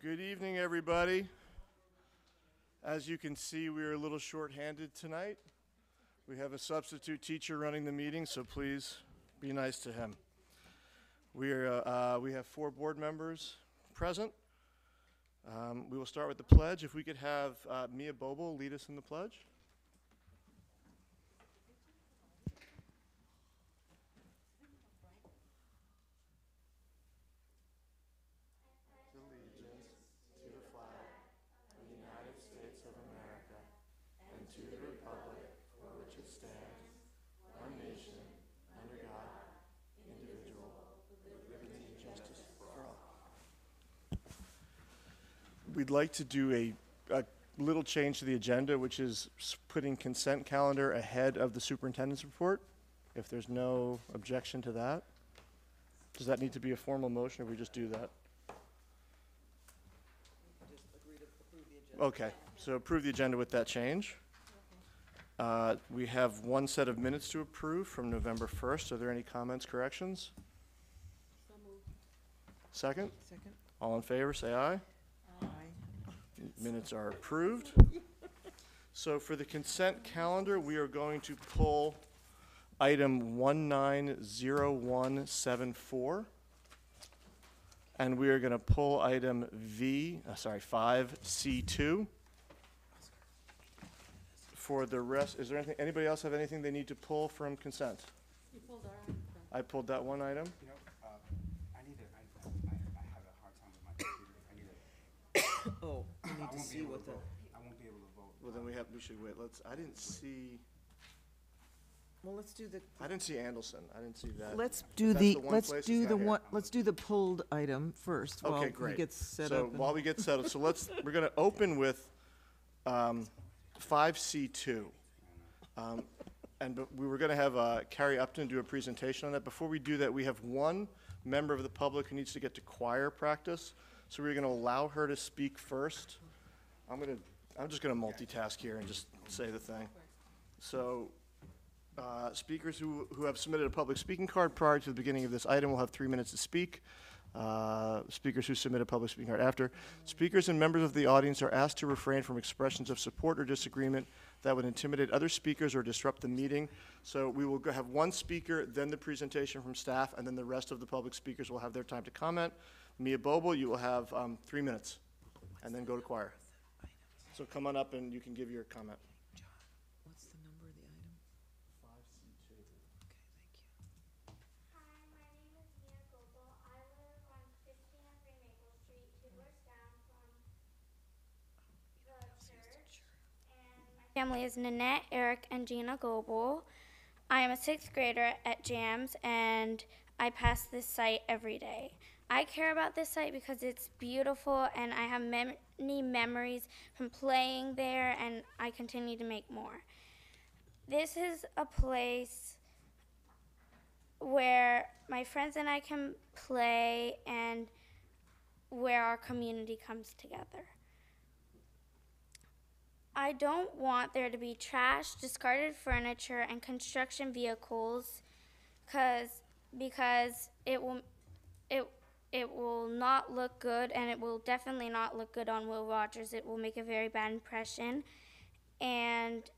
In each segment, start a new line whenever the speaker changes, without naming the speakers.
Good evening, everybody. As you can see, we are a little short-handed tonight. We have a substitute teacher running the meeting, so please be nice to him. We have 4 board members present. We will start with the pledge. If we could have Mia Boble lead us in the pledge. We'd like to do a little change to the agenda, which is putting consent calendar ahead of the superintendent's report. If there's no objection to that. Does that need to be a formal motion, or we just do that?
Just agree to approve the agenda.
Okay, so approve the agenda with that change. We have one set of minutes to approve from November 1st. Are there any comments, corrections?
So moved.
Second?
Second.
All in favor, say aye.
Aye.
Minutes are approved. So for the consent calendar, we are going to pull item 190174. And we are going to pull item 5C2. For the rest, is there anything, anybody else have anything they need to pull from consent?
You pulled our item.
I pulled that one item.
You know, I have a hard time with my computer.
Oh,
I
we need to
won't be
see
able
what
to
the,
vote. I won't be able to vote.
Well, then we should wait. I didn't see Andelson. I didn't see that.
let's do
That's
the,
the one
let's
place
do
it's
the
not here.
one, let's do the pulled item first while
Okay,
he
great.
gets set
So
up. and-
while we get settled, so we're going to open with 5C2. We were going to have Carrie Upton do a presentation on that. Before we do that, we have one member of the public who needs to get to choir practice. So we're going to allow her to speak first. I'm just going to multitask here and just say the thing. So speakers who have submitted a public speaking card prior to the beginning of this item will have 3 minutes to speak. Speakers who submit a public speaking card after. Speakers and members of the audience are asked to refrain from expressions of support or disagreement that would intimidate other speakers or disrupt the meeting. So we will have one speaker, then the presentation from staff, and then the rest of the public speakers will have their time to comment. Mia Boble, you will have 3 minutes, and then go to choir. So come on up and you can give your comment.
John, what's the number of the item?
5C2.
Okay, thank you.
Hi, my name is Mia Gobel. I live on 1503 Maple Street, 2 doors down from the church. And my family is Nanette, Eric, and Gina Gobel. I am a 6th grader at JAMS, and I pass this site every day. I care about this site because it's beautiful, and I have many memories from playing there, and I continue to make more. This is a place where my friends and I can play and where our community comes together. I don't want there to be trash, discarded furniture, and construction vehicles because it will not look good, and it will definitely not look good on Will Rogers. It will make a very bad impression. And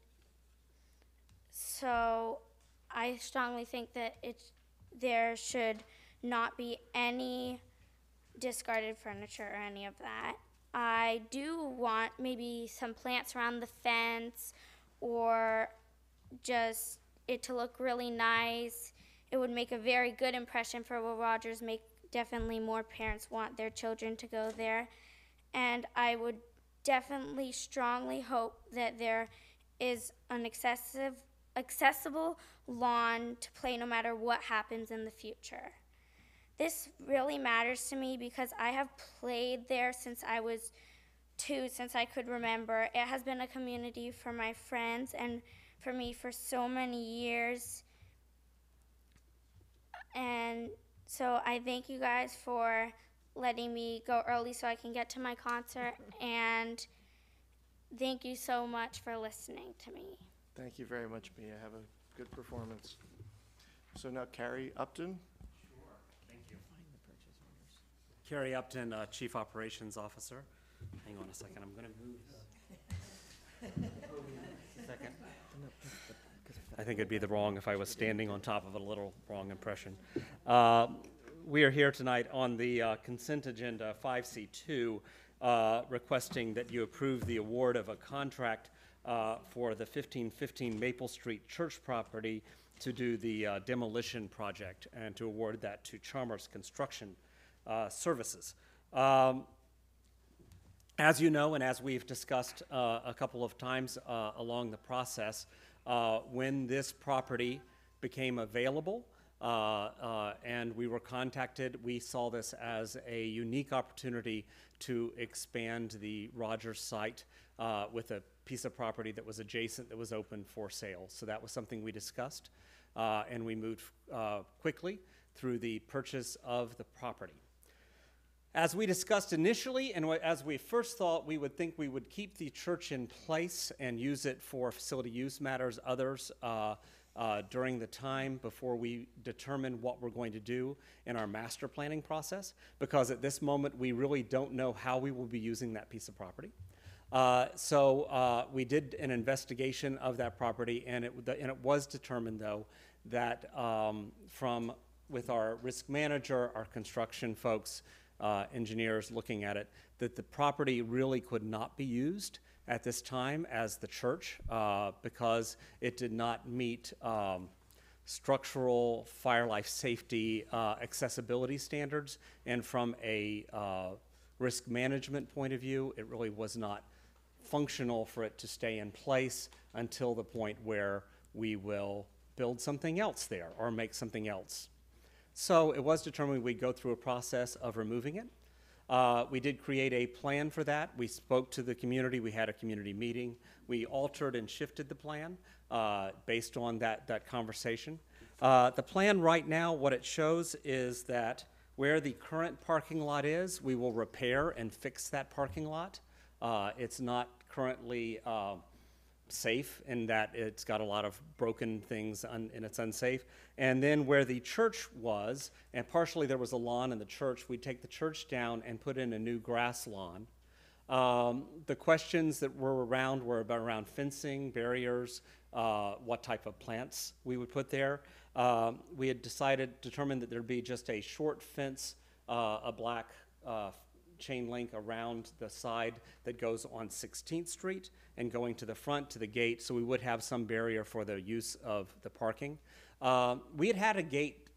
so I strongly think that there should not be any discarded furniture or any of that. I do want maybe some plants around the fence, or just it to look really nice. It would make a very good impression for Will Rogers, make definitely more parents want their children to go there. And I would definitely strongly hope that there is an accessible lawn to play no matter what happens in the future. This really matters to me because I have played there since I was 2, since I could remember. It has been a community for my friends and for me for so many years. And so I thank you guys for letting me go early so I can get to my concert, and thank you so much for listening to me.
Thank you very much, Mia. Have a good performance. So now Carrie Upton.
Sure. Thank you.
Find the purchase orders.
Carrie Upton, Chief Operations Officer. Hang on a second, I'm going to move this. Second. I think it'd be the wrong if I was standing on top of it, a little wrong impression. We are here tonight on the consent agenda 5C2, requesting that you approve the award of a contract for the 1515 Maple Street Church property to do the demolition project and to award that to Chalmers Construction Services. As you know, and as we've discussed a couple of times along the process, when this property became available and we were contacted, we saw this as a unique opportunity to expand the Rogers site with a piece of property that was adjacent that was open for sale. So that was something we discussed, and we moved quickly through the purchase of the property. As we discussed initially, and as we first thought, we would think we would keep the church in place and use it for facility use matters, others, during the time before we determine what we're going to do in our master planning process, because at this moment, we really don't know how we will be using that piece of property. So we did an investigation of that property, and it was determined, though, that with our risk manager, our construction folks, engineers looking at it, that the property really could not be used at this time as the church because it did not meet structural fire life safety accessibility standards, and from a risk management point of view, it really was not functional for it to stay in place until the point where we will build something else there or make something else. So it was determined we'd go through a process of removing it. We did create a plan for that. We spoke to the community. We had a community meeting. We altered and shifted the plan based on that conversation. The plan right now, what it shows is that where the current parking lot is, we will repair and fix that parking lot. It's not currently safe in that it's got a lot of broken things and it's unsafe. And then where the church was, and partially there was a lawn in the church, we'd take the church down and put in a new grass lawn. The questions that were around fencing, barriers, what type of plants we would put there. We had determined that there'd be just a short fence, a black chain link around the side that goes on 16th Street and going to the front to the gate, so we would have some barrier for the use of the parking. We had a gate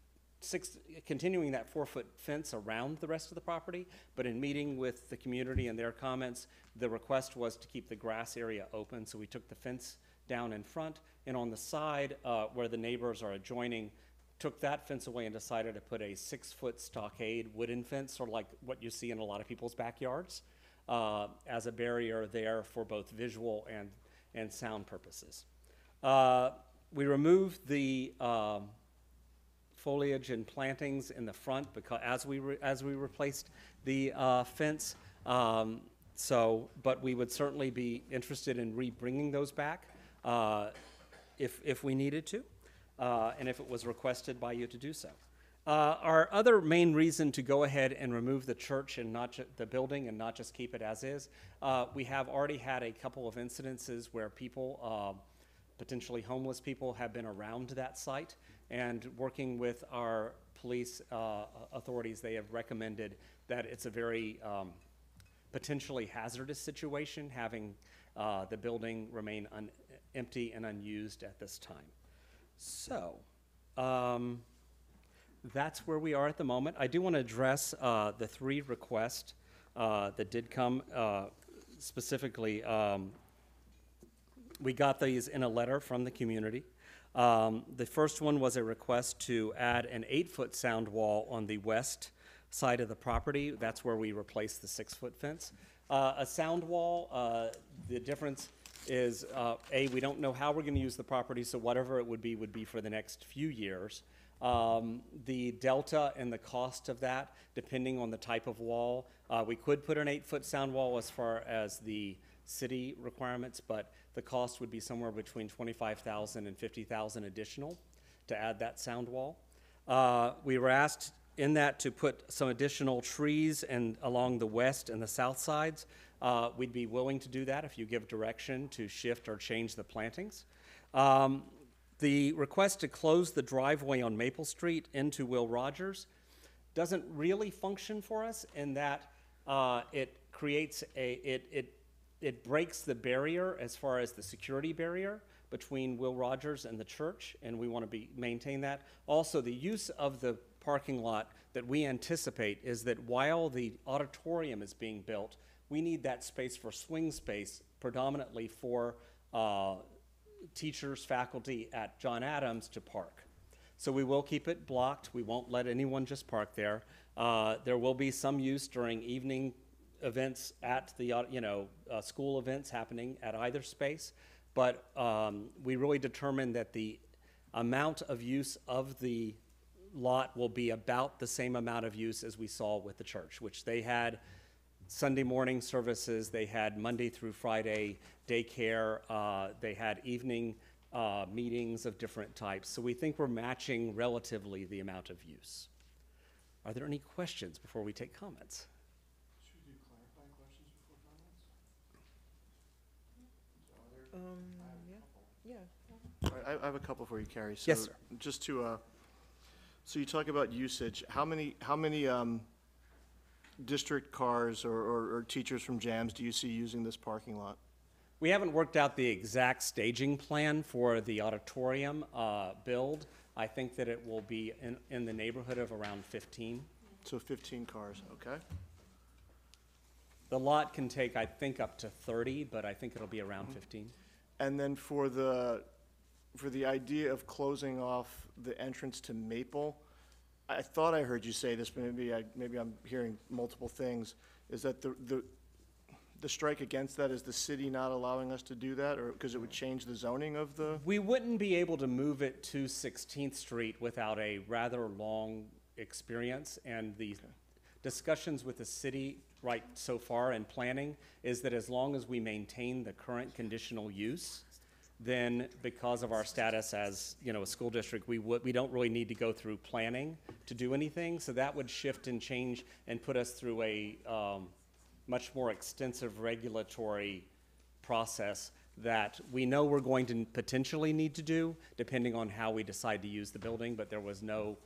continuing that 4-foot fence around the rest of the property, but in meeting with the community and their comments, the request was to keep the grass area open, so we took the fence down in front, and on the side where the neighbors are adjoining, took that fence away and decided to put a 6-foot stockade wooden fence, sort of like what you see in a lot of people's backyards, as a barrier there for both visual and sound purposes. We removed the foliage and plantings in the front because as we replaced the fence. But we would certainly be interested in re-bringing those back if we needed to. And if it was requested by you to do so. Our other main reason to go ahead and remove the church and not the building and not just keep it as is, we have already had a couple of incidences where people, potentially homeless people, have been around that site, and working with our police authorities, they have recommended that it's a very potentially hazardous situation having the building remain empty and unused at this time. So, that's where we are at the moment. I do want to address the 3 requests that did come specifically. We got these in a letter from the community. The first one was a request to add an 8-foot sound wall on the west side of the property. That's where we replaced the 6-foot fence. A sound wall, the difference is, we don't know how we're going to use the property, so whatever it would be for the next few years. The delta and the cost of that, depending on the type of wall, we could put an 8-foot sound wall as far as the city requirements, but the cost would be somewhere between $25,000 and $50,000 additional to add that sound wall. We were asked in that to put some additional trees and along the west and the south sides. We'd be willing to do that if you give direction to shift or change the plantings. The request to close the driveway on Maple Street into Will Rogers doesn't really function for us in that it creates it breaks the barrier as far as the security barrier between Will Rogers and the church, and we want to maintain that. Also, the use of the parking lot that we anticipate is that while the auditorium is being built, we need that space for swing space, predominantly for teachers, faculty at John Adams to park. So we will keep it blocked. We won't let anyone just park there. There will be some use during evening events at the, school events happening at either space. But we really determined that the amount of use of the lot will be about the same amount of use as we saw with the church, which they had Sunday morning services, they had Monday through Friday daycare, they had evening meetings of different types. So we think we're matching relatively the amount of use. Are there any questions before we take comments?
Should we do clarifying questions before comments?
Yeah.
All right, I have a couple for you, Carrie. So
Yes, sir.
Just to, so you talk about usage. How many district cars or teachers from JAMS do you see using this parking lot?
We haven't worked out the exact staging plan for the auditorium build. I think that it will be in the neighborhood of around 15.
So 15 cars, okay?
The lot can take, I think, up to 30, but I think it'll be around 15.
And then for the idea of closing off the entrance to Maple, I thought I heard you say this, but maybe I'm hearing multiple things, is that the strike against that is the city not allowing us to do that, or because it would change the zoning of the?
We wouldn't be able to move it to 16th Street without a rather long experience, and the discussions with the city right so far in planning is that as long as we maintain the current conditional use, then because of our status as, a school district, we don't really need to go through planning to do anything. So that would shift and change and put us through a much more extensive regulatory process that we know we're going to potentially need to do, depending on how we decide to use the building, but there was no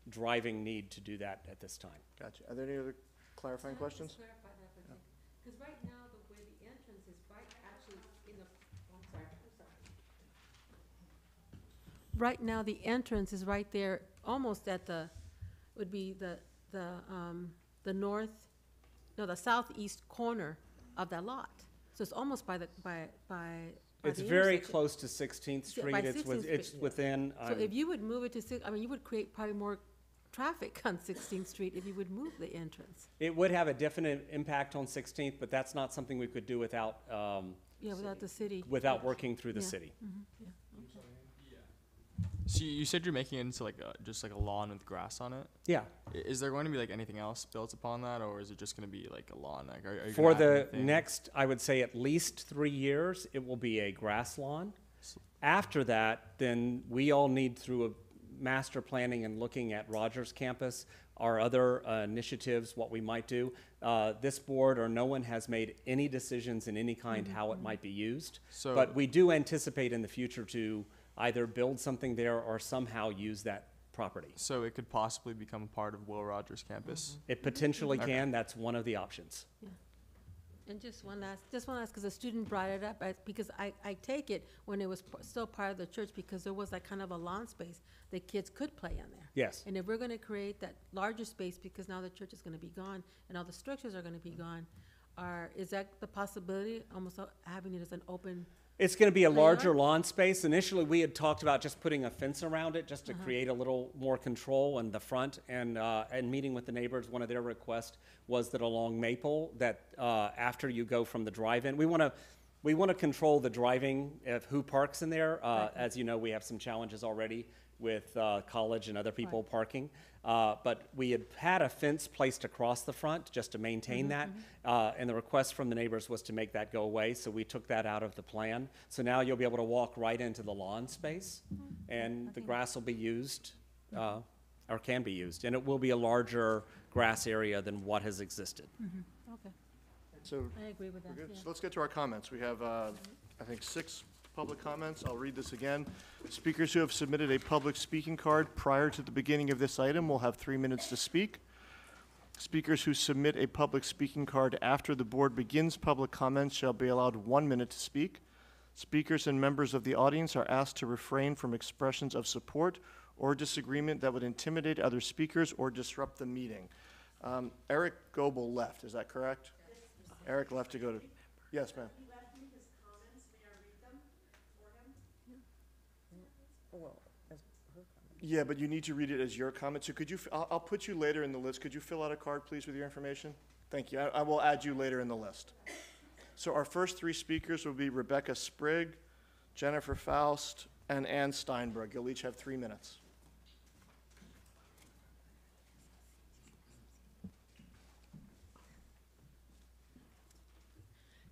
driving need to do that at this time.
Gotcha. Are there any other clarifying questions?
Clarify that for a second, because right now, the way the entrance is right actually in the, oh, I'm sorry. Right now, the entrance is right there, almost at the, would be the southeast corner of that lot. So it's almost by the
It's very
intersection.
close to 16th
Yeah, by
Street.
16th Street,
It's
yeah.
within,
So if you would move it to you would create probably more traffic on 16th Street if you would move the entrance.
it would have a definite impact on 16th, but that's not something we could do without,
Yeah, without the city.
without working through the
Yeah.
city.
So you said you're making it into just like a lawn with grass on it.
Yeah.
Is there going to be like anything else built upon that, or is it just going to be like a lawn? Like, are you
For
gonna add
the
anything?
next, I would say at least 3 years, it will be a grass lawn. After that, then we all need through a master planning and looking at Rogers campus, our other initiatives, what we might do. This board or no one has made any decisions in any kind how it might be used.
So-
But we do anticipate in the future to either build something there or somehow use that property.
So it could possibly become a part of Will Rogers campus.
It potentially can, that's one of the options.
And just one last, because a student brought it up, because I take it when it was still part of the church, because there was like kind of a lawn space that kids could play on there.
Yes.
And if we're gonna create that larger space, because now the church is gonna be gone, and all the structures are gonna be gone, is that the possibility, almost having it as an open?
It's going to be a larger
Layout?
lawn space. Initially, we had talked about just putting a fence around it, just to create a little more control in the front. And meeting with the neighbors, one of their requests was that along Maple, that after you go from the drive-in, we want to control the driving of who parks in there. As you know, we have some challenges already with college and other people parking. But we had a fence placed across the front just to maintain that. And the request from the neighbors was to make that go away. So we took that out of the plan. So now you'll be able to walk right into the lawn space and the grass will be used or can be used. And it will be a larger grass area than what has existed.
Okay,
So,
I agree with
we're
that,
good.
yeah.
So let's get to our comments. We have, I think, 6 public comments. I'll read this again. Speakers who have submitted a public speaking card prior to the beginning of this item will have 3 minutes to speak. Speakers who submit a public speaking card after the board begins public comments shall be allowed 1 minute to speak. Speakers and members of the audience are asked to refrain from expressions of support or disagreement that would intimidate other speakers or disrupt the meeting. Eric Goebel left, is that correct? Eric left to go to, yes, ma'am. Yeah, but you need to read it as your comment, so could you, I'll put you later in the list. Could you fill out a card, please, with your information? Thank you. I will add you later in the list. So our first 3 speakers will be Rebecca Sprigg, Jennifer Faust, and Ann Steinberg. You'll each have 3 minutes.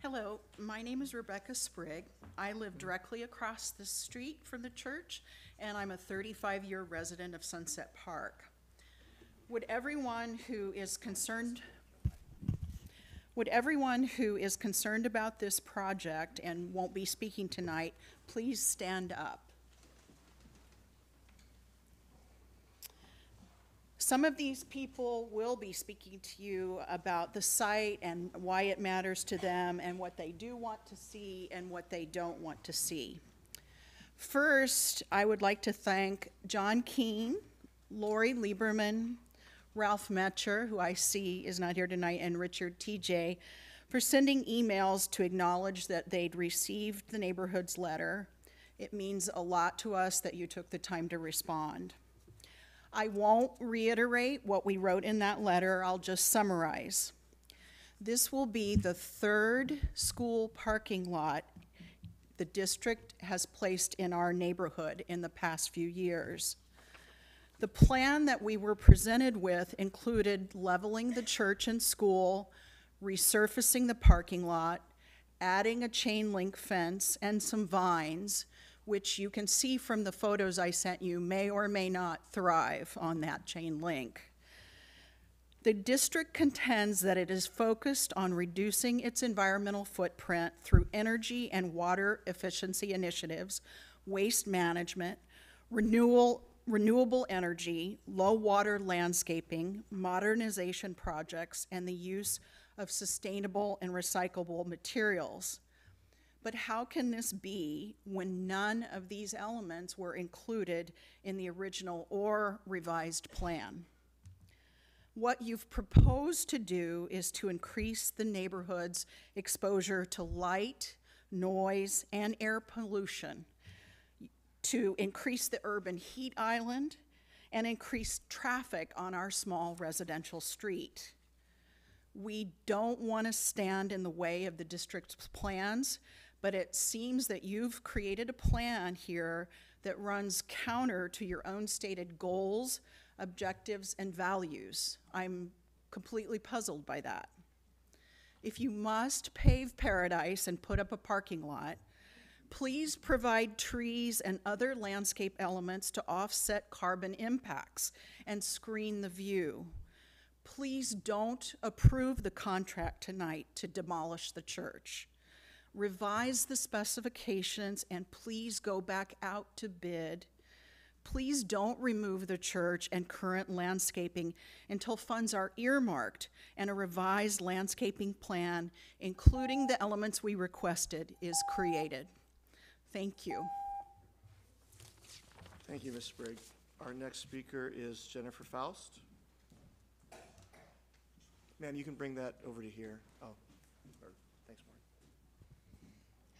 Hello, my name is Rebecca Sprigg. I live directly across the street from the church, and I'm a 35-year resident of Sunset Park. Would everyone who is concerned about this project and won't be speaking tonight, please stand up. Some of these people will be speaking to you about the site and why it matters to them and what they do want to see and what they don't want to see. First, I would like to thank John Keene, Lori Lieberman, Ralph Metcher, who I see is not here tonight, and Richard TJ for sending emails to acknowledge that they'd received the neighborhood's letter. It means a lot to us that you took the time to respond. I won't reiterate what we wrote in that letter, I'll just summarize. This will be the 3rd school parking lot the district has placed in our neighborhood in the past few years. The plan that we were presented with included leveling the church and school, resurfacing the parking lot, adding a chain link fence and some vines, which you can see from the photos I sent you may or may not thrive on that chain link. The district contends that it is focused on reducing its environmental footprint through energy and water efficiency initiatives, waste management, renewable energy, low water landscaping, modernization projects, and the use of sustainable and recyclable materials. But how can this be when none of these elements were included in the original or revised plan? What you've proposed to do is to increase the neighborhood's exposure to light, noise, and air pollution, to increase the urban heat island, and increase traffic on our small residential street. We don't want to stand in the way of the district's plans, but it seems that you've created a plan here that runs counter to your own stated goals, objectives, and values. I'm completely puzzled by that. If you must pave paradise and put up a parking lot, please provide trees and other landscape elements to offset carbon impacts and screen the view. Please don't approve the contract tonight to demolish the church. Revise the specifications and please go back out to bid. Please don't remove the church and current landscaping until funds are earmarked and a revised landscaping plan, including the elements we requested, is created. Thank you.
Thank you, Ms. Sprigg. Our next speaker is Jennifer Faust. Ma'am, you can bring that over to here. Oh, thanks, Mark.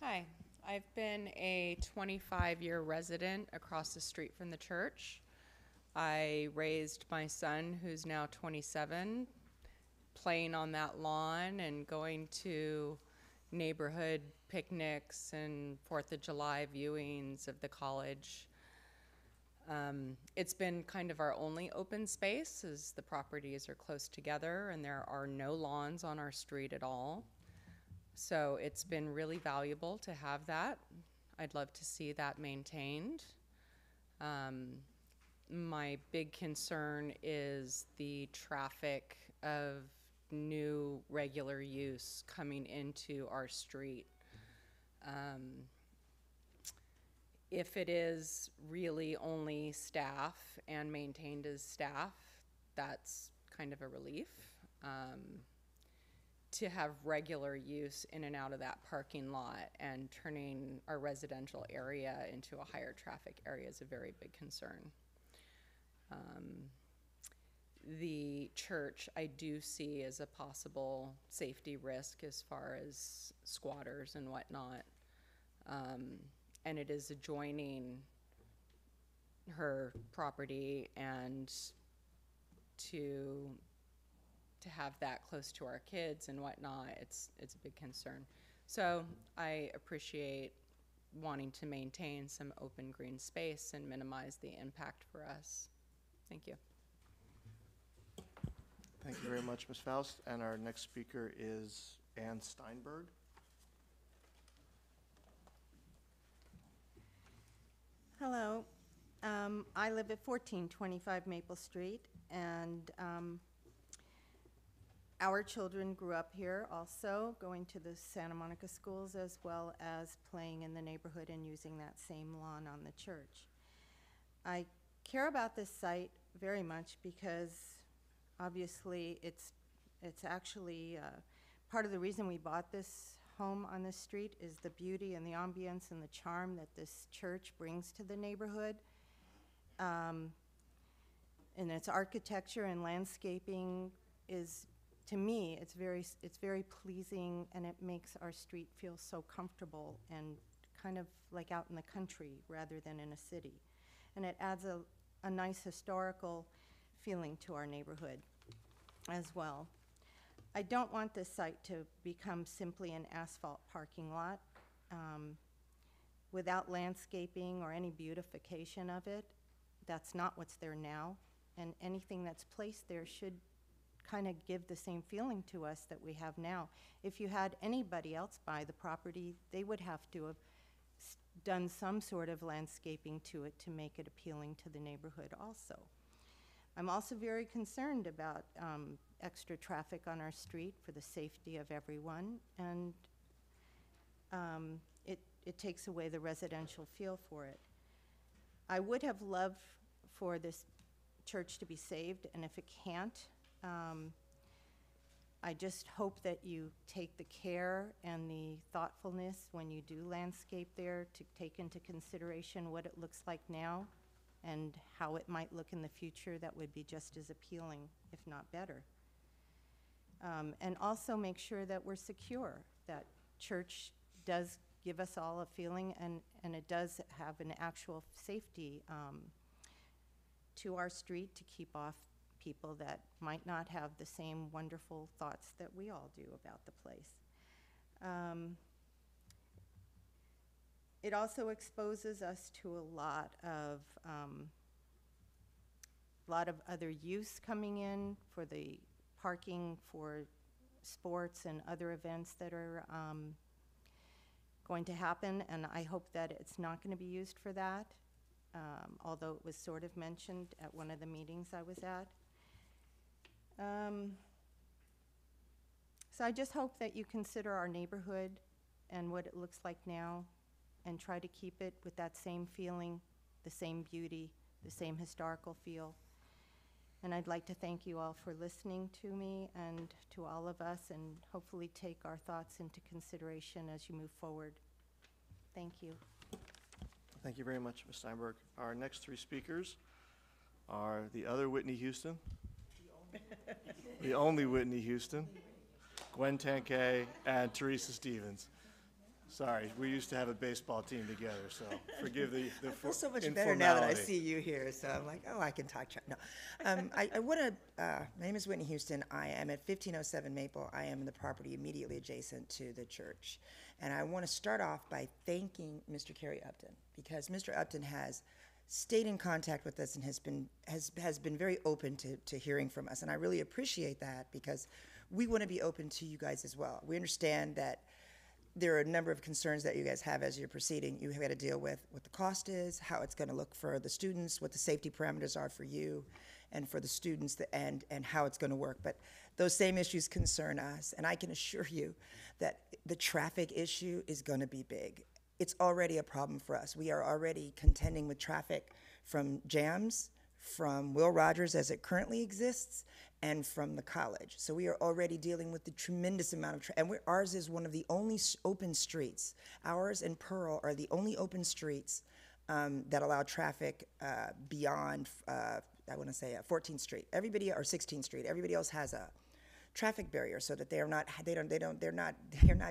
Hi, I've been a 25-year resident across the street from the church. I raised my son, who's now 27, playing on that lawn and going to neighborhood picnics and 4th of July viewings of the college. It's been kind of our only open space as the properties are close together and there are no lawns on our street at all. So it's been really valuable to have that. I'd love to see that maintained. My big concern is the traffic of new regular use coming into our street. If it is really only staff and maintained as staff, that's kind of a relief. To have regular use in and out of that parking lot and turning our residential area into a higher traffic area is a very big concern. The church I do see as a possible safety risk as far as squatters and whatnot. And it is adjoining her property, and to have that close to our kids and whatnot, it's a big concern. So I appreciate wanting to maintain some open green space and minimize the impact for us. Thank you.
Thank you very much, Ms. Faust. And our next speaker is Ann Steinberg.
Hello. I live at 1425 Maple Street, and our children grew up here also, going to the Santa Monica schools as well as playing in the neighborhood and using that same lawn on the church. I care about this site very much because obviously it's actually part of the reason we bought this home on this street is the beauty and the ambience and the charm that this church brings to the neighborhood. And its architecture and landscaping is, to me, it's very pleasing, and it makes our street feel so comfortable and kind of like out in the country rather than in a city. And it adds a nice historical feeling to our neighborhood as well. I don't want this site to become simply an asphalt parking lot without landscaping or any beautification of it. That's not what's there now, and anything that's placed there should kind of give the same feeling to us that we have now. If you had anybody else buy the property, they would have to have done some sort of landscaping to it to make it appealing to the neighborhood also. I'm also very concerned about extra traffic on our street for the safety of everyone, and it takes away the residential feel for it. I would have loved for this church to be saved, and if it can't, I just hope that you take the care and the thoughtfulness when you do landscape there to take into consideration what it looks like now and how it might look in the future that would be just as appealing, if not better. And also make sure that we're secure, that church does give us all a feeling, and it does have an actual safety to our street to keep off people that might not have the same wonderful thoughts that we all do about the place. It also exposes us to a lot of other use coming in for the parking for sports and other events that are going to happen, and I hope that it's not going to be used for that, although it was sort of mentioned at one of the meetings I was at. So I just hope that you consider our neighborhood and what it looks like now and try to keep it with that same feeling, the same beauty, the same historical feel. And I'd like to thank you all for listening to me and to all of us, and hopefully take our thoughts into consideration as you move forward. Thank you.
Thank you very much, Ms. Steinberg. Our next three speakers are the other Whitney Houston, the only Whitney Houston, Gwen Tankay, and Teresa Stevens. Sorry, we used to have a baseball team together, so forgive the
I feel so much better now that I
informality.
see you here, so I'm like, oh, I can talk. No, I want to, my name is Whitney Houston. I am at 1507 Maple. I am in the property immediately adjacent to the church. And I want to start off by thanking Mr. Kerry Upton, because Mr. Upton has stayed in contact with us and has been very open to hearing from us. And I really appreciate that, because we want to be open to you guys as well. We understand that there are a number of concerns that you guys have as you're proceeding. You have got to deal with what the cost is, how it's going to look for the students, what the safety parameters are for you and for the students, and how it's going to work. But those same issues concern us, and I can assure you that the traffic issue is going to be big. It's already a problem for us. We are already contending with traffic from jams, from Will Rogers as it currently exists, and from the college. So we are already dealing with the tremendous amount of and ours is one of the only open streets. Ours and Pearl are the only open streets that allow traffic beyond, I want to say 14th Street. Everybody, or 16th Street. Everybody else has a traffic barrier so that they're not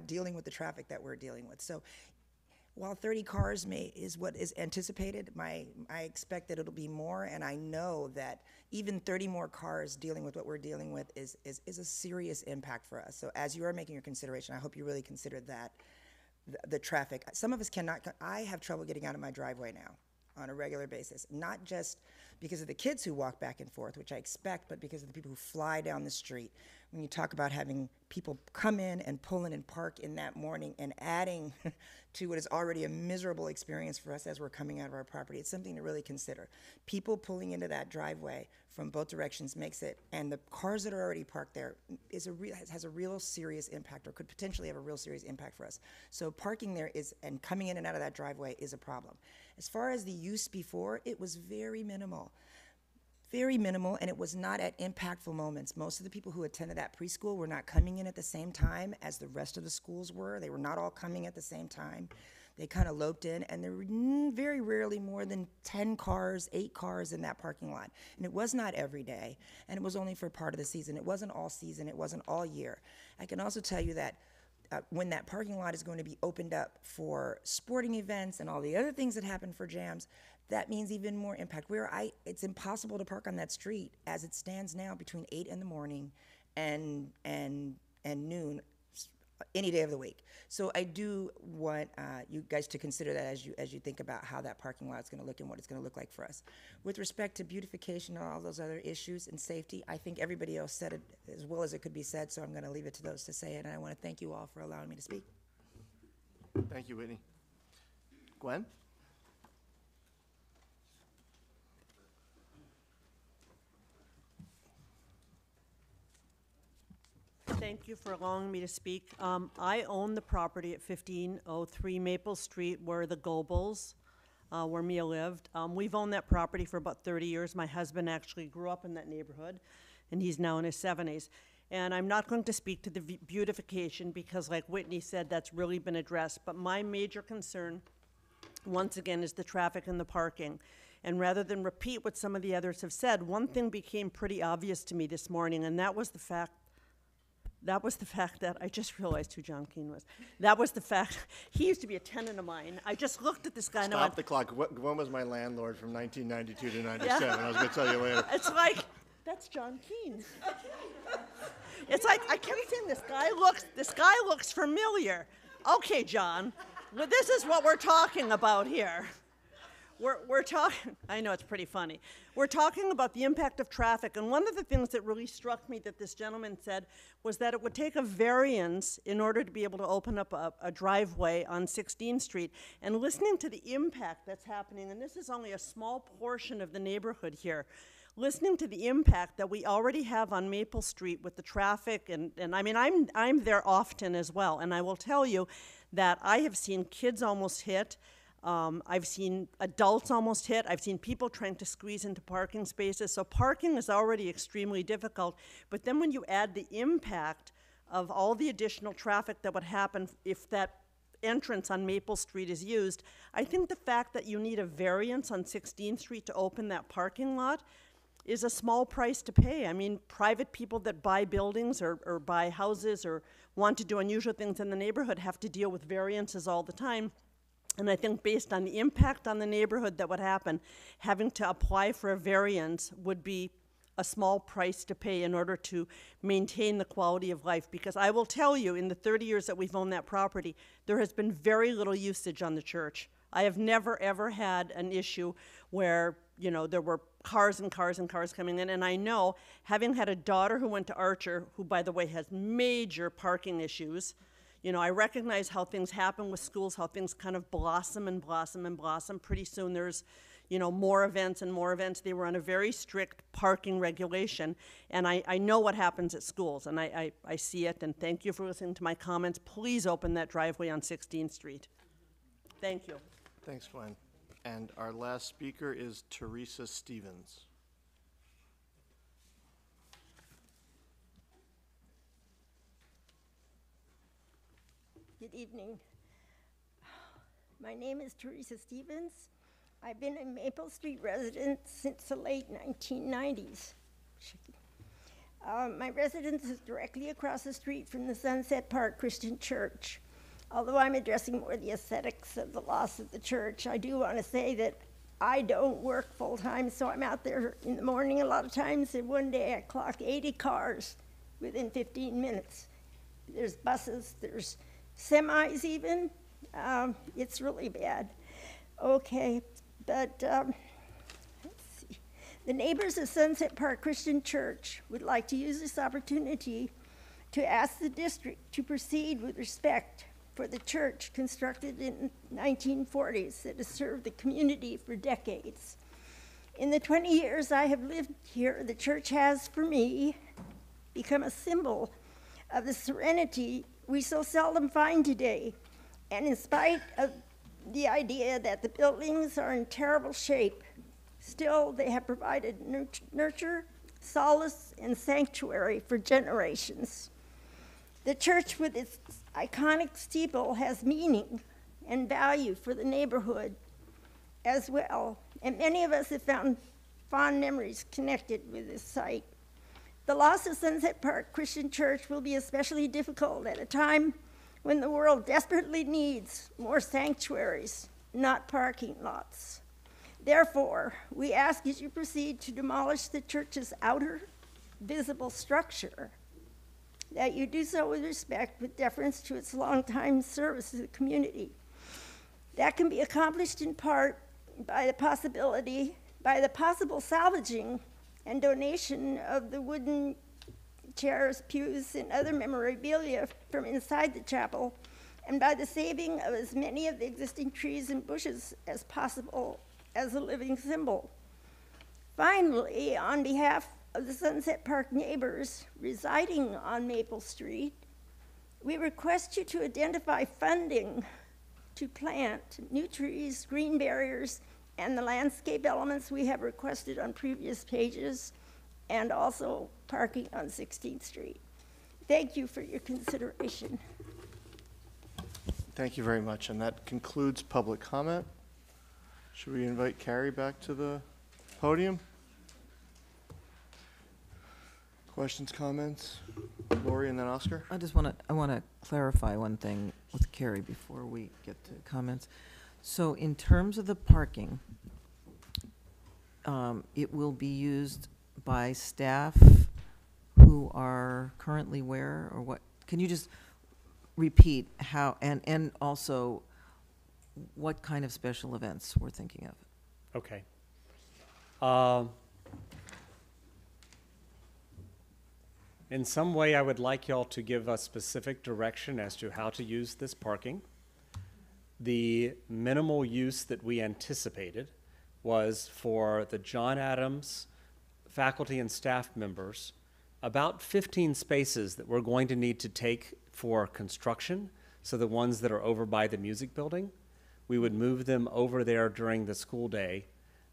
dealing with the traffic that we're dealing with. So while 30 cars is what is anticipated, I expect that it'll be more, and I know that even 30 more cars dealing with what we're dealing with is a serious impact for us. So as you are making your consideration, I hope you really consider that, the traffic. Some of us cannot, I have trouble getting out of my driveway now on a regular basis, not just because of the kids who walk back and forth, which I expect, but because of the people who fly down the street. When you talk about having people come in and pull in and park in that morning and adding to what is already a miserable experience for us as we're coming out of our property, it's something to really consider. People pulling into that driveway from both directions makes it, and the cars that are already parked there has a real serious impact, or could potentially have a real serious impact for us. So parking there and coming in and out of that driveway is a problem. As far as the use before, it was very minimal. Very minimal, and it was not at impactful moments. Most of the people who attended that preschool were not coming in at the same time as the rest of the schools were. They were not all coming at the same time. They kind of loped in, and there were very rarely more than 10 cars, 8 cars in that parking lot. And it was not every day, and it was only for part of the season. It wasn't all season, it wasn't all year. I can also tell you that when that parking lot is going to be opened up for sporting events and all the other things that happen for jams, that means even more impact. It's impossible to park on that street as it stands now between 8 in the morning and noon any day of the week. So I do want you guys to consider that as you think about how that parking lot is going to look and what it's going to look like for us. With respect to beautification and all those other issues and safety, I think everybody else said it as well as it could be said, so I'm going to leave it to those to say it, and I want to thank you all for allowing me to speak.
Thank you, Whitney. Gwen?
Thank you for allowing me to speak. I own the property at 1503 Maple Street where the Goebels, where Mia lived. We've owned that property for about 30 years. My husband actually grew up in that neighborhood, and he's now in his 70s. And I'm not going to speak to the beautification because, like Whitney said, that's really been addressed. But my major concern, once again, is the traffic and the parking. And rather than repeat what some of the others have said, one thing became pretty obvious to me this morning, and that was the fact that I just realized who John Keane was. That was the fact, he used to be a tenant of mine. I just looked at this guy and I
Stop
went,
the clock. Gwen was my landlord from 1992 to 97. I was going to tell you later.
it's like, that's John Keane. It's like, I kept saying, this guy looks familiar. Okay, John, well, this is what we're talking about here. We're talking, I know it's pretty funny. We're talking about the impact of traffic, and one of the things that really struck me that this gentleman said was that it would take a variance in order to be able to open up a driveway on 16th Street. And listening to the impact that's happening, and this is only a small portion of the neighborhood here, listening to the impact that we already have on Maple Street with the traffic, and I mean, I'm there often as well, and I will tell you that I have seen kids almost hit. I've seen adults almost hit. I've seen people trying to squeeze into parking spaces. So parking is already extremely difficult. But then when you add the impact of all the additional traffic that would happen if that entrance on Maple Street is used, I think the fact that you need a variance on 16th Street to open that parking lot is a small price to pay. I mean, private people that buy buildings or buy houses or want to do unusual things in the neighborhood have to deal with variances all the time. And I think based on the impact on the neighborhood that would happen, having to apply for a variance would be a small price to pay in order to maintain the quality of life. Because I will tell you, in the 30 years that we've owned that property, there has been very little usage on the church. I have never, ever had an issue where, you know, there were cars and cars and cars coming in. And I know, having had a daughter who went to Archer, who, by the way, has major parking issues, You know, I recognize how things happen with schools, how things kind of blossom and blossom and blossom. Pretty soon there's, you know, more events and more events. They were on a very strict parking regulation, and I know what happens at schools, and I see it, and thank you for listening to my comments. Please open that driveway on 16th Street. Thank you.
Thanks, Gwen. And our last speaker is Teresa Stevens.
Good evening. My name is Teresa Stevens. I've been a Maple Street resident since the late 1990s. My residence is directly across the street from the Sunset Park Christian Church. Although I'm addressing more the aesthetics of the loss of the church, I do want to say that I don't work full-time, so I'm out there in the morning a lot of times, and one day I clocked 80 cars within 15 minutes. There's buses, there's semis even. It's really bad. Okay, but let's see. The neighbors of Sunset Park Christian Church would like to use this opportunity to ask the district to proceed with respect for the church constructed in the 1940s that has served the community for decades. In the 20 years I have lived here, the church has, for me, become a symbol of the serenity we so seldom find today. And in spite of the idea that the buildings are in terrible shape, still they have provided nurture, solace, and sanctuary for generations. The church with its iconic steeple has meaning and value for the neighborhood as well, and many of us have found fond memories connected with this site. The loss of Sunset Park Christian Church will be especially difficult at a time when the world desperately needs more sanctuaries, not parking lots. Therefore, we ask as you proceed to demolish the church's outer visible structure, that you do so with respect, with deference to its longtime service to the community. That can be accomplished in part by the possible salvaging and donation of the wooden chairs, pews, and other memorabilia from inside the chapel, and by the saving of as many of the existing trees and bushes as possible as a living symbol. Finally, on behalf of the Sunset Park neighbors residing on Maple Street, we request you to identify funding to plant new trees, green barriers, and the landscape elements we have requested on previous pages, and also parking on 16th Street. Thank you for your consideration.
Thank you very much, and that concludes public comment. Should we invite Carrie back to the podium? Questions, comments? Lori and then Oscar?
I want to clarify one thing with Carrie before we get to comments. So in terms of the parking, it will be used by staff who are currently where, or what? Can you just repeat how, and also what kind of special events we're thinking of?
Okay. In some way, I would like y'all to give us specific direction as to how to use this parking. The minimal use that we anticipated was for the John Adams faculty and staff members, about 15 spaces that we're going to need to take for construction, so the ones that are over by the music building, we would move them over there during the school day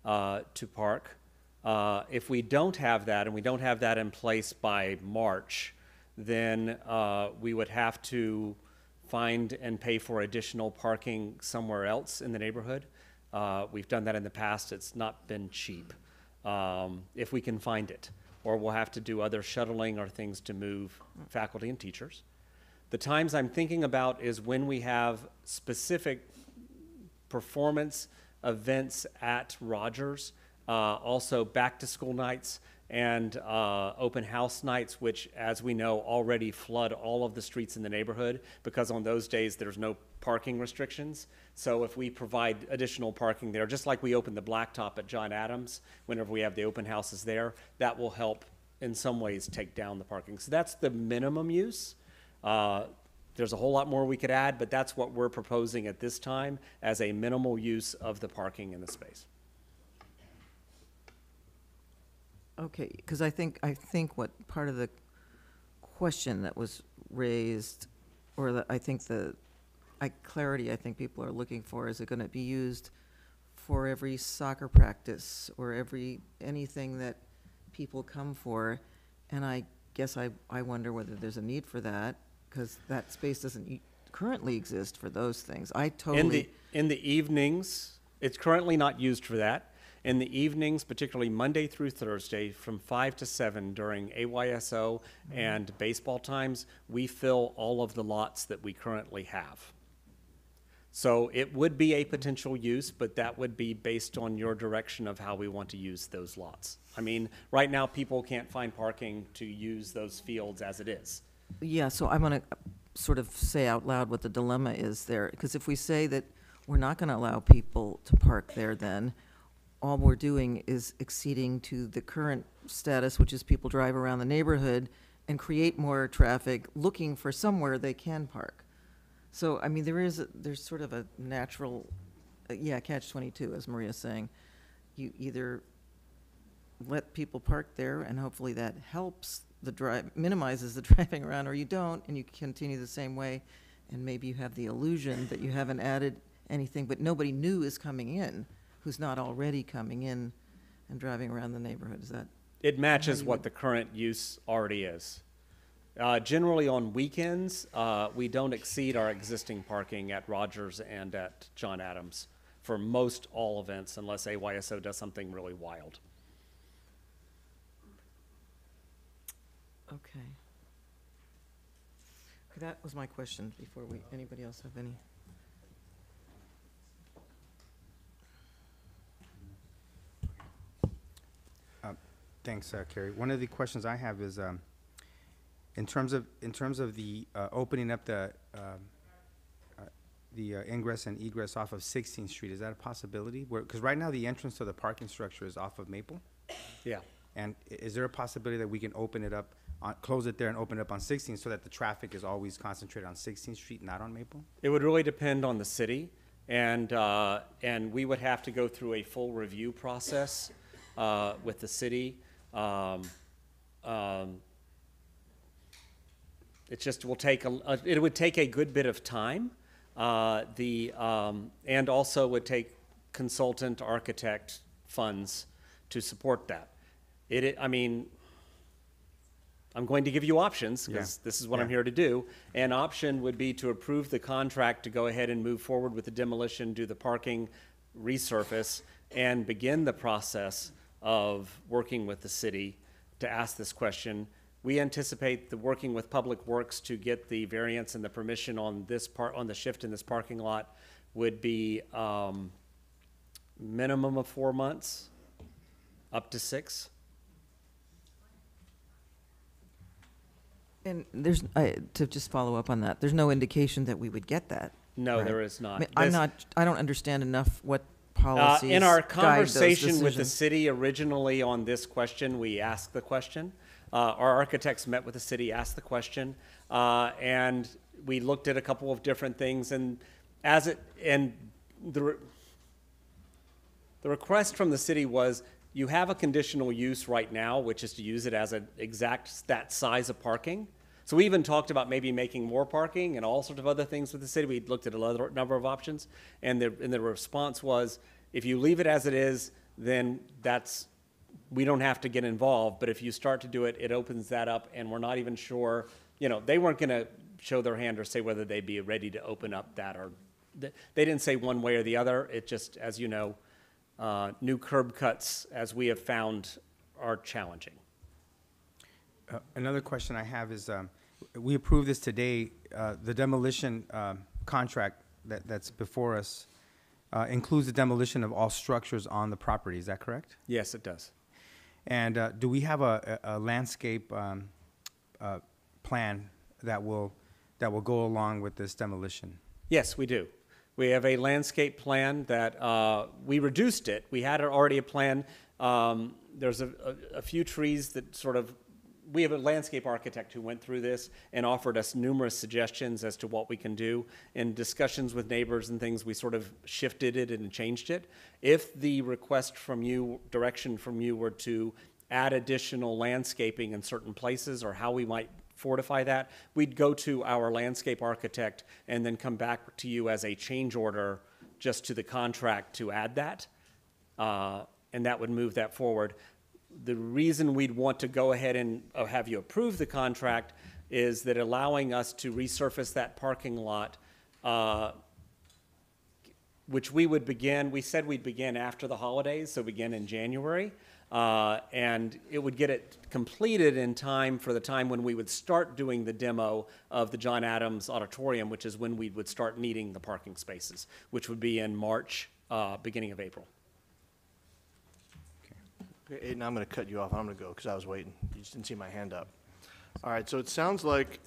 to park. If we don't have that, and we don't have that in place by March, then we would have to find and pay for additional parking somewhere else in the neighborhood. We've done that in the past. It's not been cheap, if we can find it. Or we'll have to do other shuttling or things to move faculty and teachers. The times I'm thinking about is when we have specific performance events at Rogers, also back to school nights and open house nights, which, as we know, already flood all of the streets in the neighborhood, because on those days there's no parking restrictions. So if we provide additional parking there, just like we open the blacktop at John Adams whenever we have the open houses there, that will help in some ways take down the parking. So that's the minimum use. There's a whole lot more we could add, but that's what we're proposing at this time as a minimal use of the parking in the space.
Okay, because I think what part of the question that was raised, or clarity I think people are looking for, is it going to be used for every soccer practice or anything that people come for? And I guess I wonder whether there's a need for that, because that space doesn't currently exist for those things.
In the evenings, it's currently not used for that. In the evenings, particularly Monday through Thursday, from 5 to 7 during AYSO and baseball times, we fill all of the lots that we currently have. So it would be a potential use, but that would be based on your direction of how we want to use those lots. I mean, right now, people can't find parking to use those fields as it is.
Yeah, so I'm going to sort of say out loud what the dilemma is there, because if we say that we're not going to allow people to park there, then all we're doing is acceding to the current status, which is people drive around the neighborhood and create more traffic looking for somewhere they can park. So, I mean, there's sort of a natural, catch-22, as Maria's saying. You either let people park there, and hopefully that helps minimizes the driving around, or you don't, and you continue the same way, and maybe you have the illusion that you haven't added anything, but nobody new is coming in who's not already coming in and driving around the neighborhood. Is that?
It matches what the current use already is. Generally on weekends, we don't exceed our existing parking at Rogers and at John Adams for most all events, unless AYSO does something really wild.
Okay. That was my question before anybody else have any?
Thanks, Carrie. One of the questions I have is, in terms of the opening up the ingress and egress off of 16th Street, is that a possibility? Because right now the entrance to the parking structure is off of Maple.
Yeah.
And is there a possibility that we can open it up, close it there and open it up on 16th so that the traffic is always concentrated on 16th Street, not on Maple?
It would really depend on the city, and we would have to go through a full review process with the city. It just will take it would take a good bit of time, and also would take consultant architect funds to support that. I mean, I'm going to give you options because this is what I'm here to do. An option would be to approve the contract to go ahead and move forward with the demolition, do the parking resurface, and begin the process of working with the city to ask this question. We anticipate the working with Public Works to get the variance and the permission on this on the shift in this parking lot would be minimum of 4 months, up to 6.
And to just follow up on that, there's no indication that we would get that.
No,
right?
there is not.
I don't understand enough what policies
in our
guide those
conversation with the
decisions.
city originally on this question, we asked the question. Our architects met with the city, asked the question, and we looked at a couple of different things. And the request from the city was, you have a conditional use right now, which is to use it as that size of parking. So we even talked about maybe making more parking and all sorts of other things with the city. We looked at a number of options, and the response was, if you leave it as it is, then we don't have to get involved. But if you start to do it, it opens that up, and we're not even sure. They weren't going to show their hand or say whether they'd be ready to open up that, or they didn't say one way or the other. It just, as you know, new curb cuts, as we have found, are challenging.
Another question I have is, we approved this today, the demolition contract that's before us includes the demolition of all structures on the property. Is that correct?
Yes, it does.
And do we have a landscape plan that will go along with this demolition?
Yes, we do. We have a landscape plan that we reduced it. We had already a plan. There's a few trees that sort of we have a landscape architect who went through this and offered us numerous suggestions as to what we can do. In discussions with neighbors and things, we sort of shifted it and changed it. If the request from you, direction from you, were to add additional landscaping in certain places or how we might fortify that, we'd go to our landscape architect and then come back to you as a change order just to the contract to add that. And that would move that forward. The reason we'd want to go ahead and have you approve the contract is that allowing us to resurface that parking lot, which we said we'd begin after the holidays, so begin in January. And it would get it completed in time for the time when we would start doing the demo of the John Adams Auditorium, which is when we would start needing the parking spaces, which would be in March, beginning of April.
Okay, Aiden, I'm going to cut you off. I'm going to go because I was waiting. You just didn't see my hand up. All right, so it sounds like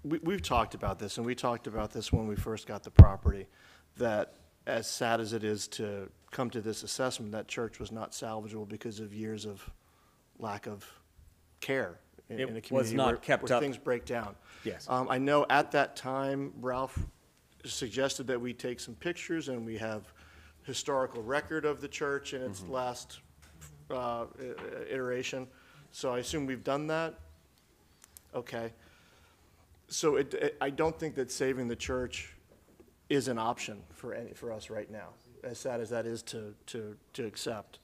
we've talked about this, and we talked about this when we first got the property, that as sad as it is to come to this assessment, that church was not salvageable because of years of lack of care in a community
was not
where,
kept
where
up.
things break down.
Yes.
I know at that time, Ralph suggested that we take some pictures and we have historical record of the church in its last iteration. So I assume we've done that? Okay. So I don't think that saving the church is an option for us right now, as sad as that is to accept.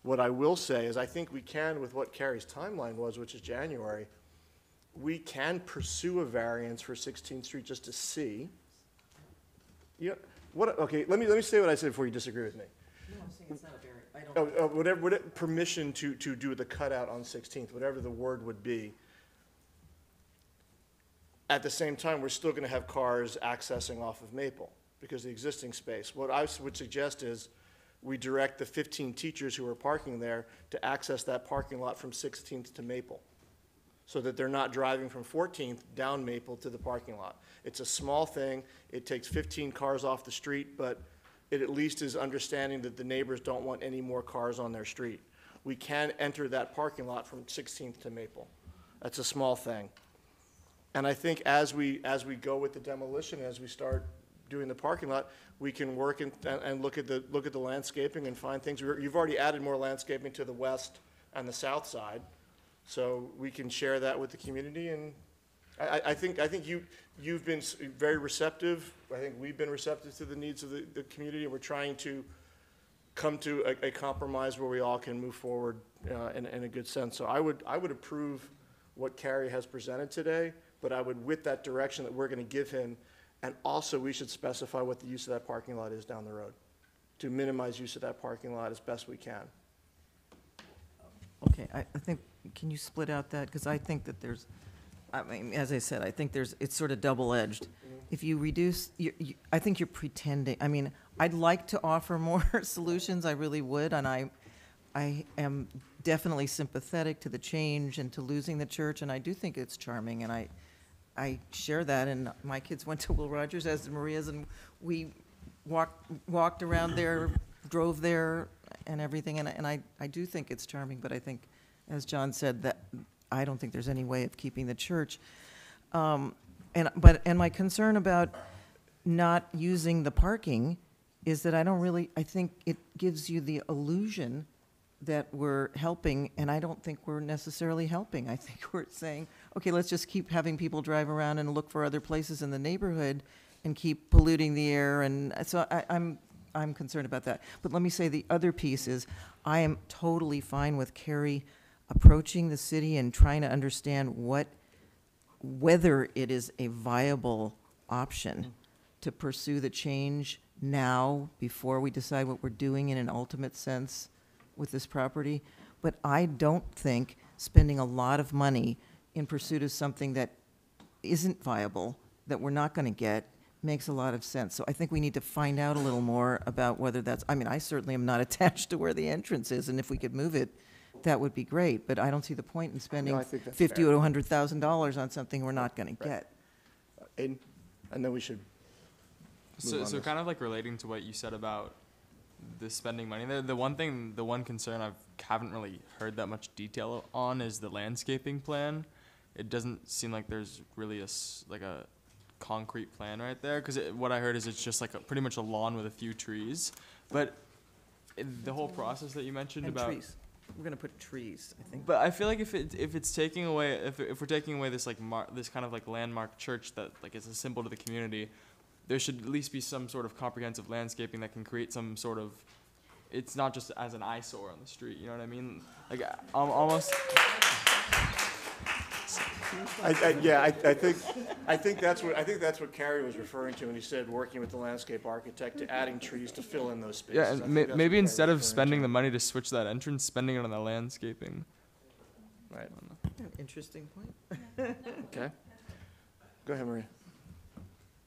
What I will say is I think we can, with what Carrie's timeline was, which is January, we can pursue a variance for 16th Street just to see. Yeah. Okay, let me say what I said before you disagree with me.
No, I'm saying it's not a variance. I don't.
Whatever permission to do the cutout on 16th, whatever the word would be. At the same time, we're still going to have cars accessing off of Maple because of the existing space. What I would suggest is we direct the 15 teachers who are parking there to access that parking lot from 16th to Maple so that they're not driving from 14th down Maple to the parking lot. It's a small thing. It takes 15 cars off the street, but it at least is understanding that the neighbors don't want any more cars on their street. We can enter that parking lot from 16th to Maple. That's a small thing. And I think as we go with the demolition, as we start doing the parking lot, we can work and look at the landscaping and find things. You've already added more landscaping to the west and the south side, so we can share that with the community. And I think you've been very receptive. I think we've been receptive to the needs of the community, and we're trying to come to a compromise where we all can move forward in a good sense. So I would approve what Carrie has presented today, but I would, with that direction that we're going to give him, and also we should specify what the use of that parking lot is down the road to minimize use of that parking lot as best we can.
Okay, I think, can you split out that? Because I think that there's, I mean, as I said, I think it's sort of double-edged. If you reduce, I think you're pretending. I mean, I'd like to offer more solutions, I really would, and I am definitely sympathetic to the change and to losing the church, and I do think it's charming, and I share that, and my kids went to Will Rogers, as did Maria's, and we walked around there, drove there, and everything, and I do think it's charming, but I think, as John said, that I don't think there's any way of keeping the church. And my concern about not using the parking is that I think it gives you the illusion that we're helping, and I don't think we're necessarily helping. I think we're saying, okay, let's just keep having people drive around and look for other places in the neighborhood and keep polluting the air, and so I'm concerned about that. But let me say the other piece is I am totally fine with Carrie approaching the city and trying to understand whether it is a viable option to pursue the change now before we decide what we're doing in an ultimate sense with this property. But I don't think spending a lot of money in pursuit of something that isn't viable, that we're not going to get, makes a lot of sense. So I think we need to find out a little more about whether that's, I mean, I certainly am not attached to where the entrance is, and if we could move it, that would be great, but I don't see the point in spending
I think that's
$50,000
fair.
or $100,000 on something we're not going to get.
Aiden, and then we should move on
So
this.
kind of like relating to what you said about the spending money there. The one concern haven't really heard that much detail on is the landscaping plan. It doesn't seem like there's really a concrete plan right there, because what I heard is it's just like pretty much a lawn with a few trees. But the whole process that you mentioned
And
about
trees. We're gonna put trees, I think.
But I feel like if it's taking away, if we're taking away this this kind of like landmark church that like is a symbol to the community, there should at least be some sort of comprehensive landscaping that can create some sort of, it's not just as an eyesore on the street, you know what I mean? Like almost.
I think that's what Carrie was referring to when he said working with the landscape architect to adding trees to fill in those spaces.
Yeah,
I
and
think that's what
maybe
Carrie
instead
was
of
referring
spending
to.
the money to switch that entrance, spending it on the landscaping.
Right.
Interesting point.
Okay. Go ahead, Maria.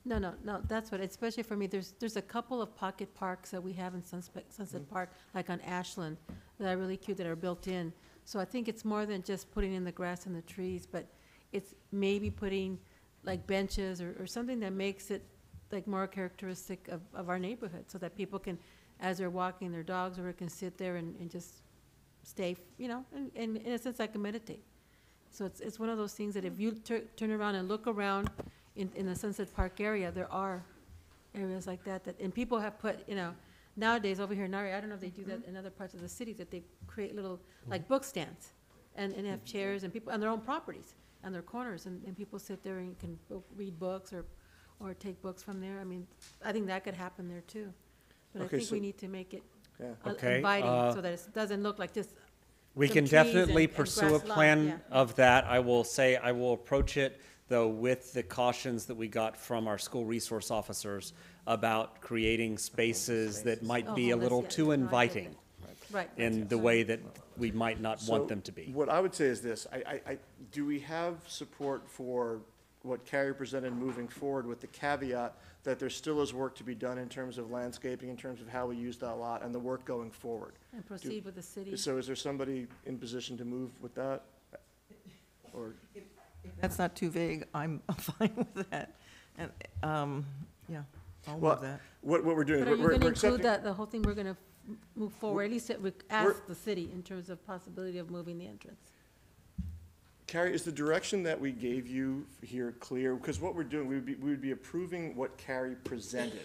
No, that's what, especially for me, there's a couple of pocket parks that we have in Sunset Park, like on Ashland, that are really cute, that are built in. So I think it's more than just putting in the grass and the trees, but it's maybe putting like benches or something that makes it like more characteristic of our neighborhood, so that people can, as they're walking their dogs, or can sit there and just stay, you know, and in a sense, I can meditate. So it's one of those things that if you turn around and look around in the Sunset Park area, there are areas like that, and people have put, you know, nowadays over here in Nari, I don't know if they do that in other parts of the city, that they create little, like, book stands, and have chairs, and people, on their own properties, and their corners, and people sit there and can read books or take books from there. I mean, I think that could happen there too. But I
Okay,
think
so-
we need to make it
Yeah.
Okay,
inviting, so that it doesn't look like just
We
some
can
trees
definitely
and
pursue a
grass lawn,
plan
yeah.
of that. I will say, I will approach it, though, with the cautions that we got from our school resource officers about creating spaces that might be a
homeless,
little
yeah.
too
No, I get
inviting
it. Right.
in the way that we might not want
So
them to be.
What I would say is this, do we have support for what Carrie presented moving forward, with the caveat that there still is work to be done in terms of landscaping, in terms of how we use that lot, and the work going forward?
And proceed with the city.
So is there somebody in position to move with that? Or,
That's not too vague. I'm fine with that. And, yeah, I'll
well,
move that.
what we're doing,
But are you
we're
gonna
accepting.
include that, the whole thing, we're gonna move forward, at least we ask the city in terms of possibility of moving the entrance?
Carrie, is the direction that we gave you here clear? Because what we're doing, we would be approving what Carrie presented.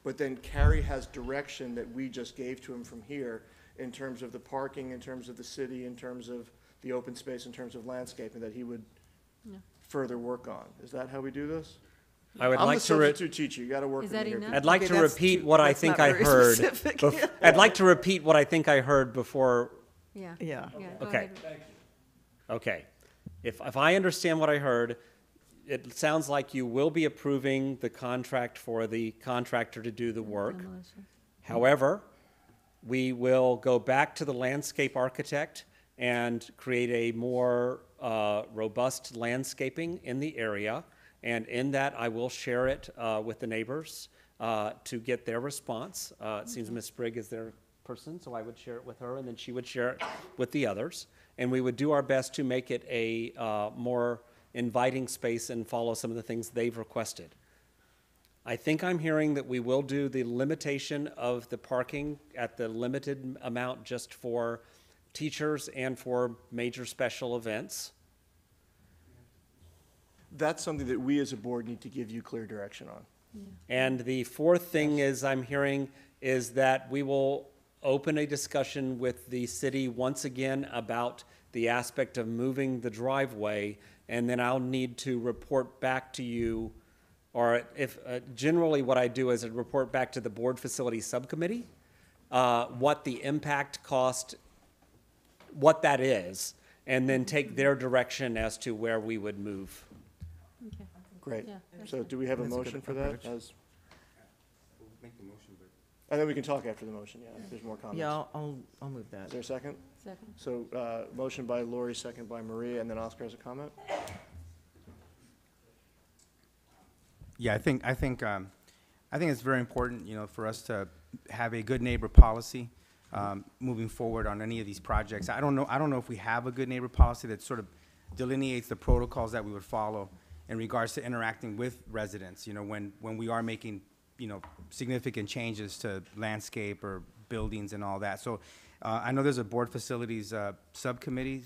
But then Carrie has direction that we just gave to him from here in terms of the parking, in terms of the city, in terms of the open space, in terms of landscaping, that he would
Yeah.
further work on. Is that how we do this?
I would
I'm
like
the
to,
substitute teacher, you gotta work
Is
with me
that
here.
enough?
I'd like
Okay,
to
that's
repeat
too-
what I
that's
think
not
I
very
heard.
specific.
I'd like to repeat what I think I heard before.
Yeah.
Yeah.
Go
Okay.
ahead.
Okay. If I understand what I heard, it sounds like you will be approving the contract for the contractor to do the work.
Demolition.
However, we will go back to the landscape architect and create a more robust landscaping in the area. And in that, I will share it with the neighbors to get their response. It seems Ms. Sprigg is their person, so I would share it with her, and then she would share it with the others. And we would do our best to make it a more inviting space and follow some of the things they've requested. I think I'm hearing that we will do the limitation of the parking at the limited amount just for teachers and for major special events.
That's something that we as a board need to give you clear direction on.
And the fourth thing is I'm hearing is that we will open a discussion with the city once again about the aspect of moving the driveway, and then I'll need to report back to you, or if, generally what I do is I report back to the board facility subcommittee, what the impact cost, what that is, and then take their direction as to where we would move.
Okay.
Great.
Yeah,
So do we have a
That's a good
motion for that?
approach.
And then we can talk after the motion, yeah, if there's more comments.
Yeah, I'll move that.
Is there a second?
Second.
So, motion by Lori, second by Maria, and then Oscar has a comment?
Yeah, I think it's very important, for us to have a good neighbor policy moving forward on any of these projects. I don't know if we have a good neighbor policy that sort of delineates the protocols that we would follow in regards to interacting with residents, when we are making, significant changes to landscape or buildings and all that. So I know there's a board facilities subcommittee.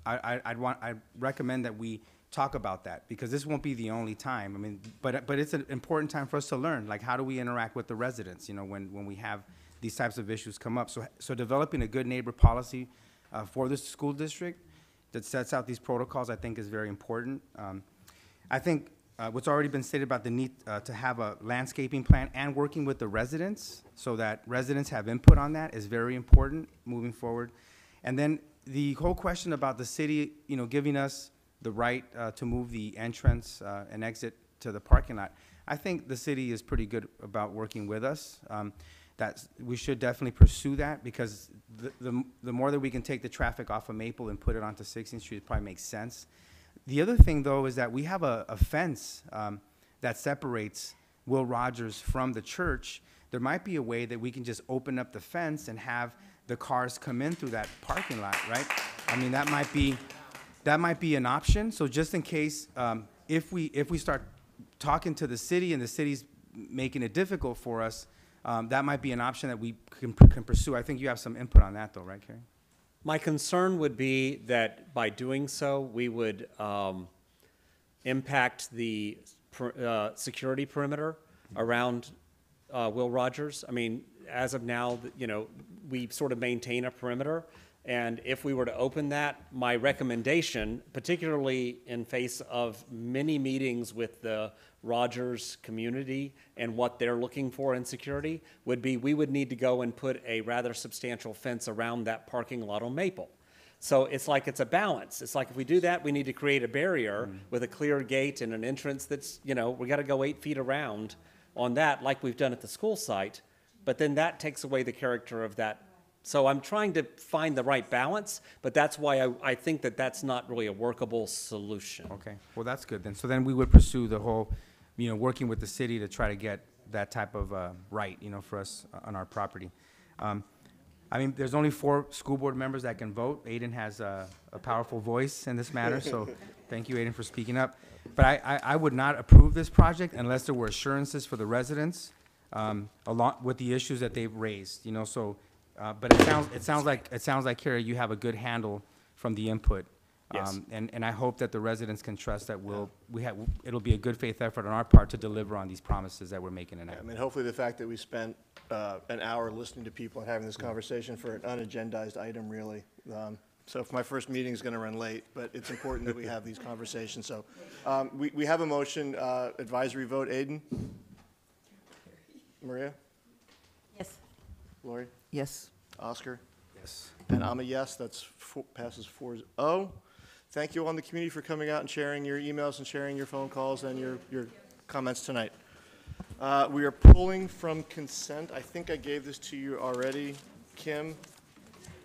I'd recommend that we talk about that, because this won't be the only time. I mean, but it's an important time for us to learn, like, how do we interact with the residents, you know, when we have these types of issues come up. So developing a good neighbor policy for the school district that sets out these protocols, I think, is very important. I think what's already been stated about the need to have a landscaping plan and working with the residents so that residents have input on that is very important moving forward. And then the whole question about the city, you know, giving us the right to move the entrance and exit to the parking lot. I think the city is pretty good about working with us. That we should definitely pursue that, because the more that we can take the traffic off of Maple and put it onto 16th Street, it probably makes sense. The other thing, though, is that we have a fence that separates Will Rogers from the church. There might be a way that we can just open up the fence and have the cars come in through that parking lot, right? I mean, that might be an option. So just in case, if we start talking to the city and the city's making it difficult for us, that might be an option that we can pursue. I think you have some input on that, though, right, Kerry?
My concern would be that by doing so, we would impact the security perimeter around Will Rogers. I mean, as of now, you know, we sort of maintain a perimeter. And if we were to open that, my recommendation, particularly in face of many meetings with the Rogers community and what they're looking for in security, would be we would need to go and put a rather substantial fence around that parking lot on Maple. So it's like it's a balance. It's like if we do that, we need to create a barrier with a clear gate and an entrance that's, you know, we got to go 8 feet around on that like we've done at the school site. But then that takes away the character of that. So I'm trying to find the right balance, but that's why I think that that's not really a workable solution.
Okay, well, that's good then. So then we would pursue the whole, you know, working with the city to try to get that type of right, you know, for us on our property. I mean, there's only 4 school board members that can vote. Aiden has a powerful voice in this matter, so thank you, Aiden, for speaking up. But I would not approve this project unless there were assurances for the residents, along with the issues that they've raised, you know, so. But it sounds like, Carrie, you have a good handle from the input.
Yes.
And I hope that the residents can trust that it'll be a good faith effort on our part to deliver on these promises that we're making tonight.
I mean, hopefully the fact that we spent an hour listening to people and having this conversation for an unagendized item, really. So if my first meeting is going to run late, but it's important that we have these conversations. So we have a motion, advisory vote. Aiden? Maria?
Yes.
Lori?
Yes.
Oscar?
Yes.
And I'm a yes. That's passes 4-0. Thank you all in the community for coming out and sharing your emails and sharing your phone calls and your comments tonight. We are pulling from consent. I think I gave this to you already, Kim.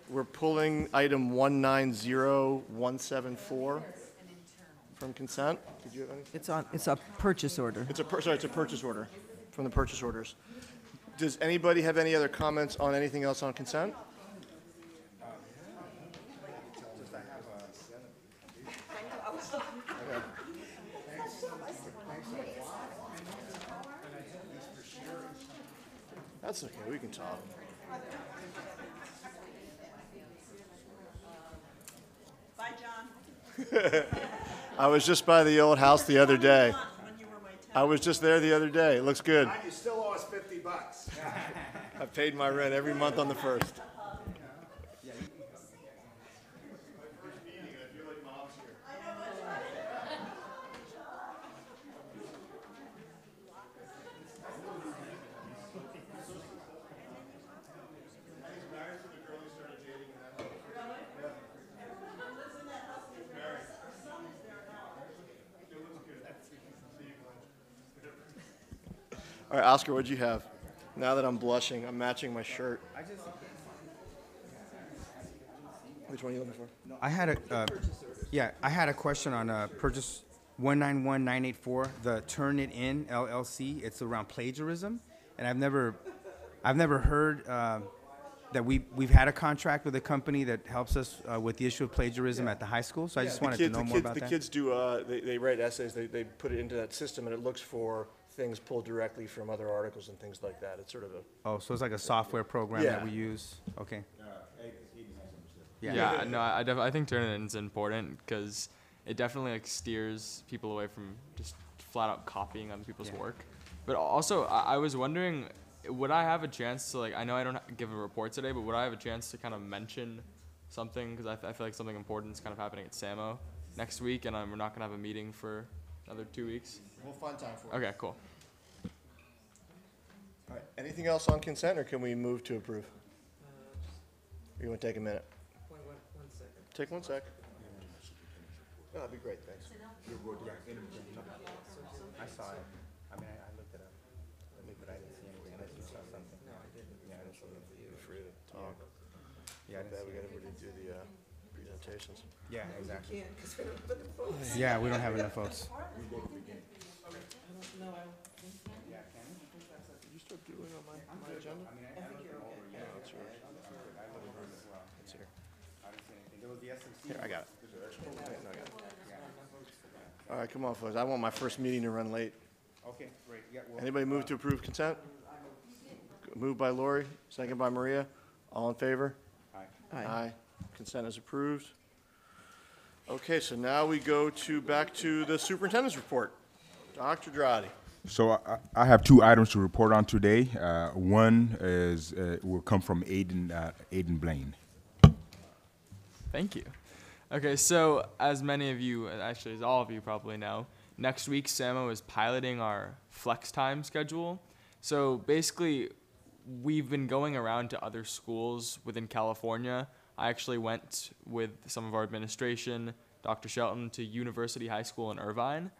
We're pulling item 190174 from consent. Did you have any?
It's a purchase order.
It's a purchase order from the purchase orders. Does anybody have any other comments on anything else on consent? That's okay, we can talk.
Bye, John.
I was just by the old house the other day. I was just there the other day. It looks good.
You still owe us $50.
I paid my rent every month on the 1st. All right, Oscar, what'd you have? Now that I'm blushing, I'm matching my shirt. Which one are you looking for?
I had a question on purchase 191984, the Turn It In LLC. It's around plagiarism, and I've never heard that we've had a contract with a company that helps us with the issue of plagiarism at the high school. So I just wanted to know more about that.
The kids do. They write essays. They put it into that system, and it looks for things pulled directly from other articles and things like that. It's sort of a,
Oh, so it's like a software program that
Yeah.
we use? Okay.
Yeah, no, I think Turnitin's important because it definitely like steers people away from just flat out copying other people's work. But also, I was wondering, would I have a chance to like, I know I don't give a report today, but would I have a chance to kind of mention something? Because I feel like something important is kind of happening at SAMO next week, and we're not going to have a meeting for another 2 weeks.
we'll find time for it.
Okay, cool.
All right, anything else on consent, or can we move to approve? Or you want to take a minute? Take 1 sec. Oh, that'd be great, thanks.
I saw it. I mean, I looked it up. But I didn't see anything unless you saw something. Yeah, I didn't see anything.
Feel free to talk.
Yeah, I
That
didn't
we
see
got
anything.
everybody do the presentations.
Yeah, exactly. Yeah, we don't have enough votes.
Did you start doing on my agenda? No, it's yours. It's here. Here, I got it. No, I got it. All right, come on, folks. I want my first meeting to run late.
Okay, great. Yeah, well,
Anybody move to approve consent? Moved by Lori, second by Maria. All in favor? Aye. Consent is approved. Okay, so now we go back to the superintendent's report. Dr. Drotti.
So I have 2 items to report on today. One is will come from Aiden Blaine.
Thank you. Okay, so as many of you, actually as all of you probably know, next week SAMO is piloting our flex time schedule. So basically, we've been going around to other schools within California. I actually went with some of our administration, Dr. Shelton, to University High School in Irvine.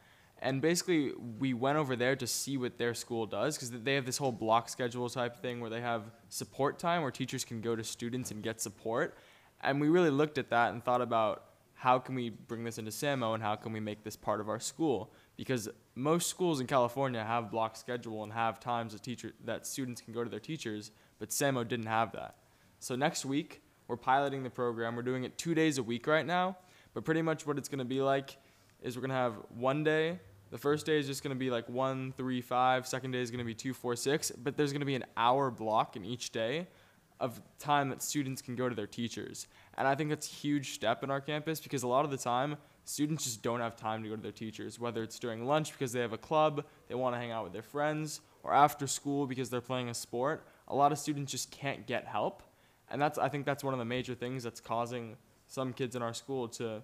And basically, we went over there to see what their school does, because they have this whole block schedule type thing where they have support time where teachers can go to students and get support. And we really looked at that and thought about how can we bring this into SAMO and how can we make this part of our school? Because most schools in California have block schedule and have times that students can go to their teachers, but SAMO didn't have that. So next week, we're piloting the program. We're doing it 2 days a week right now, but pretty much what it's going to be like is we're going to have one day. The first day is just going to be like 1, 3, 5. Second day is going to be 2, 4, 6. But there's going to be an hour block in each day of time that students can go to their teachers. And I think that's a huge step in our campus because a lot of the time, students just don't have time to go to their teachers, whether it's during lunch because they have a club, they want to hang out with their friends, or after school because they're playing a sport. A lot of students just can't get help. And I think that's one of the major things that's causing some kids in our school to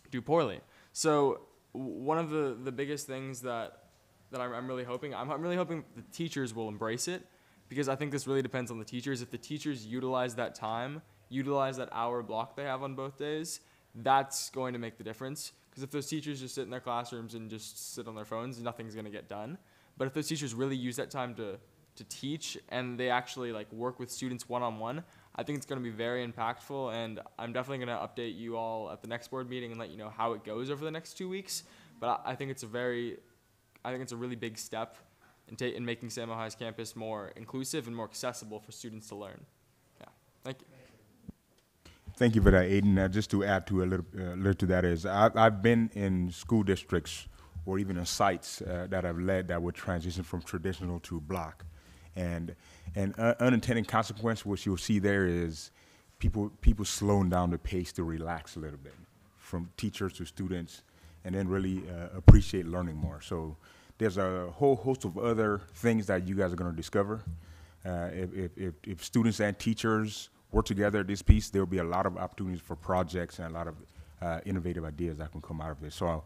do poorly. So one of the biggest things that I'm really hoping the teachers will embrace it, because I think this really depends on the teachers. If the teachers utilize that time, utilize that hour block they have on both days, that's going to make the difference. Because if those teachers just sit in their classrooms and just sit on their phones, nothing's going to get done. But if those teachers really use that time to teach and they actually like work with students one-on-one, I think it's going to be very impactful, and I'm definitely going to update you all at the next board meeting and let you know how it goes over the next 2 weeks. But I think it's a really big step in making SAMO High's campus more inclusive and more accessible for students to learn. Yeah, thank you.
Thank you for that, Aiden. Just to add to a little to that is, I've been in school districts or even in sites that I've led that would transition from traditional to block. And unintended consequence, what you'll see there is people slowing down the pace to relax a little bit, from teachers to students, and then really appreciate learning more. So there's a whole host of other things that you guys are going to discover. If students and teachers work together at this piece, there will be a lot of opportunities for projects and a lot of innovative ideas that can come out of it. So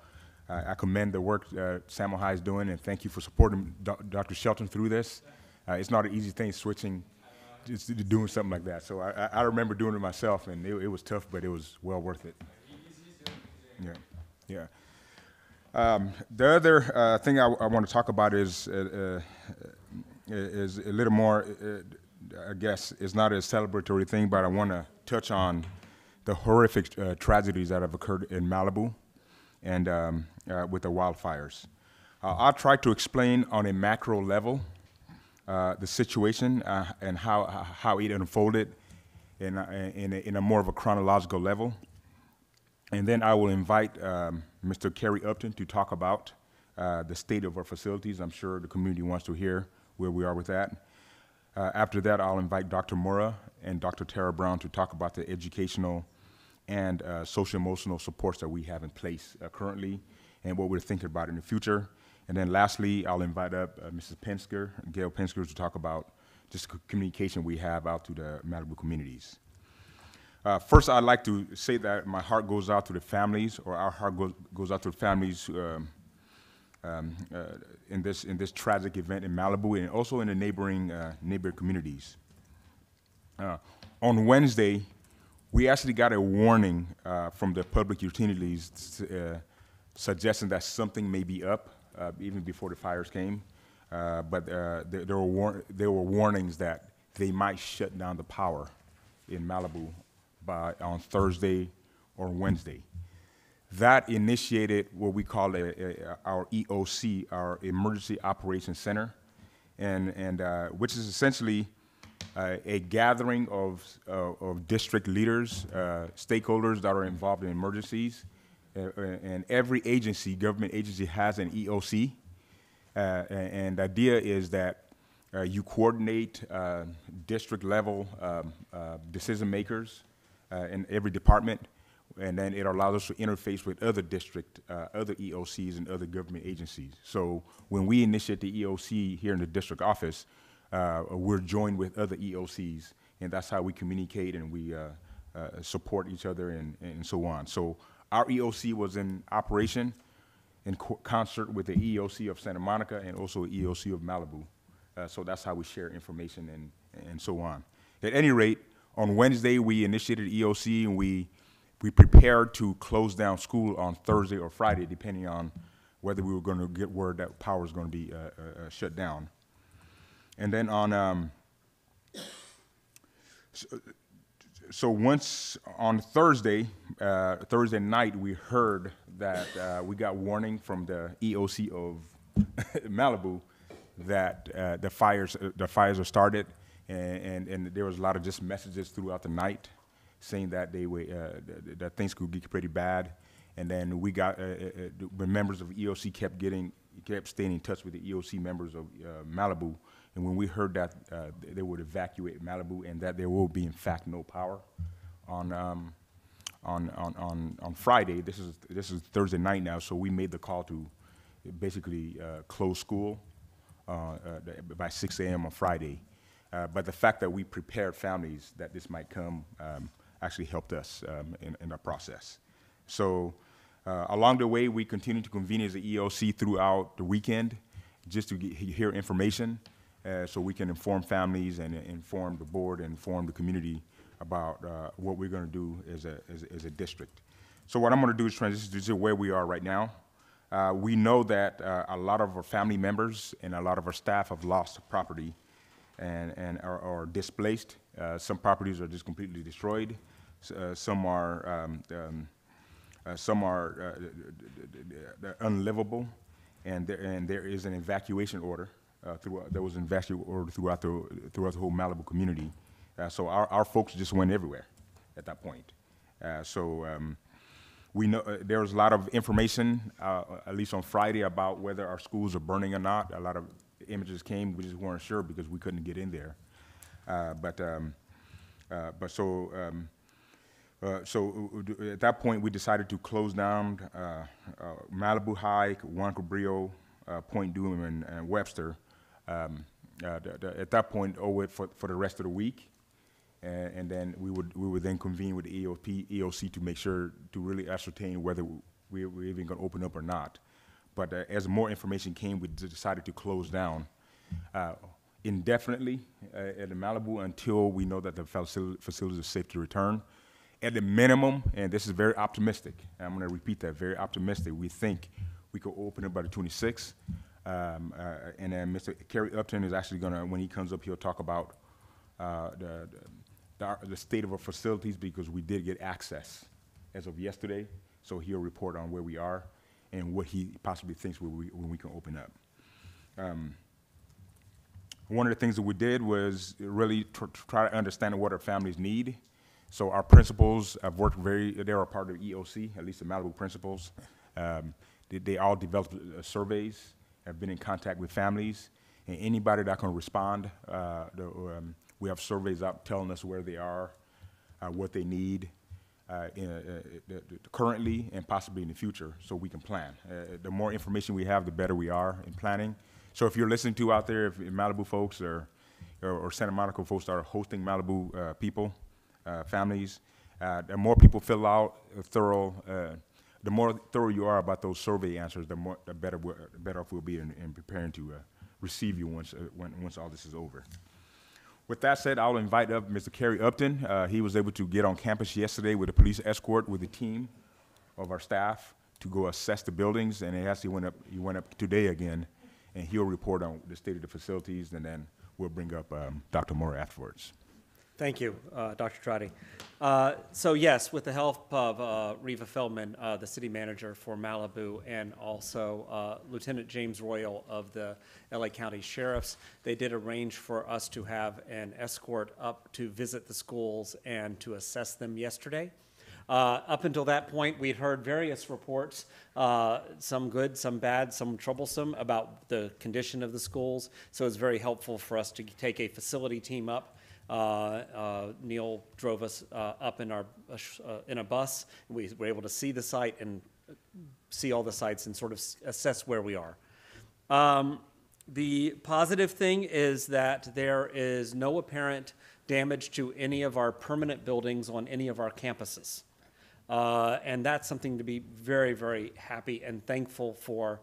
I commend the work SAMO High is doing, and thank you for supporting Dr. Shelton through this. It's not an easy thing switching, just doing something like that. So I remember doing it myself, and it was tough, but it was well worth it. Yeah. The other thing I want to talk about is a little more, I guess, it's not a celebratory thing, but I want to touch on the horrific tragedies that have occurred in Malibu and with the wildfires. I'll try to explain on a macro level the situation and how it unfolded in a more of a chronological level. And then I will invite Mr. Kerry Upton to talk about the state of our facilities. I'm sure the community wants to hear where we are with that. After that, I'll invite Dr. Mora and Dr. Tara Brown to talk about the educational and social-emotional supports that we have in place currently and what we're thinking about in the future. And then lastly, I'll invite up Mrs. Pensker, Gail Pensker, to talk about just communication we have out to the Malibu communities. First, I'd like to say that my heart goes out to the families, or our heart goes out to the families in this tragic event in Malibu and also in the neighboring communities. On Wednesday, we actually got a warning from the public utilities suggesting that something may be up even before the fires came. But there were warnings that they might shut down the power in Malibu on Thursday or Wednesday. That initiated what we call our EOC, our Emergency Operations Center, and which is essentially a gathering of district leaders, stakeholders that are involved in emergencies, and every agency, government agency, has an EOC. And the idea is that you coordinate district level decision makers in every department, and then it allows us to interface with other other EOCs and other government agencies. So when we initiate the EOC here in the district office, we're joined with other EOCs, and that's how we communicate and we support each other and so on. So our EOC was in operation in concert with the EOC of Santa Monica and also EOC of Malibu. So that's how we share information and so on. At any rate, on Wednesday, we initiated EOC, and we prepared to close down school on Thursday or Friday, depending on whether we were going to get word that power was going to be shut down. And then on, so once on Thursday night, we heard that we got warning from the EOC of Malibu that the fires are started, and there was a lot of just messages throughout the night saying that that things could get pretty bad. And then we got the members of EOC kept staying in touch with the EOC members of Malibu. And when we heard that they would evacuate Malibu and that there will be in fact no power on Friday, this is Thursday night now, so we made the call to basically close school by 6 a.m. on Friday. But the fact that we prepared families that this might come actually helped us in our process. So along the way, we continue to convene as the EOC throughout the weekend just to hear information so we can inform families and inform the board and inform the community about what we're going to do as a district. So what I'm going to do is transition to where we are right now. We know that a lot of our family members and a lot of our staff have lost property and are displaced. Some properties are just completely destroyed. Some are unlivable, and there is an evacuation order. There was an evacuation order throughout the whole Malibu community. So our folks just went everywhere at that point. We know there was a lot of information, at least on Friday, about whether our schools are burning or not. A lot of images came. We just weren't sure because we couldn't get in there. So at that point, we decided to close down Malibu High, Juan Cabrillo, Point Dume, and Webster. At that point, owe it for the rest of the week. And then we would then convene with the EOC to make sure to really ascertain whether we were even going to open up or not. But as more information came, we decided to close down indefinitely at the Malibu until we know that the facilities are safe to return. At the minimum, and this is very optimistic, and I'm going to repeat that, very optimistic, we think we could open it by the 26th. And then Mr. Kerry Upton is actually going to, when he comes up, he'll talk about the state of our facilities, because we did get access as of yesterday. So he'll report on where we are and what he possibly thinks when we can open up. One of the things that we did was really try to understand what our families need. So our principals have worked they're a part of the EOC, at least the Malibu principals. They all developed surveys, have been in contact with families, and anybody that can respond. We have surveys out telling us where they are, what they need currently and possibly in the future, so we can plan. The more information we have, the better we are in planning. So if you're listening to out there, if Malibu folks or Santa Monica folks are hosting Malibu people, families, the more people fill out the more thorough you are about those survey answers, the better off we'll be in preparing to receive you once all this is over. With that said, I'll invite up Mr. Kerry Upton. He was able to get on campus yesterday with a police escort with a team of our staff to go assess the buildings, and he actually went up today again, and he'll report on the state of the facilities, and then we'll bring up Dr. Moore afterwards.
Thank you, Dr. Trotti. So yes, with the help of Reva Feldman, the city manager for Malibu, and also Lieutenant James Royal of the LA County Sheriffs, they did arrange for us to have an escort up to visit the schools and to assess them yesterday. Up until that point, we'd heard various reports, some good, some bad, some troublesome, about the condition of the schools. So it's very helpful for us to take a facility team up. Neil drove us up in a bus. We were able to see the site and see all the sites and sort of assess where we are. The positive thing is that there is no apparent damage to any of our permanent buildings on any of our campuses. And that's something to be very, very happy and thankful for,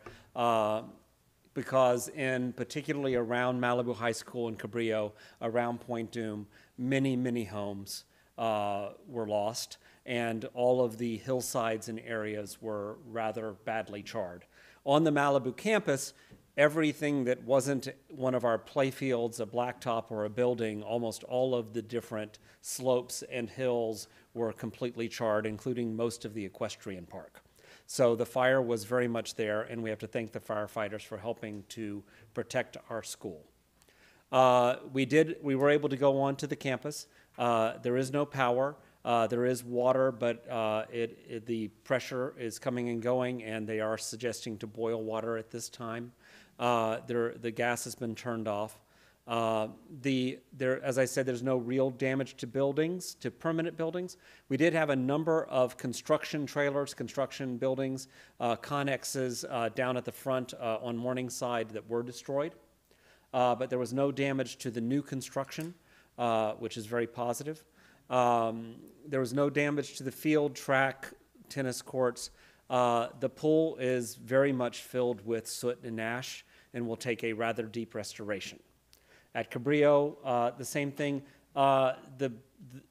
because particularly around Malibu High School and Cabrillo, around Point Dume, many, many homes were lost, and all of the hillsides and areas were rather badly charred. On the Malibu campus, everything that wasn't one of our playfields, a blacktop, or a building, almost all of the different slopes and hills were completely charred, including most of the equestrian park. So the fire was very much there, and we have to thank the firefighters for helping to protect our school. We were able to go on to the campus. There is no power. There is water, but the pressure is coming and going, and they are suggesting to boil water at this time. The gas has been turned off. As I said, there's no real damage to buildings, to permanent buildings. We did have a number of construction trailers, construction buildings, connexes down at the front on Morningside that were destroyed. But there was no damage to the new construction, which is very positive. There was no damage to the field, track, tennis courts. The pool is very much filled with soot and ash and will take a rather deep restoration. At Cabrillo, the same thing.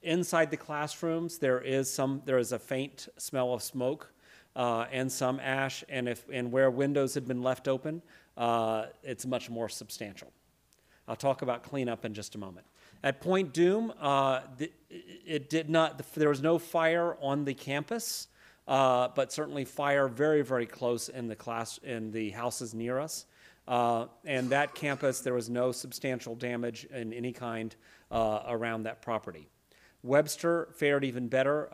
Inside the classrooms, there is a faint smell of smoke and some ash, and where windows had been left open, it's much more substantial. I'll talk about cleanup in just a moment. At Point Dume, there was no fire on the campus, but certainly fire very, very close in the houses near us. And that campus, there was no substantial damage in any kind around that property. Webster fared even better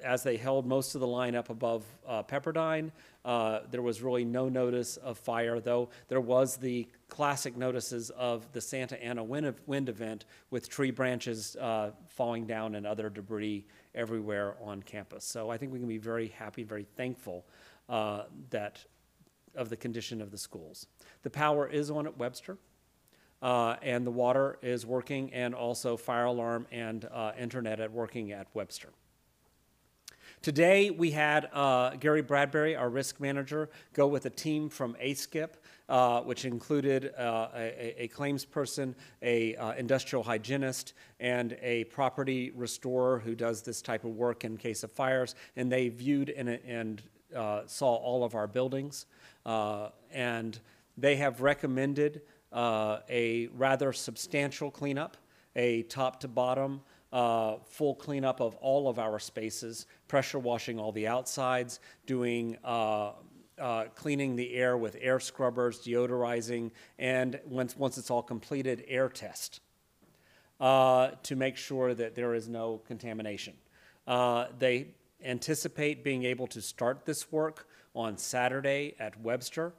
as they held most of the line up above Pepperdine. There was really no notice of fire, though there was the classic notices of the Santa Ana wind event with tree branches falling down and other debris everywhere on campus. So I think we can be very happy, very thankful of the condition of the schools. The power is on at Webster. And the water is working, and also fire alarm and internet working at Webster. Today, we had Gary Bradbury, our risk manager, go with a team from ASCIP, which included a claims person, a industrial hygienist, and a property restorer who does this type of work in case of fires. And they viewed and saw all of our buildings. And they have recommended a rather substantial cleanup, a top to bottom full cleanup of all of our spaces, pressure washing all the outsides, doing cleaning the air with air scrubbers, deodorizing, and once it's all completed, air test to make sure that there is no contamination. They anticipate being able to start this work on Saturday at Webster.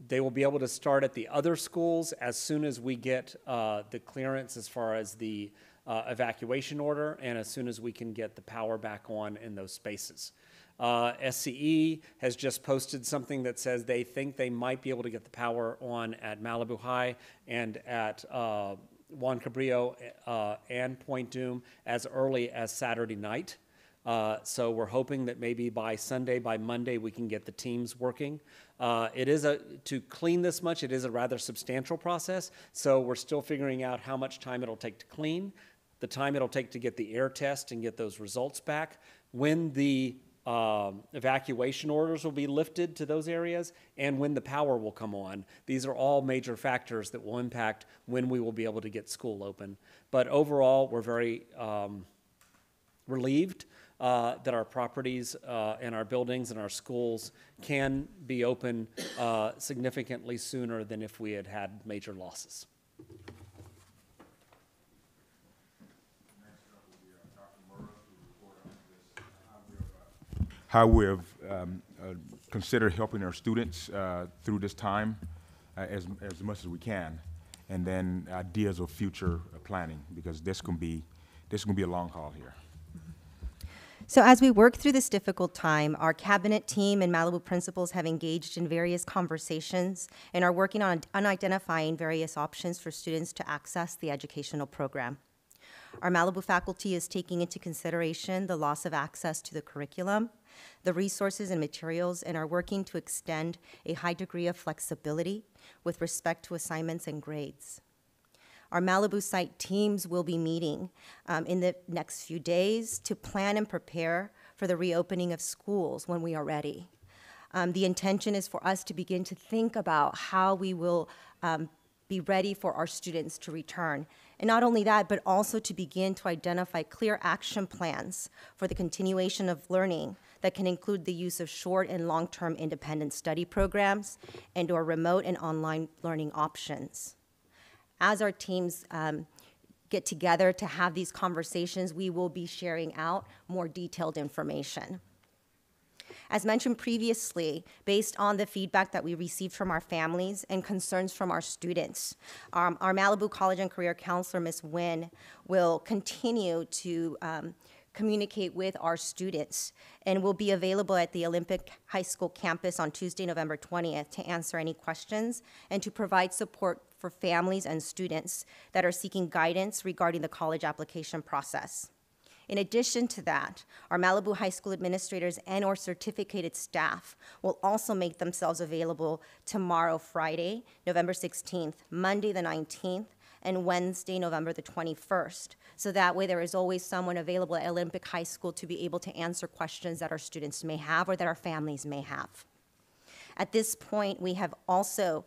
They will be able to start at the other schools as soon as we get the clearance as far as the evacuation order and as soon as we can get the power back on in those spaces. SCE has just posted something that says they think they might be able to get the power on at Malibu High and at Juan Cabrillo and Point Doom as early as Saturday night. So we're hoping that maybe by Sunday, by Monday, we can get the teams working. To clean this much, it is a rather substantial process. So we're still figuring out how much time it'll take to clean, the time it'll take to get the air test and get those results back, when the evacuation orders will be lifted to those areas, and when the power will come on. These are all major factors that will impact when we will be able to get school open. But overall, we're very relieved that our properties and our buildings and our schools can be open significantly sooner than if we had had major losses.
How we have considered helping our students through this time as much as we can, and then ideas of future planning, because this can be a long haul here.
So as we work through this difficult time, our cabinet team and Malibu principals have engaged in various conversations and are working on identifying various options for students to access the educational program. Our Malibu faculty is taking into consideration the loss of access to the curriculum, the resources and materials, and are working to extend a high degree of flexibility with respect to assignments and grades. Our Malibu site teams will be meeting in the next few days to plan and prepare for the reopening of schools when we are ready. The intention is for us to begin to think about how we will be ready for our students to return. And not only that, but also to begin to identify clear action plans for the continuation of learning that can include the use of short and long-term independent study programs and/or remote and online learning options. As our teams get together to have these conversations, we will be sharing out more detailed information. As mentioned previously, based on the feedback that we received from our families and concerns from our students, our Malibu College and Career Counselor, Ms. Nguyen, will continue to communicate with our students and will be available at the Olympic High School campus on Tuesday, November 20th to answer any questions and to provide support for families and students that are seeking guidance regarding the college application process. In addition to that, our Malibu High School administrators and/or certificated staff will also make themselves available tomorrow, Friday, November 16th, Monday the 19th, and Wednesday, November the 21st. So that way there is always someone available at Olympic High School to be able to answer questions that our students may have or that our families may have. At this point, we have also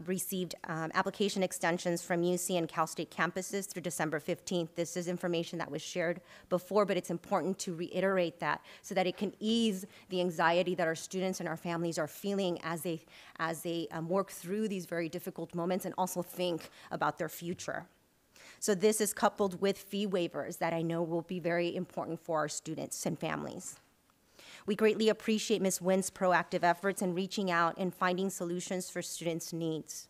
received application extensions from UC and Cal State campuses through December 15th. This is information that was shared before, but it's important to reiterate that so that it can ease the anxiety that our students and our families are feeling as they work through these very difficult moments and also think about their future. So this is coupled with fee waivers that I know will be very important for our students and families. We greatly appreciate Ms. Nguyen's proactive efforts in reaching out and finding solutions for students' needs.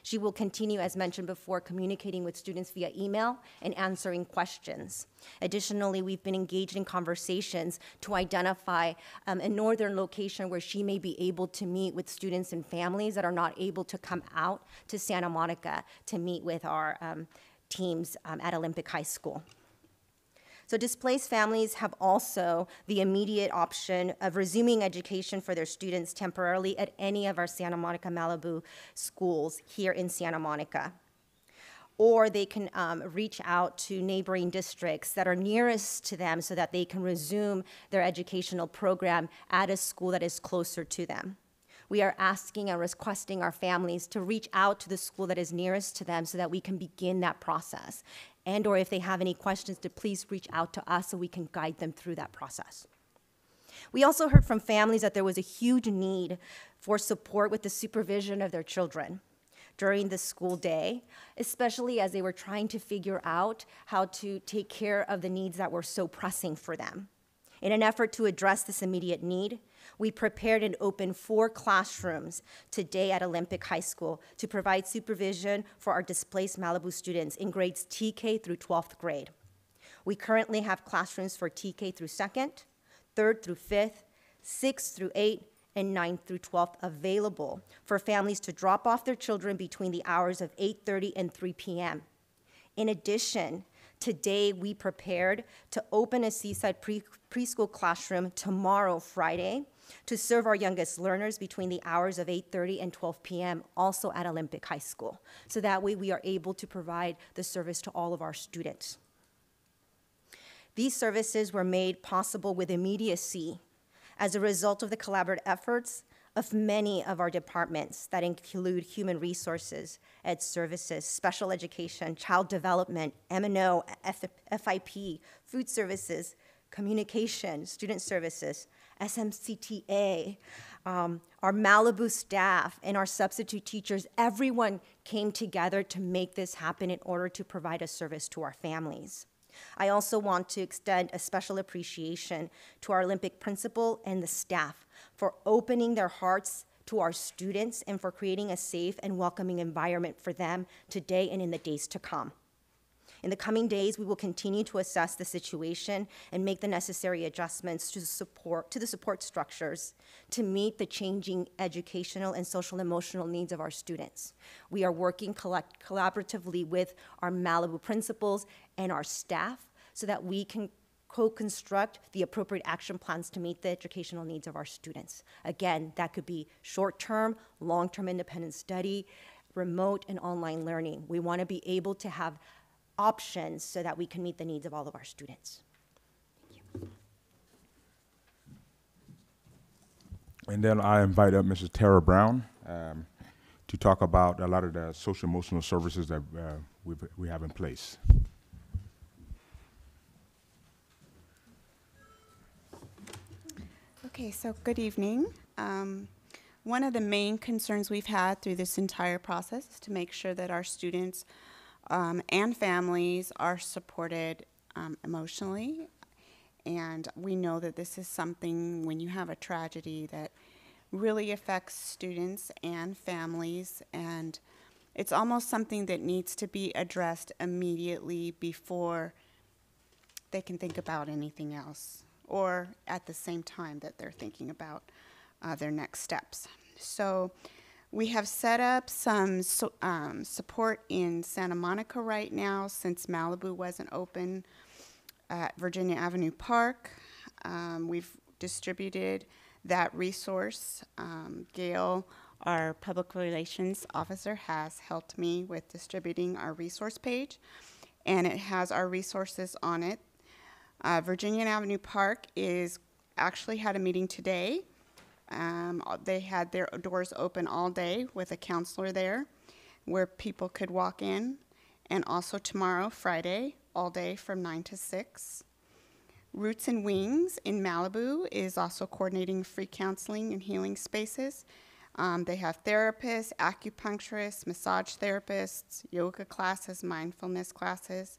She will continue, as mentioned before, communicating with students via email and answering questions. Additionally, we've been engaged in conversations to identify a northern location where she may be able to meet with students and families that are not able to come out to Santa Monica to meet with our teams at Olympic High School. So displaced families have also the immediate option of resuming education for their students temporarily at any of our Santa Monica Malibu schools here in Santa Monica. Or they can reach out to neighboring districts that are nearest to them so that they can resume their educational program at a school that is closer to them. We are asking and requesting our families to reach out to the school that is nearest to them so that we can begin that process. And or if they have any questions, to please reach out to us so we can guide them through that process. We also heard from families that there was a huge need for support with the supervision of their children during the school day, especially as they were trying to figure out how to take care of the needs that were so pressing for them. In an effort to address this immediate need, we prepared and opened 4 classrooms today at Olympic High School to provide supervision for our displaced Malibu students in grades TK through 12th grade. We currently have classrooms for TK through 2nd, 3rd through 5th, 6th through 8th, and 9th through 12th available for families to drop off their children between the hours of 8:30 and 3 p.m. In addition, today we prepared to open a Seaside preschool classroom tomorrow, Friday, to serve our youngest learners between the hours of 8:30 and 12 p.m., also at Olympic High School. So that way we are able to provide the service to all of our students. These services were made possible with immediacy as a result of the collaborative efforts of many of our departments that include human resources, ed services, special education, child development, M&O, FIP, food services, communication, student services, SMCTA, our Malibu staff, and our substitute teachers. Everyone came together to make this happen in order to provide a service to our families. I also want to extend a special appreciation to our Olympic principal and the staff for opening their hearts to our students and for creating a safe and welcoming environment for them today and in the days to come. In the coming days, we will continue to assess the situation and make the necessary adjustments to the support structures to meet the changing educational and social emotional needs of our students. We are working collaboratively with our Malibu principals and our staff so that we can co-construct the appropriate action plans to meet the educational needs of our students. Again, that could be short-term, long-term independent study, remote and online learning. We want to be able to have options so that we can meet the needs of all of our students.
And then I invite up Mrs. Tara Brown to talk about a lot of the social emotional services that we have in place.
Okay, so good evening. One of the main concerns we've had through this entire process is to make sure that our students and families are supported emotionally. And we know that this is something, when you have a tragedy, that really affects students and families. And it's almost something that needs to be addressed immediately before they can think about anything else, or at the same time that they're thinking about their next steps. So we have set up some support in Santa Monica right now, since Malibu wasn't open, at Virginia Avenue Park. We've distributed that resource. Gail, our public relations officer, has helped me with distributing our resource page, and it has our resources on it. Virginia Avenue Park actually had a meeting today. They had their doors open all day with a counselor there where people could walk in, and also tomorrow, Friday, all day from 9 to 6. Roots and Wings in Malibu is also coordinating free counseling and healing spaces. They have therapists, acupuncturists, massage therapists, yoga classes, mindfulness classes.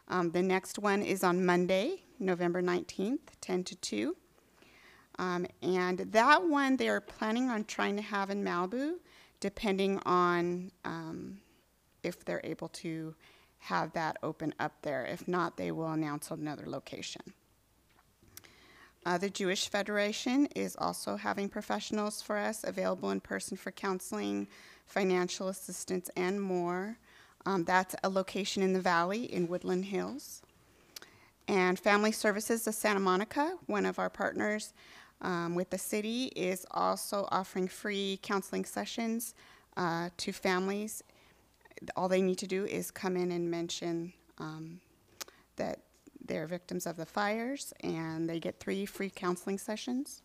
The next one is on Monday, November 19th, 10 to 2. And that one they are planning on trying to have in Malibu, depending on if they're able to have that open up there. If not, they will announce another location. The Jewish Federation is also having professionals for us available in person for counseling, financial assistance, and more. That's a location in the Valley in Woodland Hills. And Family Services of Santa Monica, one of our partners with the city, is also offering free counseling sessions to families. All they need to do is come in and mention that they're victims of the fires, and they get 3 free counseling sessions.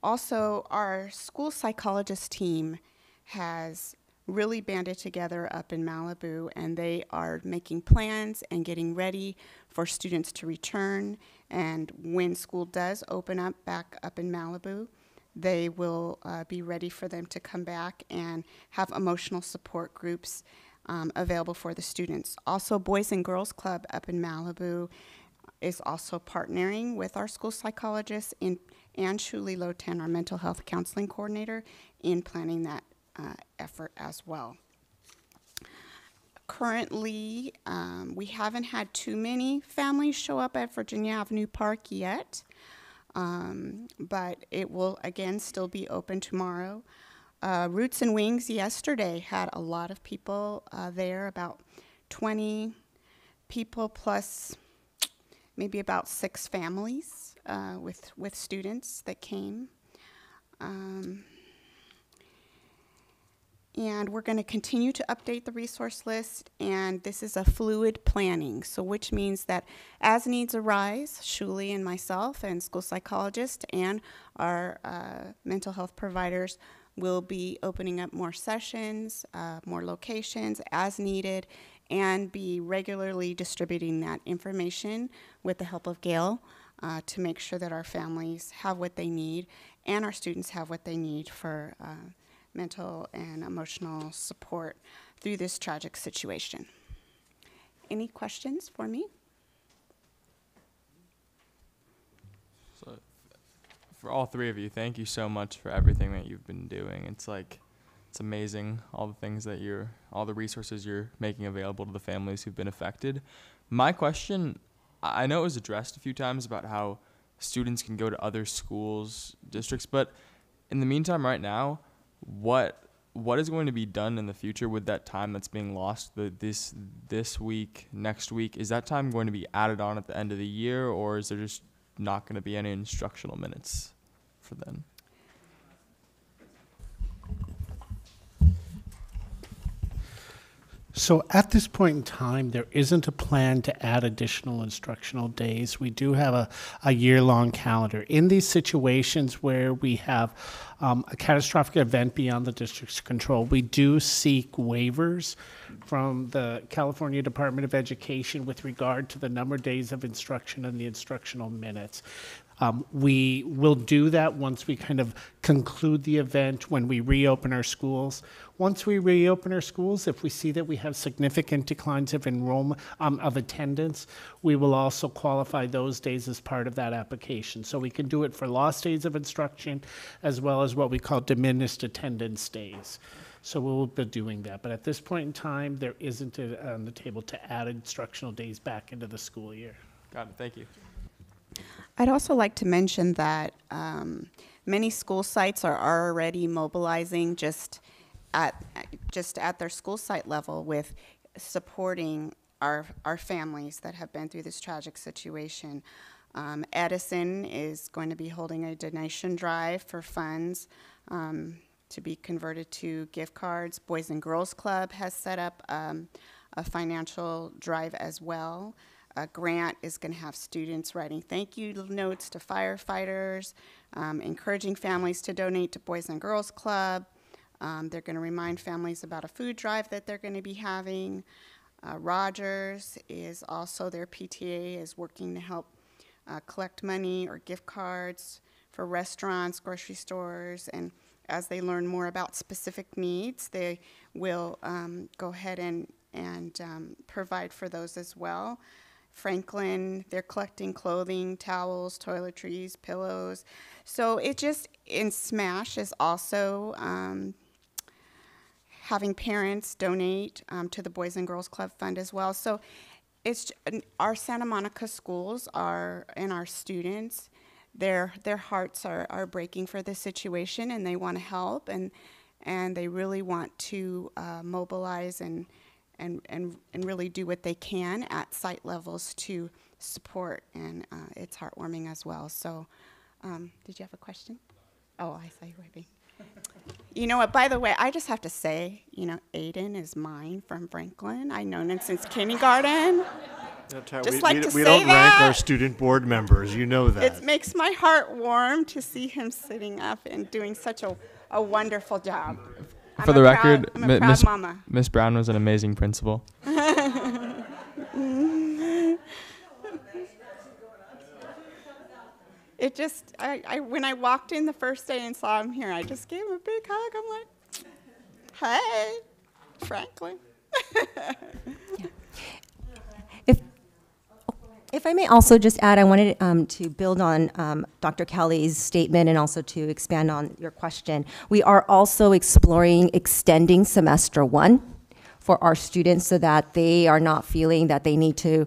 Also, our school psychologist team has really banded together up in Malibu, and they are making plans and getting ready for students to return. And when school does open up back up in Malibu, they will be ready for them to come back and have emotional support groups available for the students. Also, Boys and Girls Club up in Malibu is also partnering with our school psychologist and Shuli Lotan, our mental health counseling coordinator, in planning that effort as well. Currently, we haven't had too many families show up at Virginia Avenue Park yet, but it will, again, still be open tomorrow. Roots and Wings yesterday had a lot of people there, about 20 people plus maybe about 6 families with students that came. And we're going to continue to update the resource list, and this is a fluid planning, so which means that as needs arise, Shuli and myself and school psychologists and our mental health providers will be opening up more sessions, more locations as needed, and be regularly distributing that information with the help of Gail to make sure that our families have what they need and our students have what they need for mental and emotional support through this tragic situation. Any questions for me?
So, for all 3 of you, thank you so much for everything that you've been doing. It's amazing, all the things that all the resources you're making available to the families who've been affected. My question, I know it was addressed a few times about how students can go to other schools, districts, but in the meantime, right now, what is going to be done in the future with that time that's being lost this week, next week? Is that time going to be added on at the end of the year, or is there just not going to be any instructional minutes for them?
So at this point in time, there isn't a plan to add additional instructional days. We do have a year-long calendar. In these situations where we have a catastrophic event beyond the district's control, we do seek waivers from the California Department of Education with regard to the number of days of instruction and the instructional minutes. We will do that once we kind of conclude the event, when we reopen our schools. Once we reopen our schools, if we see that we have significant declines of enrollment, of attendance, we will also qualify those days as part of that application. So we can do it for lost days of instruction as well as what we call diminished attendance days. So we'll be doing that. But at this point in time, there isn't on the table to add instructional days back into the school year.
Got it. Thank you.
I'd also like to mention that many school sites are already mobilizing just at their school site level with supporting our families that have been through this tragic situation. Edison is going to be holding a donation drive for funds to be converted to gift cards. Boys and Girls Club has set up a financial drive as well. Grant is going to have students writing thank you notes to firefighters, encouraging families to donate to Boys and Girls Club. They're going to remind families about a food drive that they're going to be having. Rogers is also, their PTA is working to help collect money or gift cards for restaurants, grocery stores, and as they learn more about specific needs, they will go ahead and provide for those as well. Franklin, they're collecting clothing, towels, toiletries, pillows. So it just, in SMASH is also having parents donate to the Boys and Girls Club Fund as well. So it's our Santa Monica schools are, and our students, their hearts are breaking for this situation, and they want to help, and they really want to mobilize and really do what they can at site levels to support, and it's heartwarming as well. So, did you have a question? Oh, I saw you waving. You know what, by the way, I just have to say, Aiden is mine from Franklin. I've known him since kindergarten.
We don't rank our student board members, you know that.
It makes my heart warm to see him sitting up and doing such a wonderful job.
For the record,
I'm a proud mama.
Miss Brown was an amazing principal.
It just, when I walked in the first day and saw him here, I just gave him a big hug. I'm like, hey, Franklin.
If If I may also just add, I wanted to build on Dr. Kelly's statement and also to expand on your question. We are also exploring extending semester 1 for our students so that they are not feeling that they need to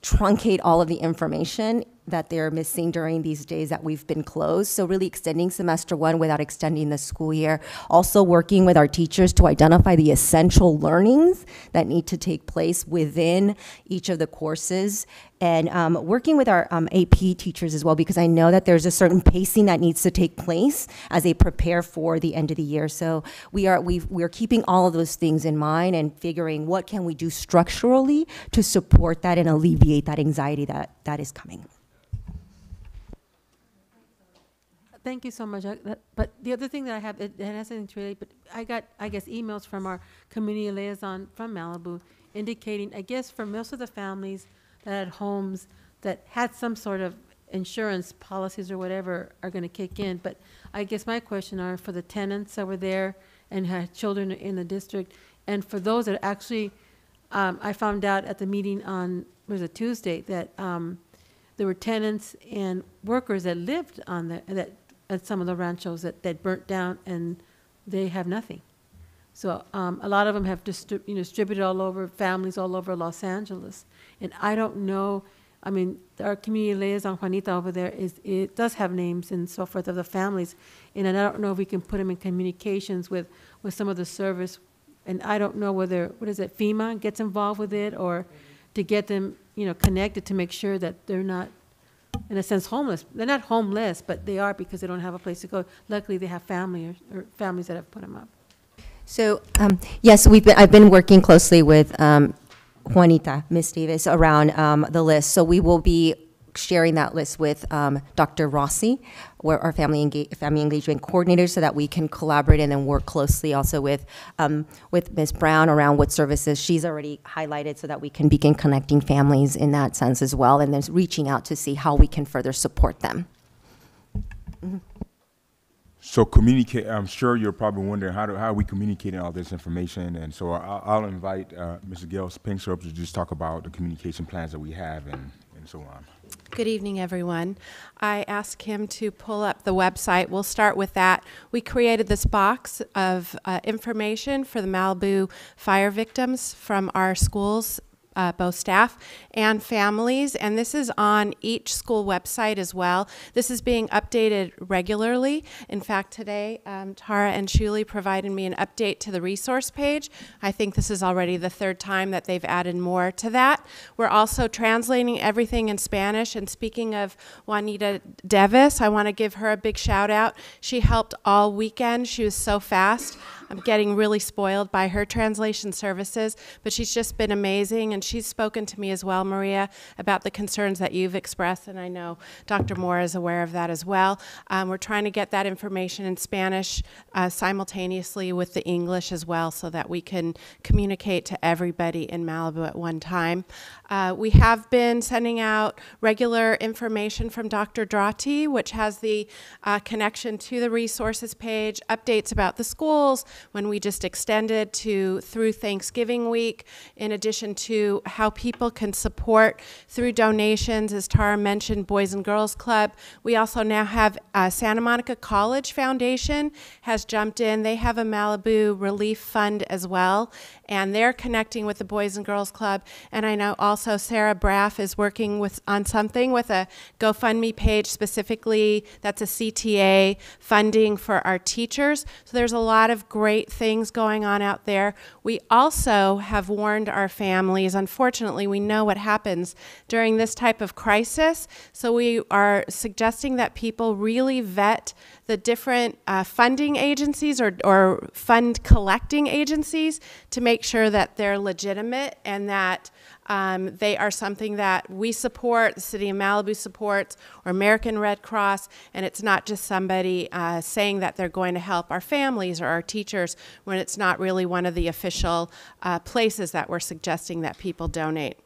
truncate all of the information that they're missing during these days that we've been closed. So really extending semester 1 without extending the school year. Also working with our teachers to identify the essential learnings that need to take place within each of the courses. And working with our AP teachers as well, because I know that there's a certain pacing that needs to take place as they prepare for the end of the year. So we're keeping all of those things in mind and figuring what can we do structurally to support that and alleviate that anxiety that is coming.
Thank you so much. But the other thing that I have, it has nothing to relate, but I got, I guess, emails from our community liaison from Malibu indicating, I guess, for most of the families that had homes that had some sort of insurance policies or whatever are going to kick in. But I guess my question are for the tenants that were there and had children in the district, and for those that actually, I found out at the meeting on, was it Tuesday, that there were tenants and workers that lived on that at some of the ranchos that burnt down, and they have nothing. So a lot of them have distributed all over, families all over Los Angeles. And I don't know, I mean, our community liaison, Juanita over there, it does have names and so forth of the families. And I don't know if we can put them in communications with some of the service. And I don't know whether, what is it, FEMA gets involved with it, or to get them, connected to make sure that they're not, in a sense, homeless. They're not homeless, but they are because they don't have a place to go. Luckily, they have family or families that have put them up.
So, yes, I've been working closely with Juanita, Ms. Davis, around the list. So we will be sharing that list with Dr. Rossi, our family engagement coordinator, so that we can collaborate and then work closely also with Ms. Brown around what services she's already highlighted, so that we can begin connecting families in that sense as well, and then reaching out to see how we can further support them. Mm-hmm.
So communicate, I'm sure you're probably wondering how are we communicating all this information, and so I'll invite Mr. Gail Pinkster to just talk about the communication plans that we have and so on.
Good evening, everyone. I asked him to pull up the website. We'll start with that. We created this box of information for the Malibu fire victims from our schools, both staff and families, and this is on each school website as well. This is being updated regularly. In fact, today, Tara and Shuli provided me an update to the resource page. I think this is already the 3rd time that they've added more to that. We're also translating everything in Spanish, and speaking of Juanita Davis, I want to give her a big shout out. She helped all weekend. She was so fast. I'm getting really spoiled by her translation services, but she's just been amazing, and she's spoken to me as well, Maria, about the concerns that you've expressed, and I know Dr. Moore is aware of that as well. We're trying to get that information in Spanish simultaneously with the English as well, so that we can communicate to everybody in Malibu at one time. We have been sending out regular information from Dr. Drati, which has the connection to the resources page, updates about the schools, when we just extended through Thanksgiving week, in addition to how people can support through donations. As Tara mentioned, Boys and Girls Club. We also now have Santa Monica College Foundation has jumped in. They have a Malibu Relief Fund as well, and they're connecting with the Boys and Girls Club. And I know also Sarah Braff is working on something with a GoFundMe page specifically. That's a CTA funding for our teachers. So there's a lot of great things going on out there. We also have warned our families. Unfortunately, we know what happens during this type of crisis. So we are suggesting that people really vet the different funding agencies or fund collecting agencies to make sure that they're legitimate and that they are something that we support, the City of Malibu supports, or American Red Cross, and it's not just somebody saying that they're going to help our families or our teachers when it's not really one of the official places that we're suggesting that people donate.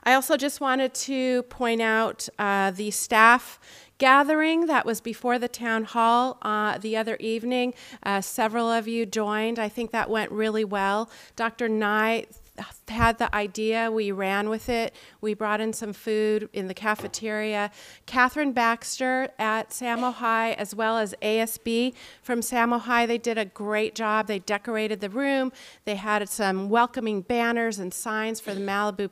I also just wanted to point out the staff gathering that was before the town hall the other evening. Several of you joined. I think that went really well. Dr. Nye had the idea. We ran with it. We brought in some food in the cafeteria. Catherine Baxter at Samo High, as well as ASB from Samo High, they did a great job. They decorated the room. They had some welcoming banners and signs for the Malibu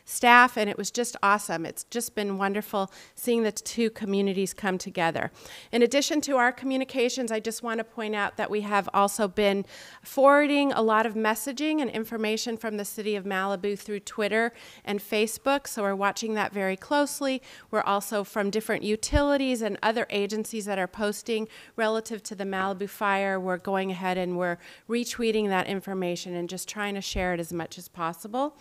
staff, and it was just awesome. It's just been wonderful seeing the two communities come together. In addition to our communications, I just want to point out that we have also been forwarding a lot of messaging and information from the City of Malibu through Twitter and Facebook, so we're watching that very closely. We're also from different utilities and other agencies that are posting relative to the Malibu fire. We're going ahead and we're retweeting that information and just trying to share it as much as possible.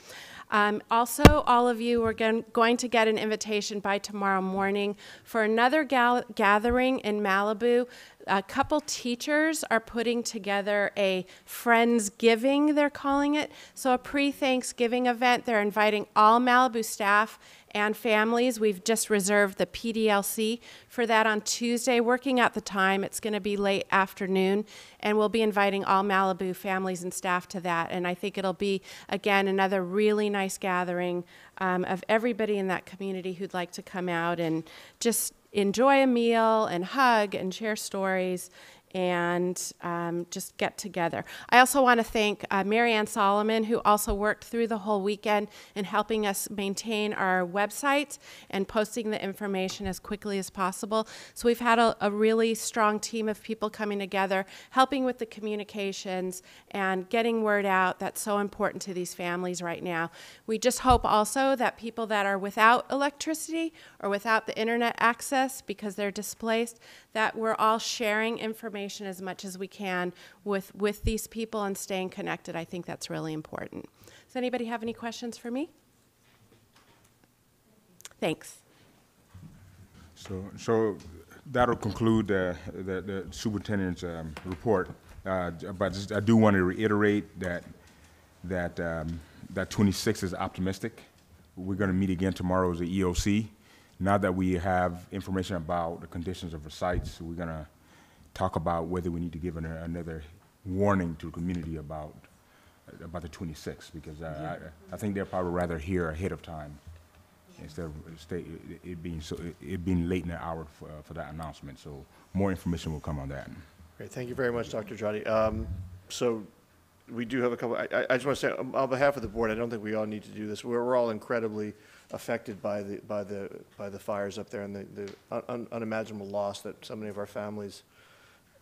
Also, all of you are going to get an invitation by tomorrow morning for another gathering in Malibu. A couple teachers are putting together a Friendsgiving, they're calling it. So a pre-Thanksgiving event. They're inviting all Malibu staff and families. We've just reserved the PDLC for that on Tuesday, working out the time. It's going to be late afternoon, and we'll be inviting all Malibu families and staff to that. And I think it'll be, again, another really nice gathering of everybody in that community who'd like to come out and just enjoy a meal and hug and share stories and just get together. I also want to thank Mary Ann Solomon, who also worked through the whole weekend in helping us maintain our website and posting the information as quickly as possible. So we've had a really strong team of people coming together, helping with the communications and getting word out. That's so important to these families right now. We just hope also that people that are without electricity or without the internet access because they're displaced, that we're all sharing information as much as we can with these people and staying connected. I think that's really important. Does anybody have any questions for me? Thanks.
So that'll conclude the superintendent's report. But I do want to reiterate that 26 is optimistic. We're going to meet again tomorrow as the EOC. Now that we have information about the conditions of the sites, we're going to talk about whether we need to give another warning to the community about the 26th, because I think they'll probably rather hear ahead of time instead of it being late in the hour for that announcement. So more information will come on that.
Great, thank you very much, Dr. Jati. So we do have a couple. I just want to say, on behalf of the board, I don't think we all need to do this. We're all incredibly affected by the fires up there and the unimaginable loss that so many of our families.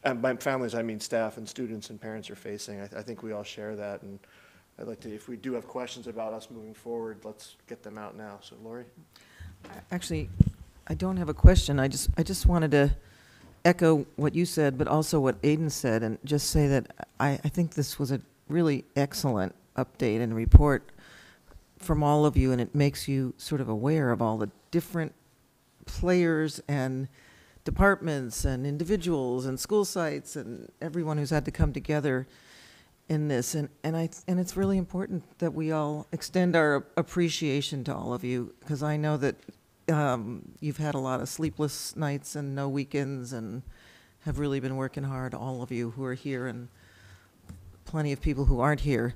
And by families, I mean staff and students and parents are facing. I think we all share that, and I'd like to, if we do have questions about us moving forward, let's get them out now. So, Lori?
Actually, I don't have a question. I just wanted to echo what you said, but also what Aiden said, and just say that I think this was a really excellent update and report from all of you, and it makes you sort of aware of all the different players and departments and individuals and school sites and everyone who's had to come together in this. And it's really important that we all extend our appreciation to all of you, because I know that you've had a lot of sleepless nights and no weekends and have really been working hard, all of you who are here and plenty of people who aren't here.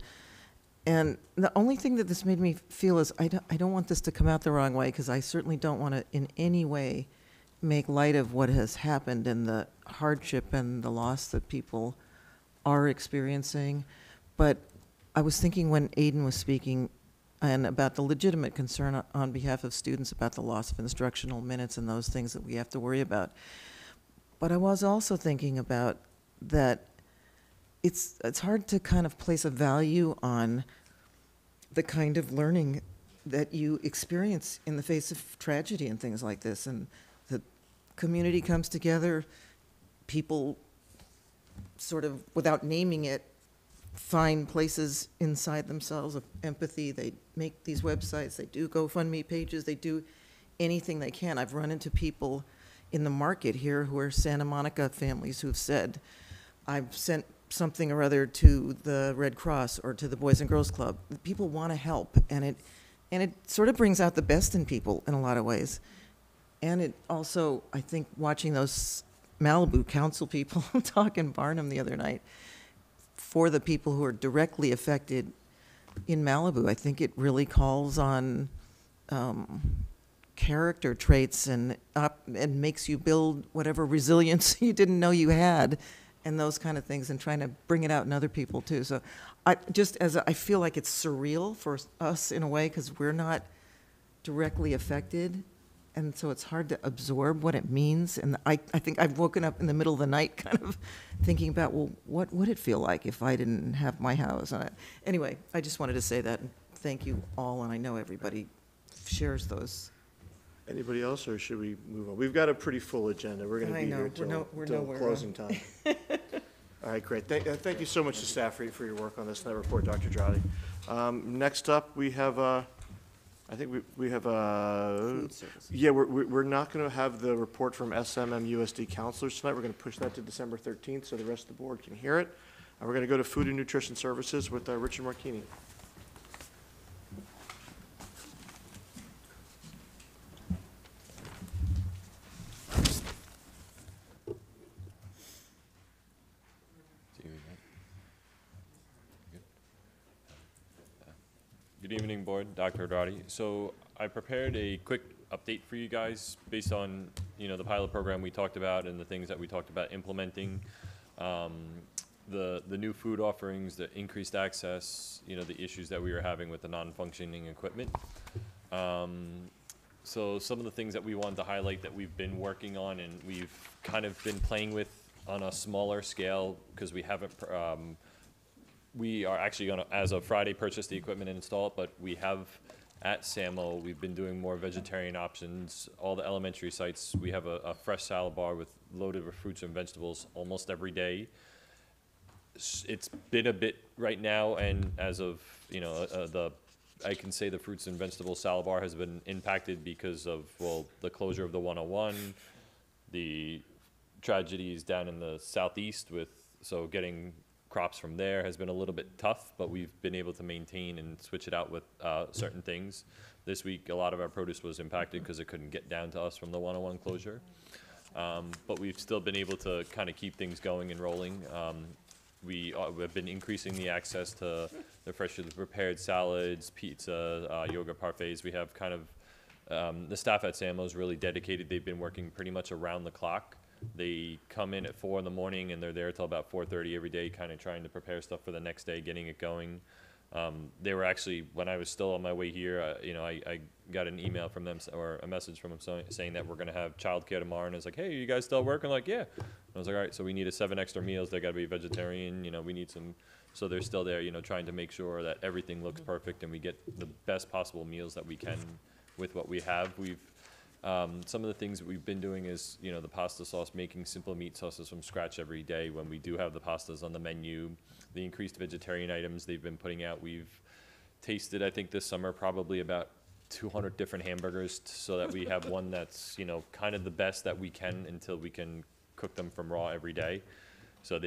And the only thing that this made me feel is I don't want this to come out the wrong way, because I certainly don't want to in any way make light of what has happened and the hardship and the loss that people are experiencing. But I was thinking when Aiden was speaking and about the legitimate concern on behalf of students about the loss of instructional minutes and those things that we have to worry about. But I was also thinking about that it's hard to kind of place a value on the kind of learning that you experience in the face of tragedy and things like this. And the community comes together, people sort of, without naming it, find places inside themselves of empathy. They make these websites, they do GoFundMe pages, they do anything they can. I've run into people in the market here who are Santa Monica families who've said, I've sent something or other to the Red Cross or to the Boys and Girls Club. People want to help, and it sort of brings out the best in people in a lot of ways. And it also, I think, watching those Malibu council people talk in Barnum the other night, for the people who are directly affected in Malibu. I think it really calls on character traits and makes you build whatever resilience you didn't know you had, and those kind of things, and trying to bring it out in other people too. So I feel like it's surreal for us in a way, because we're not directly affected, and so it's hard to absorb what it means. And I think I've woken up in the middle of the night kind of thinking about, well, what would it feel like if I didn't have my house? Anyway, I just wanted to say that, and thank you all, and I know everybody shares those.
Anybody else, or should we move on? We've got a pretty full agenda. We're going to
I
be
know.
here
We're
till
nowhere
closing time. All right, great. Thank you so much to staff for your work on this and that report, Dr. Drotti. Next up, we have, I think we have,
Food services.
yeah, we're not going to have the report from SMMUSD counselors tonight. We're going to push that to December 13th so the rest of the board can hear it. And we're going to go to food and nutrition services with Richard Marchini.
Good evening, board. Dr. Drotti. So I prepared a quick update for you guys based on, the pilot program we talked about and the things that we talked about implementing, the new food offerings, the increased access, the issues that we were having with the non-functioning equipment. So some of the things that we wanted to highlight that we've been working on and we've kind of been playing with on a smaller scale, because we haven't, we are actually going to, as of Friday, purchase the equipment and install it, but we have at SAMO, we've been doing more vegetarian options. All the elementary sites, we have a fresh salad bar loaded with fruits and vegetables almost every day. It's been a bit right now, and as of, I can say the fruits and vegetable salad bar has been impacted because of, the closure of the 101, the tragedies down in the southeast so getting crops from there has been a little bit tough, but we've been able to maintain and switch it out with certain things. This week, a lot of our produce was impacted because it couldn't get down to us from the 101 closure. But we've still been able to kind of keep things going and rolling. We have been increasing the access to the freshly prepared salads, pizza, yogurt parfaits. We have kind of, the staff at SAMO is really dedicated. They've been working pretty much around the clock. They come in at 4 in the morning and they're there till about 4:30 every day, kind of trying to prepare stuff for the next day, getting it going. They were actually, when I was still on my way here, I got an email from them or a message from them saying that we're going to have childcare tomorrow. And it's like, hey, you guys still working? Like, yeah. I was like, all right, so we need 7 extra meals. They got to be vegetarian. We need some. So they're still there, trying to make sure that everything looks perfect and we get the best possible meals that we can with what we have. Some of the things that we've been doing is, the pasta sauce, making simple meat sauces from scratch every day when we do have the pastas on the menu. The increased vegetarian items they've been putting out. We've tasted, I think this summer, probably about 200 different hamburgers so that we have one that's, kind of the best that we can until we can cook them from raw every day. So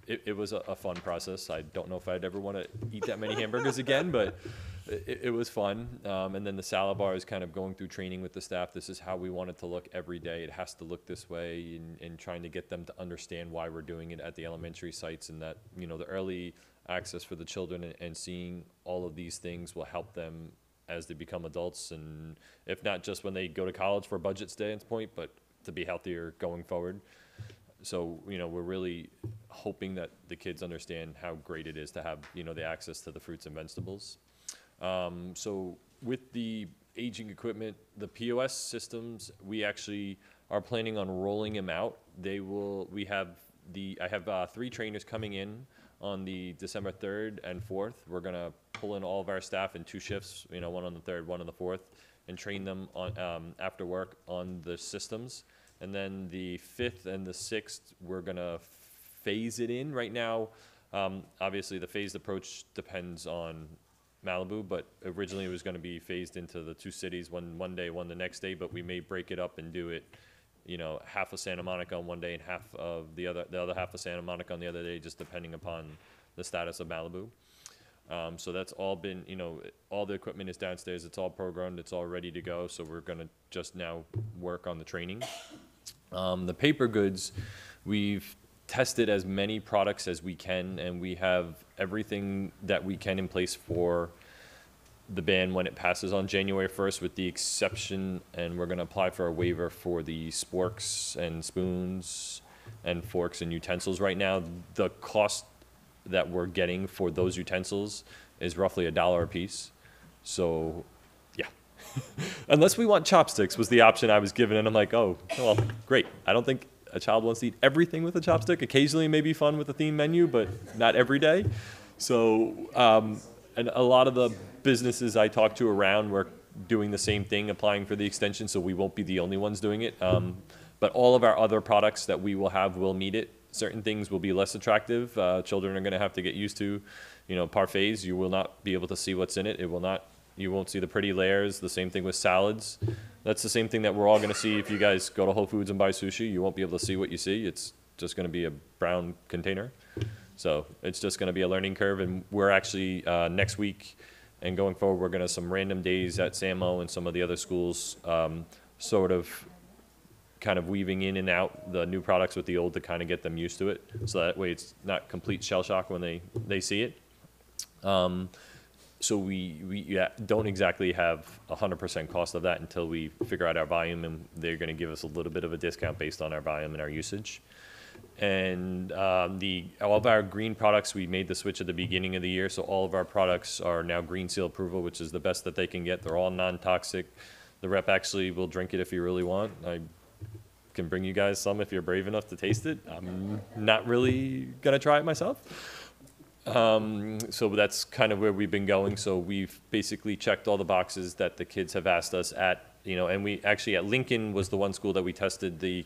it was a fun process. I don't know if I'd ever want to eat that many hamburgers again, but it was fun. And then the salad bar is kind of going through training with the staff. This is how we want it to look every day. It has to look this way, and trying to get them to understand why we're doing it at the elementary sites, and that, the early access for the children and seeing all of these things will help them as they become adults, and if not just when they go to college for a budget standpoint, but to be healthier going forward. So, we're really hoping that the kids understand how great it is to have, the access to the fruits and vegetables. So with the aging equipment, the POS systems, we actually are planning on rolling them out. I have 3 trainers coming in on the December 3rd and 4th. We're gonna pull in all of our staff in 2 shifts, one on the 3rd, one on the 4th, and train them on, after work on the systems. And then the 5th and the 6th, we're gonna phase it in. Right now, obviously the phased approach depends on Malibu, but originally it was going to be phased into the 2 cities, one day, one the next day, but we may break it up and do it, half of Santa Monica on one day and half of the other half of Santa Monica on the other day, just depending upon the status of Malibu. So that's all been, all the equipment is downstairs, it's all programmed, it's all ready to go, so we're going to just now work on the training. The paper goods, we've tested as many products as we can, and we have everything that we can in place for the ban when it passes on January 1st, with the exception, and we're gonna apply for a waiver for the sporks and spoons and forks and utensils. Right now, the cost that we're getting for those utensils is roughly $1 a piece. So, yeah. Unless we want chopsticks was the option I was given, and I'm like, oh, well, great. I don't think a child wants to eat everything with a chopstick. Occasionally it may be fun with a theme menu, but not every day. So, and a lot of the businesses I talk to around were doing the same thing, applying for the extension, so we won't be the only ones doing it. But all of our other products that we will have will meet it. Certain things will be less attractive. Children are gonna have to get used to, parfaits. You will not be able to see what's in it. You won't see the pretty layers. The same thing with salads. That's the same thing that we're all gonna see if you guys go to Whole Foods and buy sushi. You won't be able to see what you see. It's just gonna be a brown container. So it's just gonna be a learning curve, and we're actually, next week and going forward, we're gonna some random days at SAMO and some of the other schools, sort of kind of weaving in and out the new products with the old to kind of get them used to it. So that way it's not complete shell shock when they see it. So we don't exactly have 100% cost of that until we figure out our volume, and they're gonna give us a little bit of a discount based on our volume and our usage. And all of our green products, we made the switch at the beginning of the year, so all of our products are now green seal approval, which is the best that they can get. They're all non-toxic. The rep actually will drink it if you really want. I can bring you guys some if you're brave enough to taste it. I'm not really gonna try it myself. So that's kind of where we've been going. So we've basically checked all the boxes that the kids have asked us at, and we actually at Lincoln was the one school that we tested the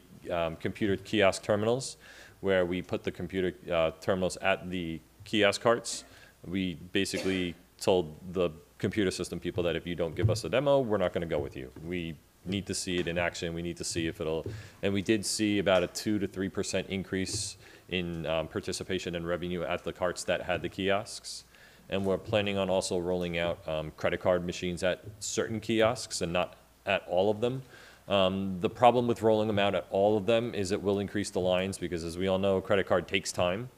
computer kiosk terminals, where we put the computer terminals at the kiosk carts. We basically told the computer system people that if you don't give us a demo, we're not gonna go with you. We need to see it in action. We need to see if it'll, and we did see about a 2 to 3% increase in participation and revenue at the carts that had the kiosks. And we're planning on also rolling out credit card machines at certain kiosks and not at all of them. The problem with rolling them out at all of them is it will increase the lines, because as we all know, a credit card takes time.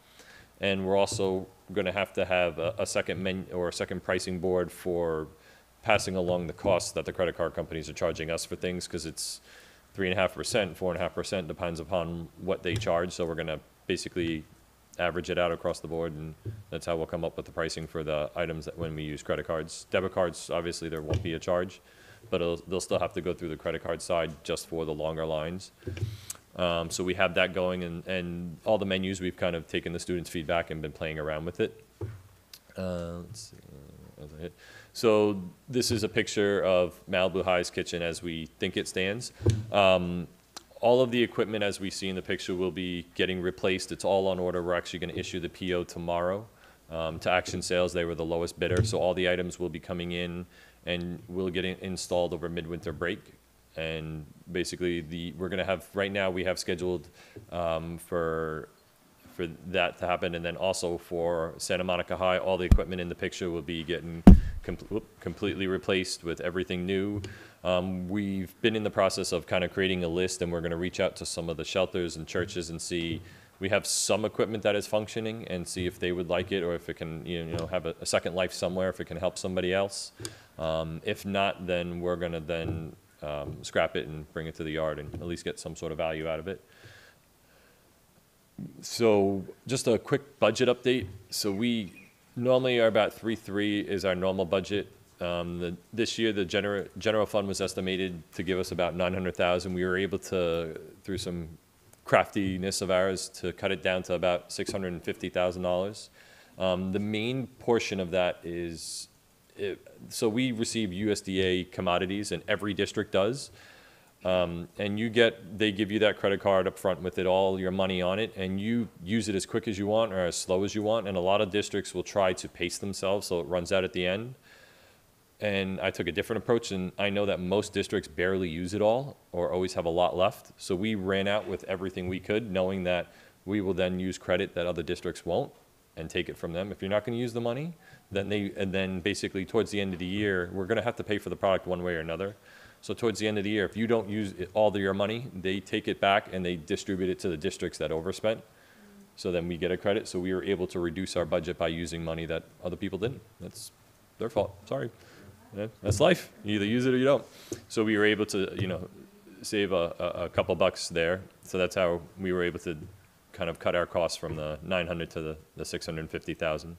And we're also gonna have to have a second menu or a second pricing board for passing along the costs that the credit card companies are charging us for things, because it's 3.5%, 4.5%, depends upon what they charge. So we're gonna basically average it out across the board, and that's how we'll come up with the pricing for the items that when we use credit cards. Debit cards, obviously there won't be a charge, but they'll still have to go through the credit card side just for the longer lines. So we have that going, and all the menus, we've kind of taken the students' feedback and been playing around with it. Let's see. So this is a picture of Malibu High's kitchen as we think it stands. All of the equipment as we see in the picture will be getting replaced. It's all on order. We're actually gonna issue the PO tomorrow to Action Sales. They were the lowest bidder. So all the items will be coming in and will get installed over midwinter break. And basically we're gonna have, right now we have scheduled for that to happen. And then also for Santa Monica High, all the equipment in the picture will be getting completely replaced with everything new. We've been in the process of kind of creating a list, and we're gonna reach out to some of the shelters and churches and see, we have some equipment that is functioning, and see if they would like it, or if it can, have a second life somewhere, if it can help somebody else. If not, then we're gonna then scrap it and bring it to the yard and at least get some sort of value out of it. So just a quick budget update. So we normally are about 3.3 is our normal budget. This year, the general fund was estimated to give us about 900,000. We were able to, through some craftiness of ours, to cut it down to about $650,000. The main portion of that is, so we receive USDA commodities, and every district does. And they give you that credit card up front with all your money on it, and you use it as quick as you want or as slow as you want. And a lot of districts will try to pace themselves so it runs out at the end. And I took a different approach, and I know that most districts barely use it all or always have a lot left. So we ran out with everything we could, knowing that we will then use credit that other districts won't and take it from them. If you're not gonna use the money, then basically towards the end of the year, we're gonna have to pay for the product one way or another. So towards the end of the year, if you don't use all of your money, they take it back and they distribute it to the districts that overspent. So then we get a credit, so we were able to reduce our budget by using money that other people didn't. That's their fault, sorry. Yeah, that's life, you either use it or you don't. So we were able to, you know, save a couple bucks there. So that's how we were able to kind of cut our costs from the 900 to the 650,000.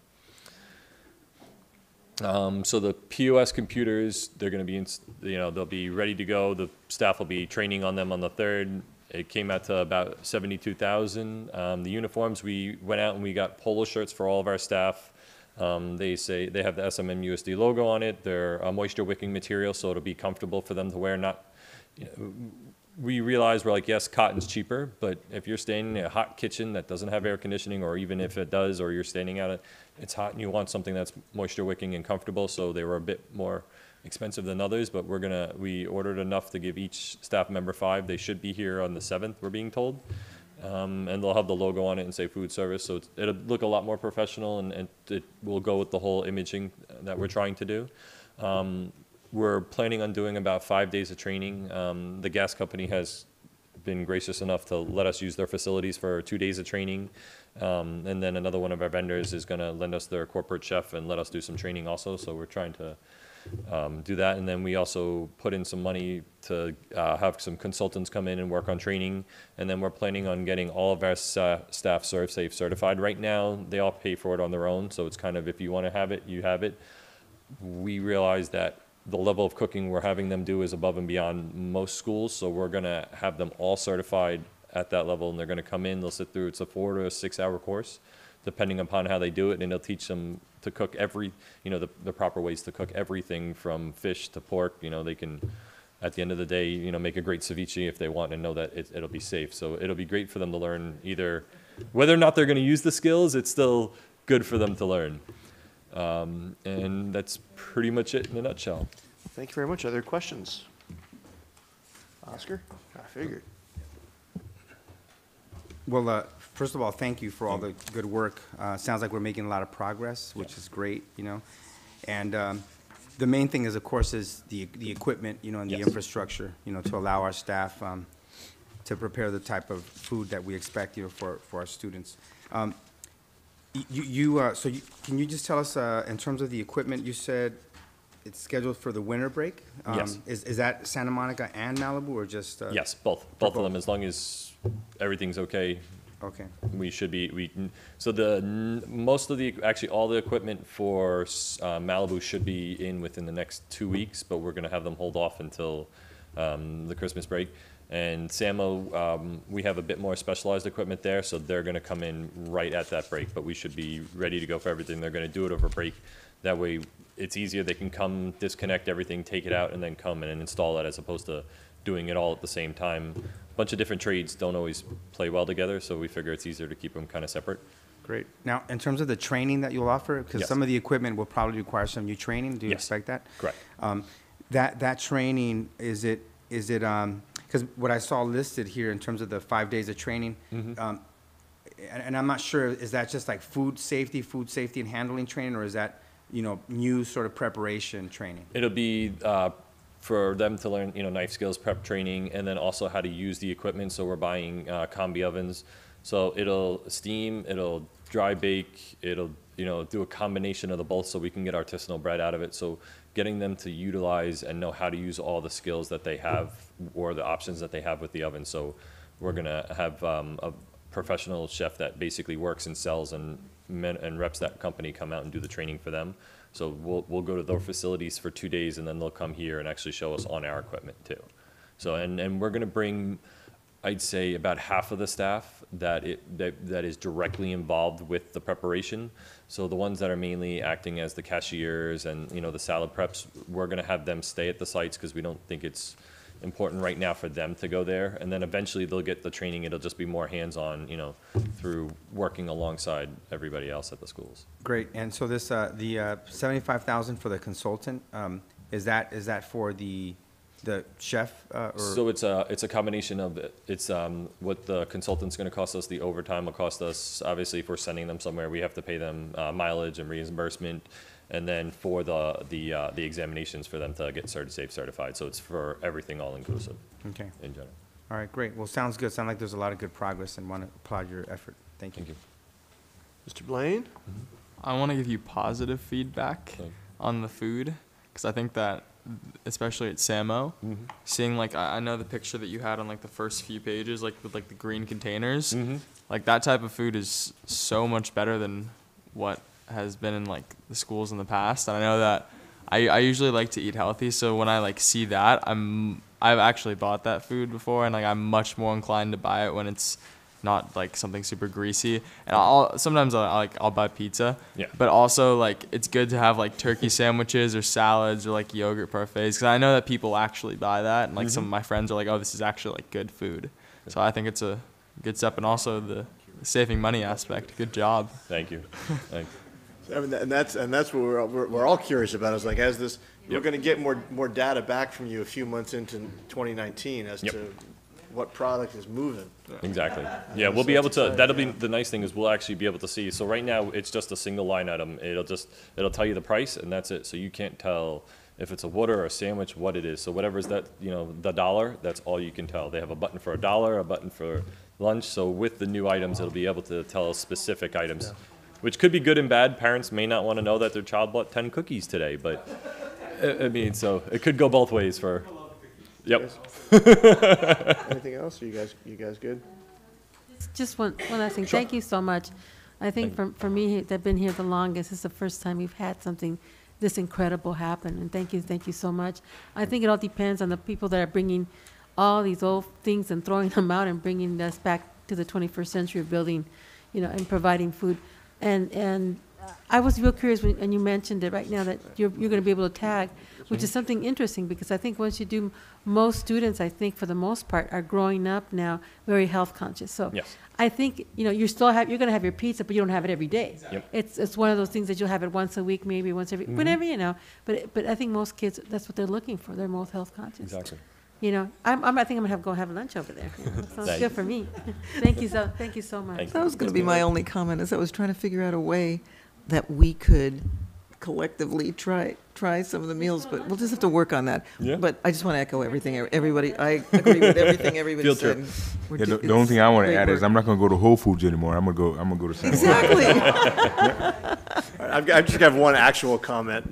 So the POS computers, they're going to be, you know, they'll be ready to go. The staff will be training on them on the 3rd. It came out to about 72,000. The uniforms, we went out and we got polo shirts for all of our staff. They say they have the SMMUSD logo on it. They're a moisture wicking material, so it'll be comfortable for them to wear. Not, you know, we realize we're like, yes, cotton's cheaper, but if you're staying in a hot kitchen that doesn't have air conditioning, or even if it does, or you're standing out, it's hot and you want something that's moisture wicking and comfortable, so they were a bit more expensive than others, but we ordered enough to give each staff member 5. They should be here on the 7th, we're being told. And they'll have the logo on it and say food service, so it'll look a lot more professional, and it will go with the whole imaging that we're trying to do. We're planning on doing about 5 days of training. The gas company has been gracious enough to let us use their facilities for 2 days of training. And then another one of our vendors is going to lend us their corporate chef and let us do some training also, so we're trying to do that. And then we also put in some money to have some consultants come in and work on training. And then we're planning on getting all of our staff ServSafe certified. Right now, they all pay for it on their own, so it's kind of, if you want to have it, you have it. We realize that the level of cooking we're having them do is above and beyond most schools, so we're going to have them all certified at that level, and they're going to come in, they'll sit through, it's a 4 to 6 hour course, depending upon how they do it, and it'll teach them to cook the proper ways to cook everything from fish to pork. You know, they can, at the end of the day, you know, make a great ceviche if they want and know that it'll be safe. So it'll be great for them to learn either, whether or not they're going to use the skills, it's still good for them to learn. And that's pretty much it in a nutshell.
Thank you very much. Other questions? Oscar? I figured.
Well, first of all, thank you for all the good work. Sounds like we're making a lot of progress, which is great, you know. And the main thing is, of course, is the equipment, you know, and the infrastructure, you know, to allow our staff to prepare the type of food that we expect, you know, for our students. Can you just tell us, in terms of the equipment, you said it's scheduled for the winter break?
Yes.
Is that Santa Monica and Malibu, or just?
Yes, both of them, as long as everything's okay.
Okay.
We should be, so actually all the equipment for Malibu should be in within the next 2 weeks, but we're gonna have them hold off until the Christmas break. And Samo, we have a bit more specialized equipment there, so they're gonna come in right at that break, but we should be ready to go for everything. They're gonna do it over break. That way it's easier, they can come, disconnect everything, take it out, and then come and install it, as opposed to doing it all at the same time. Bunch of different trades don't always play well together, so we figure it's easier to keep them kind of separate.
Great. Now, in terms of the training that you'll offer, because
Yes.
some of the equipment will probably require some new training, do you
Yes.
expect that?
Correct.
That training, is it, because what I saw listed here in terms of the 5 days of training, and I'm not sure, is that just like food safety and handling training, or is that, you know, new sort of preparation training?
It'll be for them to learn, you know, knife skills, prep training, and then also how to use the equipment. So we're buying combi ovens. So it'll steam, it'll dry bake, it'll, you know, do a combination of the both, so we can get artisanal bread out of it. So getting them to utilize and know how to use all the skills that they have, or the options that they have with the oven. So we're gonna have a professional chef that basically works and sells and reps that company come out and do the training for them. So we'll go to their facilities for 2 days, and then they'll come here and actually show us on our equipment too. So, and we're gonna bring, I'd say, about half of the staff that is directly involved with the preparation. So the ones that are mainly acting as the cashiers and, you know, the salad preps, we're gonna have them stay at the sites, because we don't think it's important right now for them to go there. And then eventually they'll get the training. It'll just be more hands-on, you know, through working alongside everybody else at the schools.
Great. And so this, the 75,000 for the consultant, is that for the chef? Or?
So it's a combination of it's what the consultant's going to cost us. The overtime will cost us. Obviously, if we're sending them somewhere, we have to pay them mileage and reimbursement. And then for the examinations for them to get ServSafe certified. So it's for everything all inclusive.
Okay.
In general.
All right, great. Well, sounds good. Sounds like there's a lot of good progress, and want to applaud your effort. Thank you.
Mr. Blaine?
I want to give you positive feedback on the food, because I think that, especially at Samo, seeing like I know the picture that you had on like the first few pages, like with like the green containers, like that type of food is so much better than what has been in like the schools in the past. And I know that I usually like to eat healthy, so when I like see that, I've actually bought that food before, and like I'm much more inclined to buy it when it's not like something super greasy. And sometimes I'll buy pizza.
Yeah.
But also like it's good to have like turkey sandwiches or salads or like yogurt parfaits, because I know that people actually buy that, and like some of my friends are like, oh, this is actually like good food. So I think it's a good step, and also the saving money aspect. Good job.
Thank you. Thanks.
I mean, and that's what we're all curious about, is like, as this, we're going to get more data back from you a few months into 2019 as to what product is moving.
Exactly. Yeah, we'll be able to, that'll be, the nice thing is we'll actually be able to see. So right now, it's just a single line item. It'll tell you the price, and that's it. So you can't tell if it's a water or a sandwich, what it is. So whatever's that, the dollar, that's all you can tell. They have a button for $1, a button for lunch. So with the new items, it'll be able to tell us specific items, which could be good and bad. Parents may not want to know that their child bought 10 cookies today, but I mean, so it could go both ways for, yep.
Anything else? Are you guys good?
Just one last thing. Thank you so much. I think for me, that I've been here the longest, it's the first time we've had something this incredible happen. And thank you so much. I think it all depends on the people that are bringing all these old things and throwing them out and bringing us back to the 21st century of building, and providing food. And I was real curious and you mentioned it right now that you're going to be able to tag, which is something interesting, because I think once you do, most students, I think for the most part, are growing up now very health conscious. So
Yes.
I think, you're going to have your pizza, but you don't have it every day.
Yep.
It's one of those things that you'll have it once a week, maybe once every, whenever, but I think most kids, that's what they're looking for. They're most health conscious.
Exactly.
I think I'm gonna go have lunch over there. Sounds
Thank
good for me. Thank you so much.
Thank
That was going to be my only comment, is I was trying to figure out a way that we could collectively try some of the meals, but we'll just have to work on that.
Yeah.
But I just want to echo everything, everybody, I agree with everything everybody
Field
said.
trip.
Yeah, the only thing I want to add is I'm not going to go to Whole Foods anymore. I'm gonna go to San
Exactly.
I just have one actual comment,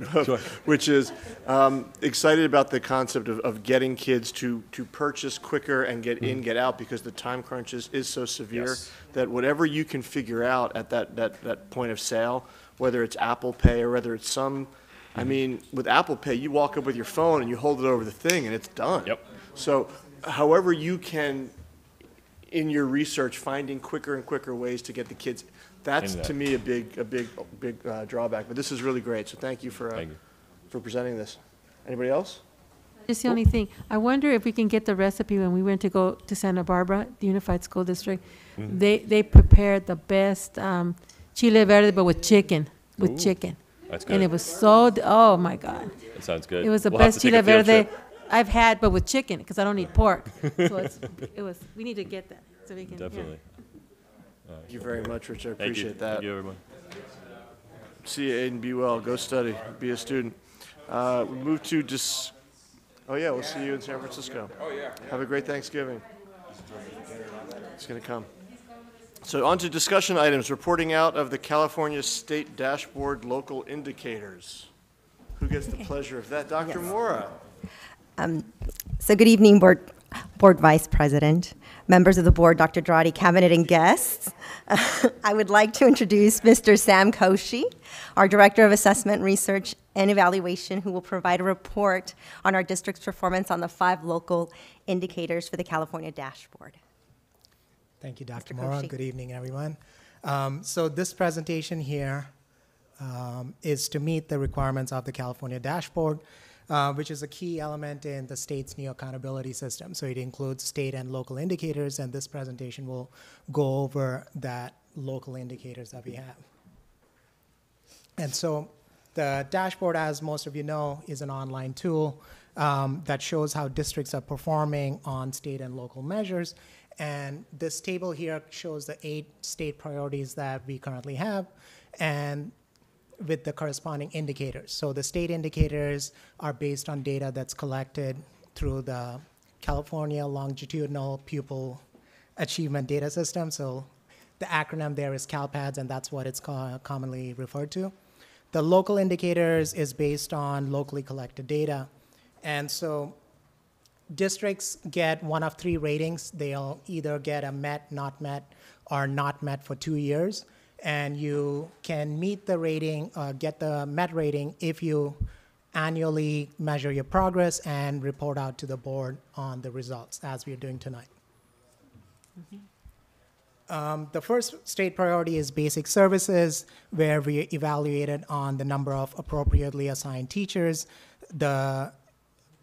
which is excited about the concept of getting kids to purchase quicker and get in, get out, because the time crunch is so severe.
Yes.
That whatever you can figure out at that point of sale, whether it's Apple Pay or whether it's I mean, with Apple Pay, you walk up with your phone and you hold it over the thing and it's done.
Yep.
So however you can, in your research, finding quicker and quicker ways to get the kids, that's to me a big drawback. But this is really great, so thank you for presenting this. Anybody else?
Just the only thing, I wonder if we can get the recipe when we went to go to Santa Barbara, the Unified School District. They prepared the best chile verde, but with chicken,
That's good.
And it was so, oh my God.
That sounds good.
It was the
We'll have
best
to take
chile
a field
verde
trip.
I've had, but with chicken, because I don't eat pork. So we need to get that, so we can. yeah.
Definitely.
Thank you very much, Rich. I
Thank you.
appreciate that.
Thank you, everyone.
See you, Aiden. Be well. Go study. Be a student. We move to oh yeah, we'll see you in San Francisco. Oh yeah. Have a great Thanksgiving. It's gonna come. So on to discussion items. Reporting out of the California State Dashboard Local Indicators. Who gets the pleasure of that? Dr. Mora.
So good evening, Board Vice President, members of the board, Dr. Drotti, cabinet, and guests. I would like to introduce Mr. Sam Koshi, our Director of Assessment, Research, and Evaluation, who will provide a report on our district's performance on the 5 local indicators for the California Dashboard.
Thank you, Dr.
Mr.
Mora.
Koshi.
Good evening, everyone. So this presentation here is to meet the requirements of the California Dashboard, which is a key element in the state's new accountability system. So it includes state and local indicators, and this presentation will go over that local indicators that we have. And so the dashboard, as most of you know, is an online tool that shows how districts are performing on state and local measures. And this table here shows the 8 state priorities that we currently have, and with the corresponding indicators. So the state indicators are based on data that's collected through the California Longitudinal Pupil Achievement Data System. So The acronym there is CalPADS, and that's what it's commonly referred to. The local indicators is based on locally collected data. And so districts get one of three ratings. They'll either get a met, not met, or not met for 2 years. And you can meet the rating, get the met rating if you annually measure your progress and report out to the board on the results, as we're doing tonight. The first state priority is basic services, where we evaluated on the number of appropriately assigned teachers, the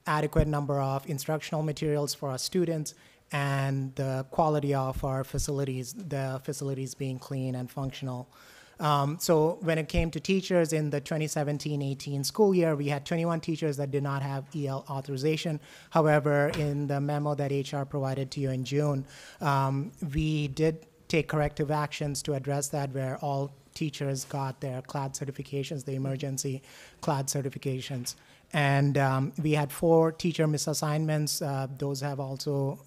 adequate number of instructional materials for our students, and the quality of our facilities, the facilities being clean and functional. So when it came to teachers in the 2017-18 school year, we had 21 teachers that did not have EL authorization. However, in the memo that HR provided to you in June, we did take corrective actions to address that, where all teachers got their CLAD certifications, the emergency CLAD certifications. And we had 4 teacher misassignments. Those have also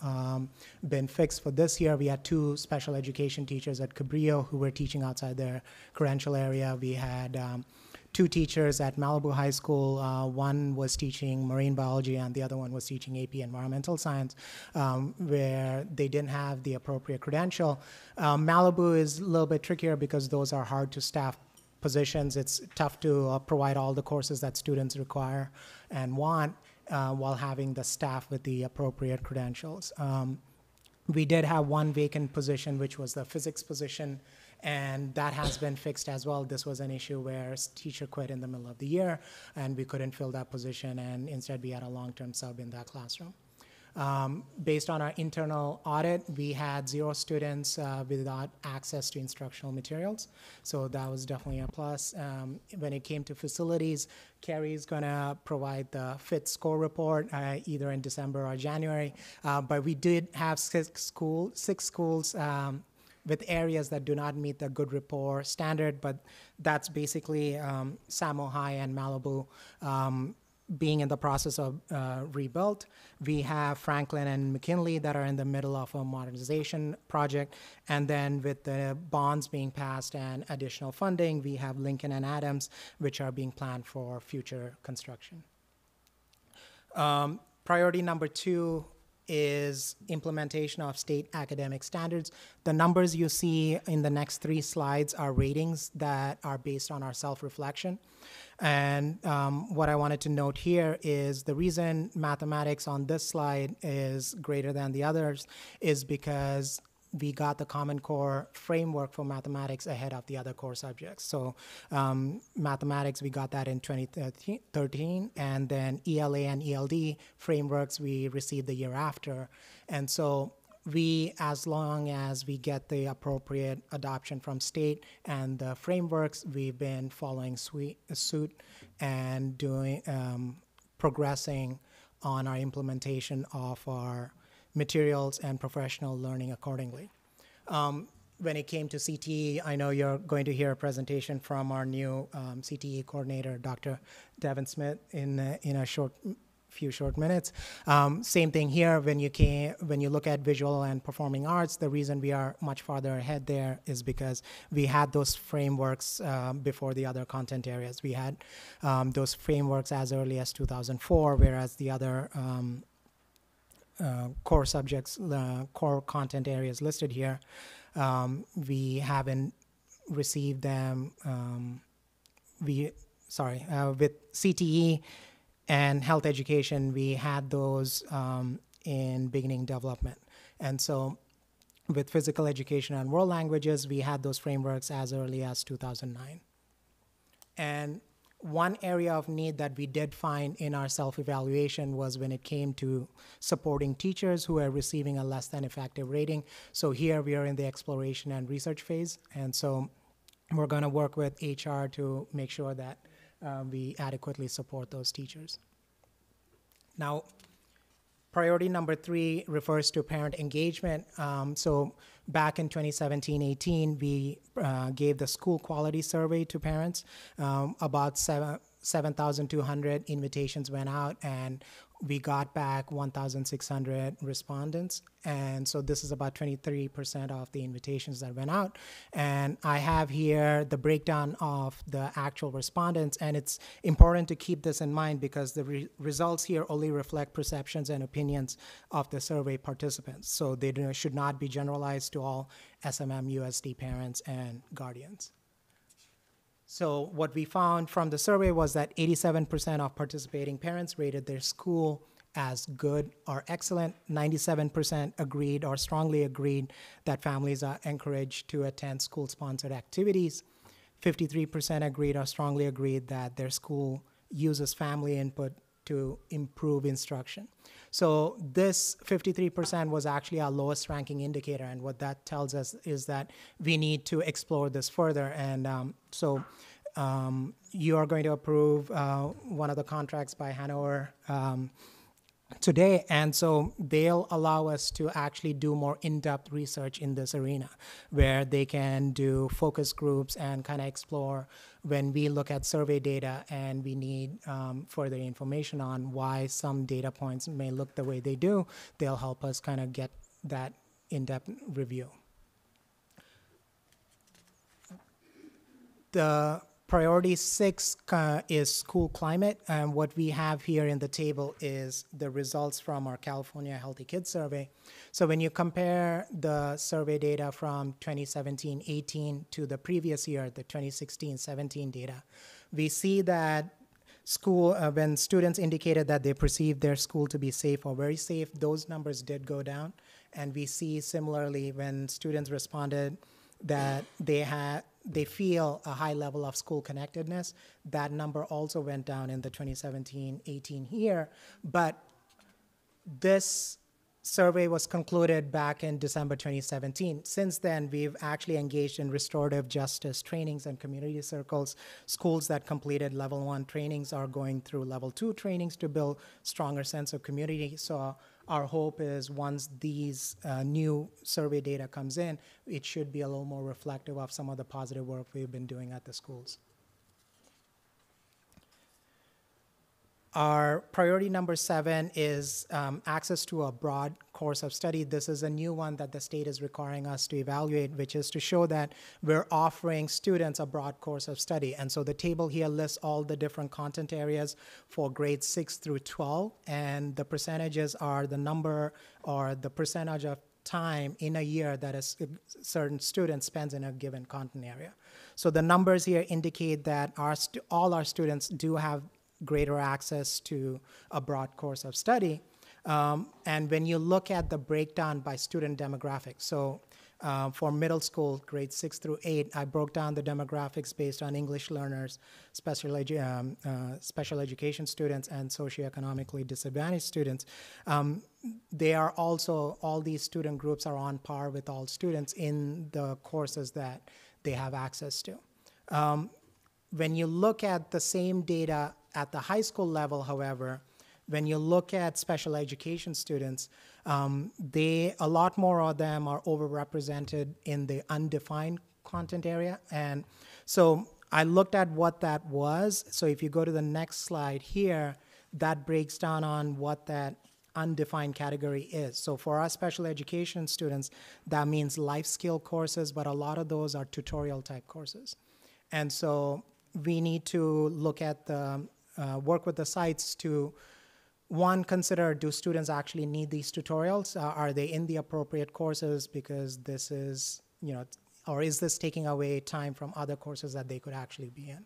been fixed for this year. We had 2 special education teachers at Cabrillo who were teaching outside their credential area. We had 2 teachers at Malibu High School. One was teaching marine biology and the other one was teaching AP environmental science, where they didn't have the appropriate credential. Malibu is a little bit trickier because those are hard to staff positions. It's tough to provide all the courses that students require and want while having the staff with the appropriate credentials. We did have 1 vacant position, which was the physics position, and that has been fixed as well. This was an issue where a teacher quit in the middle of the year, and we couldn't fill that position, and instead we had a long-term sub in that classroom. Based on our internal audit, we had 0 students without access to instructional materials. So that was definitely a plus. When it came to facilities, Carrie's gonna provide the FIT score report either in December or January. But we did have 6 schools with areas that do not meet the good rapport standard, but that's basically Samo High and Malibu being in the process of rebuilt. We have Franklin and McKinley that are in the middle of a modernization project. And then with the bonds being passed and additional funding, we have Lincoln and Adams, which are being planned for future construction. Priority number 2 is implementation of state academic standards. The numbers you see in the next 3 slides are ratings that are based on our self-reflection. And what I wanted to note here is the reason mathematics on this slide is greater than the others is because we got the Common Core framework for mathematics ahead of the other core subjects. So mathematics, we got that in 2013, and then ELA and ELD frameworks we received the year after. And so we, as long as we get the appropriate adoption from state and the frameworks, we've been following suit and doing progressing on our implementation of our materials and professional learning accordingly. When it came to CTE, I know you're going to hear a presentation from our new CTE coordinator, Dr. Devin Smith, in a few short minutes. Same thing here. When you look at visual and performing arts, the reason we are much farther ahead there is because we had those frameworks before the other content areas. We had those frameworks as early as 2004, whereas the other core subjects, core content areas listed here, we haven't received them. With CTE and health education, we had those in beginning development. And so with physical education and world languages, we had those frameworks as early as 2009. And one area of need that we did find in our self-evaluation was when it came to supporting teachers who are receiving a less than effective rating. So here we are in the exploration and research phase. And so we're going to work with HR to make sure that we adequately support those teachers. Now, priority number 3 refers to parent engagement. So back in 2017-18, we gave the school quality survey to parents. About 7,200 invitations went out, and we got back 1,600 respondents. And so this is about 23% of the invitations that went out. And I have here the breakdown of the actual respondents. And it's important to keep this in mind because the results here only reflect perceptions and opinions of the survey participants. So they should not be generalized to all SMM USD parents and guardians. So what we found from the survey was that 87% of participating parents rated their school as good or excellent. 97% agreed or strongly agreed that families are encouraged to attend school-sponsored activities. 53% agreed or strongly agreed that their school uses family input to improve instruction. So this 53% was actually our lowest ranking indicator, and what that tells us is that we need to explore this further. And you are going to approve one of the contracts by Hanover today, and so they'll allow us to actually do more in-depth research in this arena, where they can do focus groups and kind of explore when we look at survey data and we need further information on why some data points may look the way they do. They'll help us kind of get that in-depth review. The Priority 6 is school climate, and what we have here in the table is the results from our California Healthy Kids Survey. So when you compare the survey data from 2017-18 to the previous year, the 2016-17 data, we see that when students indicated that they perceived their school to be safe or very safe, those numbers did go down. And we see similarly when students responded that they feel a high level of school connectedness, that number also went down in the 2017-18 year. But this survey was concluded back in December 2017. Since then, we've actually engaged in restorative justice trainings and community circles. Schools that completed level 1 trainings are going through level 2 trainings to build stronger sense of community. So our hope is once these new survey data comes in, it should be a little more reflective of some of the positive work we've been doing at the schools. Our priority number 7 is access to a broad course of study. This is a new one that the state is requiring us to evaluate, which is to show that we're offering students a broad course of study. And so the table here lists all the different content areas for grades 6 through 12, and the percentages are the number or the percentage of time in a year that a certain student spends in a given content area. So the numbers here indicate that all our students do have greater access to a broad course of study. And when you look at the breakdown by student demographics, so for middle school, grades 6 through 8, I broke down the demographics based on English learners, special education students, and socioeconomically disadvantaged students. They are also, all these student groups are on par with all students in the courses that they have access to. When you look at the same data at the high school level, however, when you look at special education students, a lot more of them are overrepresented in the undefined content area. And so I looked at what that was. So if you go to the next slide here, that breaks down on what that undefined category is. So for our special education students, that means life skill courses, but a lot of those are tutorial type courses. And so we need to look at the work with the sites to, one, consider, do students actually need these tutorials? Are they in the appropriate courses because this is, or is this taking away time from other courses that they could actually be in?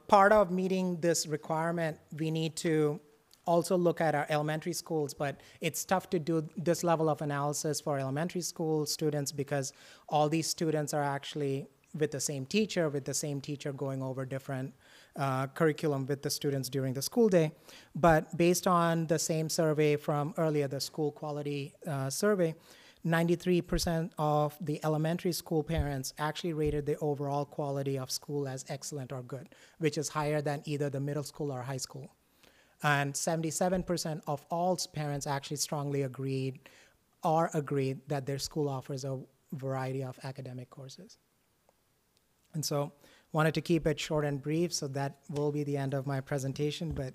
Part of meeting this requirement, we need to also look at our elementary schools, but it's tough to do this level of analysis for elementary school students because all these students are actually with the same teacher going over different curriculum with the students during the school day. But based on the same survey from earlier, the school quality survey, 93% of the elementary school parents actually rated the overall quality of school as excellent or good, which is higher than either the middle school or high school. And 77% of all parents actually strongly agreed that their school offers a variety of academic courses. And so wanted to keep it short and brief, so that will be the end of my presentation, but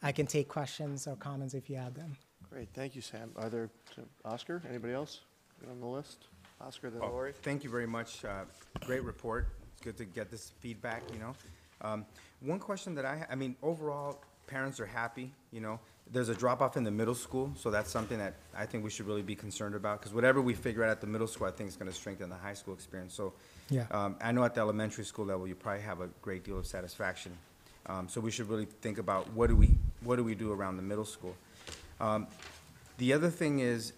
I can take questions or comments if you have them.
Great, thank you, Sam. Are there, Oscar, anybody else on the list? Oscar, then
Oh,
Lori?
thank you very much. Great report. It's good to get this feedback, you know. One question that I mean, overall, parents are happy, you know. There's a drop-off in the middle school, so that's something that I think we should really be concerned about, because whatever we figure out at the middle school, I think is going to strengthen the high school experience. So
Yeah.
I know at the elementary school level, you probably have a great deal of satisfaction. So we should really think about what do we do around the middle school. The other thing is,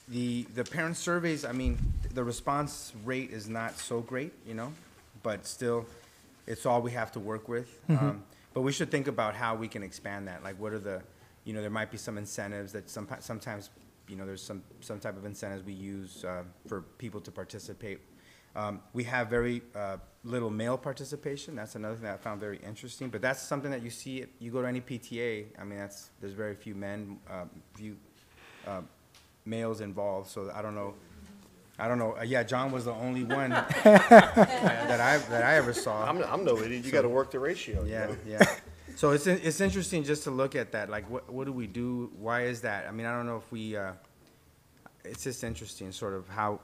the parent surveys, I mean, the response rate is not so great, you know, but still, it's all we have to work with. But we should think about how we can expand that. Like, what are the, you know, there might be some incentives that sometimes, you know, there's some type of incentives we use for people to participate. We have very little male participation. That's another thing that I found very interesting. But that's something that you see, you go to any PTA, I mean, there's very few men, males involved, so I don't know. Yeah, John was the only one that I ever saw.
I'm no idiot. You got to work the ratio.
Yeah,
you know?
yeah. So it's interesting just to look at that. Like, what do we do? Why is that? I mean, I don't know if we. It's just interesting, sort of how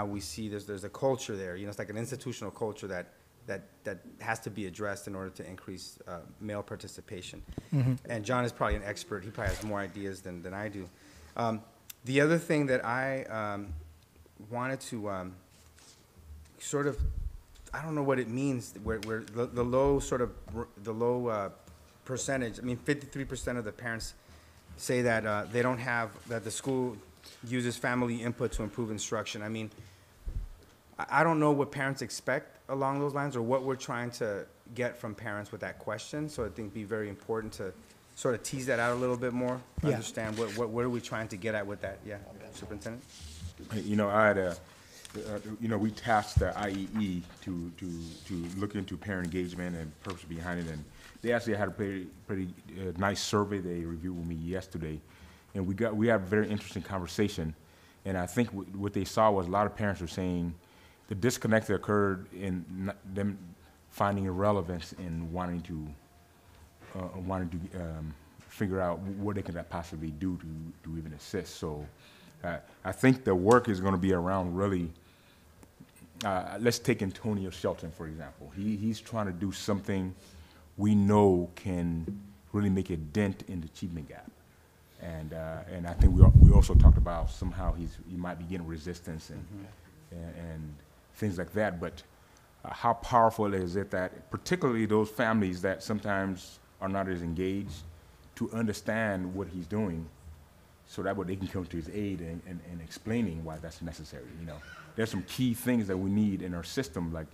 we see there's a culture there. You know, it's like an institutional culture that has to be addressed in order to increase male participation. And John is probably an expert. He probably has more ideas than I do. The other thing that I wanted to sort of, I don't know what it means, where the low percentage, I mean, 53% of the parents say that they don't have, that the school uses family input to improve instruction. I mean, I don't know what parents expect along those lines or what we're trying to get from parents with that question, so I think it'd be very important to sort of tease that out a little bit more,
Yeah.
understand what are we trying to get at with that. Yeah, Superintendent?
You know, I had you know, we tasked the IEE to look into parent engagement and purpose behind it, and they actually had a pretty nice survey they reviewed with me yesterday, and we had a very interesting conversation, and I think what they saw was a lot of parents were saying the disconnect that occurred in them finding irrelevance in wanting to figure out what they can possibly do to even assist. So I think the work is going to be around really, let's take Antonio Shelton, for example. He's trying to do something we know can really make a dent in the achievement gap. And I think we also talked about somehow he might be getting resistance and things like that. But how powerful is it that particularly those families that sometimes are not as engaged to understand what he's doing, so that way they can come to his aid and explaining why that's necessary. You know, there's some key things that we need in our system, like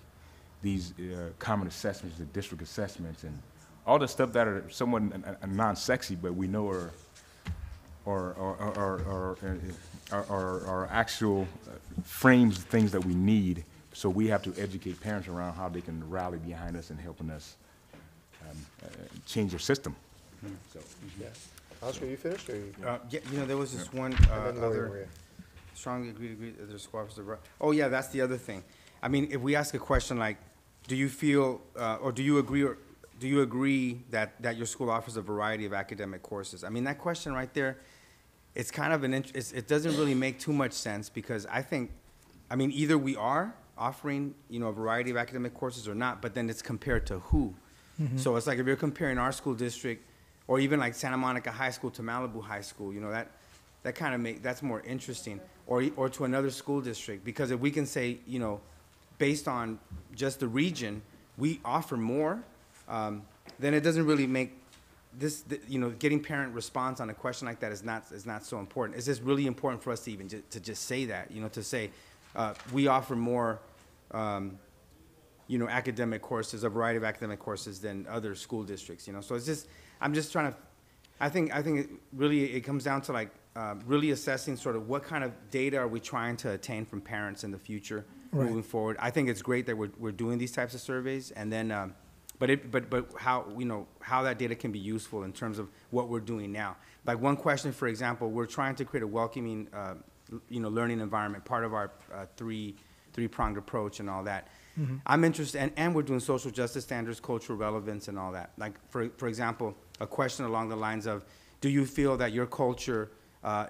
these common assessments, the district assessments, and all the stuff that are somewhat non-sexy, but we know are actual frames, things that we need. So we have to educate parents around how they can rally behind us and helping us change their system. So,
Yeah. Oscar, you finished? Or you?
Yeah, you know, there was this one
And then Lori,
other,
Maria.
strongly agree that there's squads the right. Oh, yeah, that's the other thing. I mean, if we ask a question like, do you feel, or do you agree that your school offers a variety of academic courses? I mean, that question right there, it's kind of it doesn't really make too much sense, because I mean, either we are offering, you know, a variety of academic courses or not, but then it's compared to who. So it's like if you're comparing our school district, or even like Santa Monica High School to Malibu High School, you know, that kind of that's more interesting, or to another school district, because if we can say, you know, based on just the region, we offer more, then it doesn't really make you know, getting parent response on a question like that is not so important. It's just really important for us to even to just say that, you know, to say we offer more, you know, academic courses, a variety of academic courses than other school districts, you know. So it's just, I'm just trying to, I think it comes down to like really assessing sort of what kind of data are we trying to attain from parents in the future moving forward. I think it's great that we're doing these types of surveys, and then, but how, you know, how that data can be useful in terms of what we're doing now. Like one question, for example, we're trying to create a welcoming, you know, learning environment, part of our three-pronged approach and all that. I'm interested, and we're doing social justice standards, cultural relevance, and all that. Like, for example, a question along the lines of, do you feel that your culture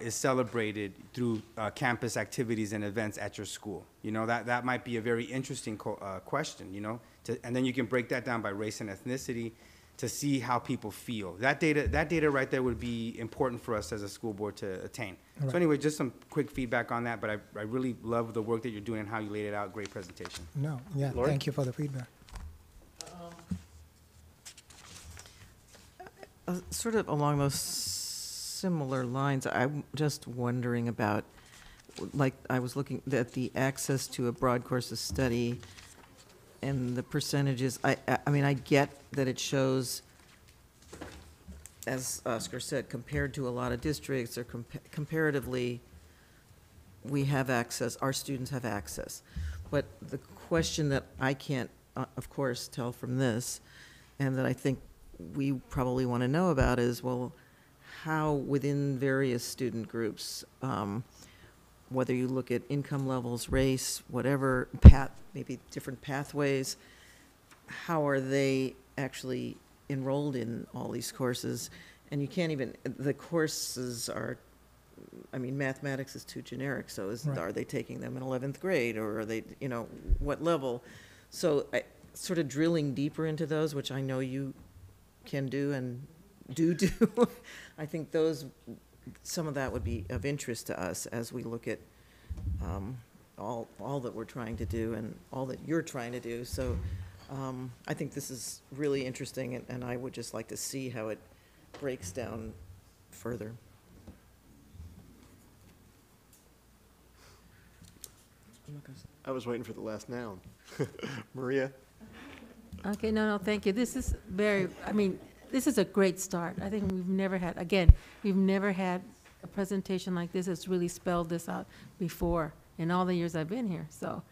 is celebrated through campus activities and events at your school? You know, that might be a very interesting question, you know, and then you can break that down by race and ethnicity to see how people feel. That data right there would be important for us as a school board to attain.
Right.
So anyway, just some quick feedback on that, but I really love the work that you're doing and how you laid it out. Great presentation.
No, yeah,
Lori?
thank you for the feedback.
Sort of along those similar lines, I'm just wondering about, like, I was looking at the access to a broad course of study and the percentages. I mean, I get that it shows, as Oscar said, compared to a lot of districts, or comparatively, we have access, our students have access. But the question that I can't, of course, tell from this, and that I think we probably want to know about is, well, how within various student groups, whether you look at income levels, race, whatever, maybe different pathways, how are they actually enrolled in all these courses? And you can't even, the courses are, I mean, mathematics is too generic, so
Right.
are they taking them in 11th grade, or are they, you know, what level? So sort of drilling deeper into those, which I know you can do and do, I think some of that would be of interest to us as we look at all that we're trying to do and all that you're trying to do. So I think this is really interesting, and I would just like to see how it breaks down further.
I was waiting for the last noun. Maria?
Okay, no, thank you. This is this is a great start. I think we've never had a presentation like this that's really spelled this out before in all the years I've been here. So,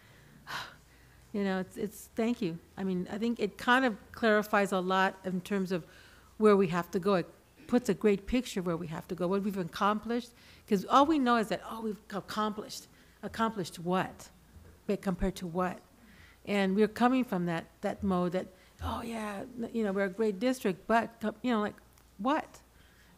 you know, it's thank you. I mean, I think it kind of clarifies a lot in terms of where we have to go. It puts a great picture of where we have to go, what we've accomplished, because all we know is that, we've accomplished what? But compared to what? And we're coming from that mode that, you know, we're a great district, but, you know, like, what?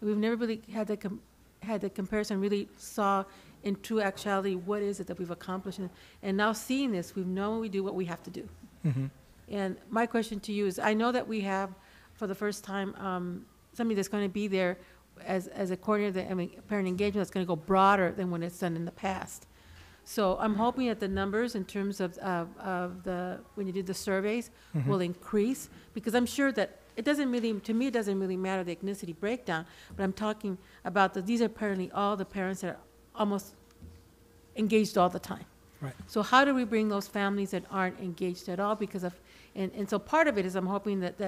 We've never really had the comparison, really saw in true actuality what is it that we've accomplished. And now seeing this, we've known when we do what we have to do.
Mm-hmm.
And my question to you is, I know that we have, for the first time, somebody that's going to be there as a coordinator, parent engagement that's going to go broader than when it's done in the past. So I'm hoping that the numbers in terms of when you do the surveys will increase, because I'm sure that it doesn't really matter the ethnicity breakdown, but I'm talking about these are apparently all the parents that are almost engaged all the time.
Right.
So how do we bring those families that aren't engaged at all? Because and so part of it is I'm hoping that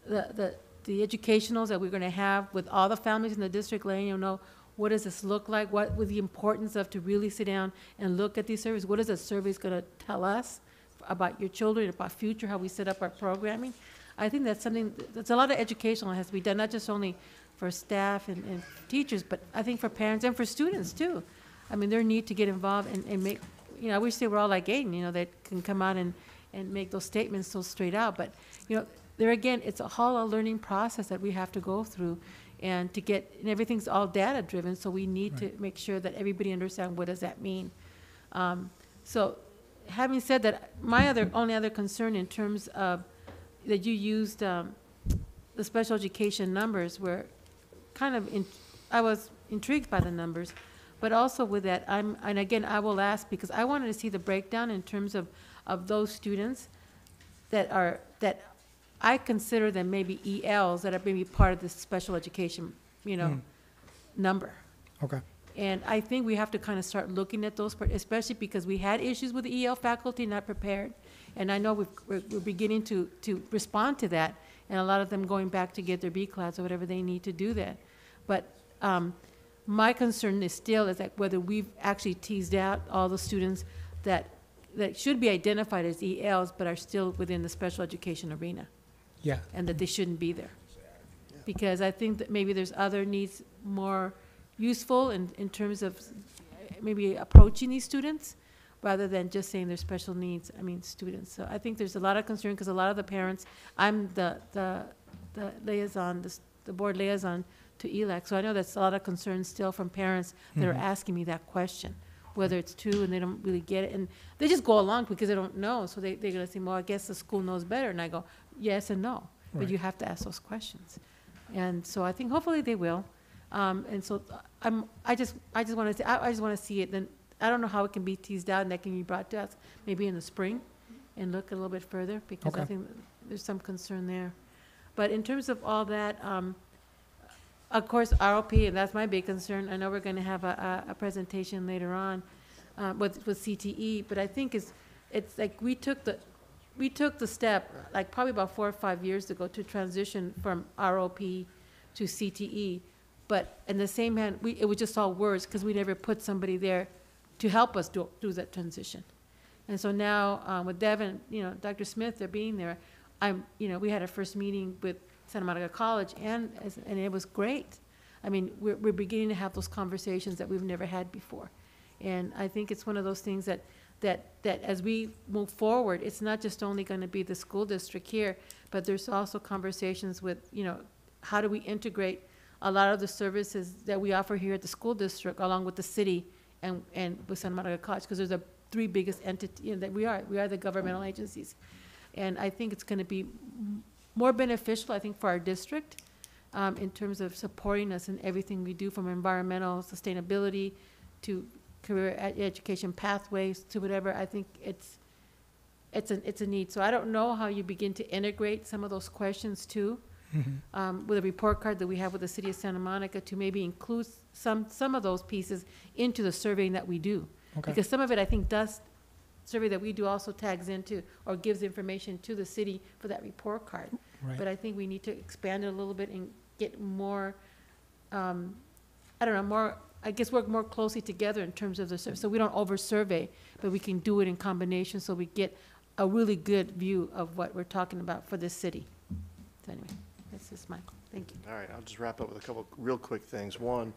the educationals that we're going to have with all the families in the district, letting you know, what does this look like? What was the importance of to really sit down and look at these surveys? What is the surveys going to tell us about your children, about future, how we set up our programming? I think that's something, that's a lot of educational that has to be done, not just only for staff and teachers, but I think for parents and for students too. I mean, their need to get involved and make, you know, I wish they were all like Aiden, you know, that can come out and make those statements so straight out. But, you know, there again, it's a whole learning process that we have to go through. And everything's all data driven, so we need to make sure that everybody understands what does that mean. So having said that, my only other concern in terms of that you used the special education numbers were kind of, I was intrigued by the numbers, but also with that, and again, I will ask because I wanted to see the breakdown in terms of those students that I consider them maybe ELs that are maybe part of this special education, you know, number.
Okay.
And I think we have to kind of start looking at those, especially because we had issues with the EL faculty not prepared. And I know we're beginning to respond to that, and a lot of them going back to get their B class or whatever they need to do that. But my concern is still is that whether we've actually teased out all the students that should be identified as ELs but are still within the special education arena.
Yeah.
And that they shouldn't be there. Because I think that maybe there's other needs more useful in terms of maybe approaching these students, rather than just saying there's special needs, students. So I think there's a lot of concern, because a lot of the parents, I'm the liaison, the board liaison to ELAC, so I know that's a lot of concern still from parents that are asking me that question, whether it's true and they don't really get it, and they just go along because they don't know, so they're gonna say, well, I guess the school knows better, and I go, yes and no, but
Right.
you have to ask those questions. And so I think hopefully they will, and so I just want to see it, then I don't know how it can be teased out and that can be brought to us maybe in the spring and look a little bit further, because I
Okay.
think there's some concern there. But in terms of all that, of course, ROP, and that's my big concern. I know we're going to have a presentation later on with CTE, but I think it's like we took the step, like probably about 4 or 5 years ago, to transition from ROP to CTE. But in the same hand, it was just all words, because we never put somebody there to help us do that transition. And so now with Devin, Dr. Smith, they're being there. We had our first meeting with Santa Monica College, and it was great. We're beginning to have those conversations that we've never had before. And I think it's one of those things that as we move forward, it's not just only going to be the school district here, but there's also conversations with, how do we integrate a lot of the services that we offer here at the school district along with the city and with Santa Monica College, because there's the 3 biggest entities that we are the governmental agencies. And I think it's going to be more beneficial, I think, for our district in terms of supporting us in everything we do, from environmental sustainability to career education pathways to whatever. I think it's a need. So I don't know how you begin to integrate some of those questions too, with a report card that we have with the city of Santa Monica, to maybe include some of those pieces into the surveying that we do.
Okay.
Because some of it, I think, survey that we do also tags into or gives information to the city for that report card.
Right.
But I think we need to expand it a little bit and get more, work more closely together in terms of the survey. So we don't over-survey, but we can do it in combination so we get a really good view of what we're talking about for this city. So anyway, that's just my, thank you.
All right, I'll just wrap up with a couple real quick things. One,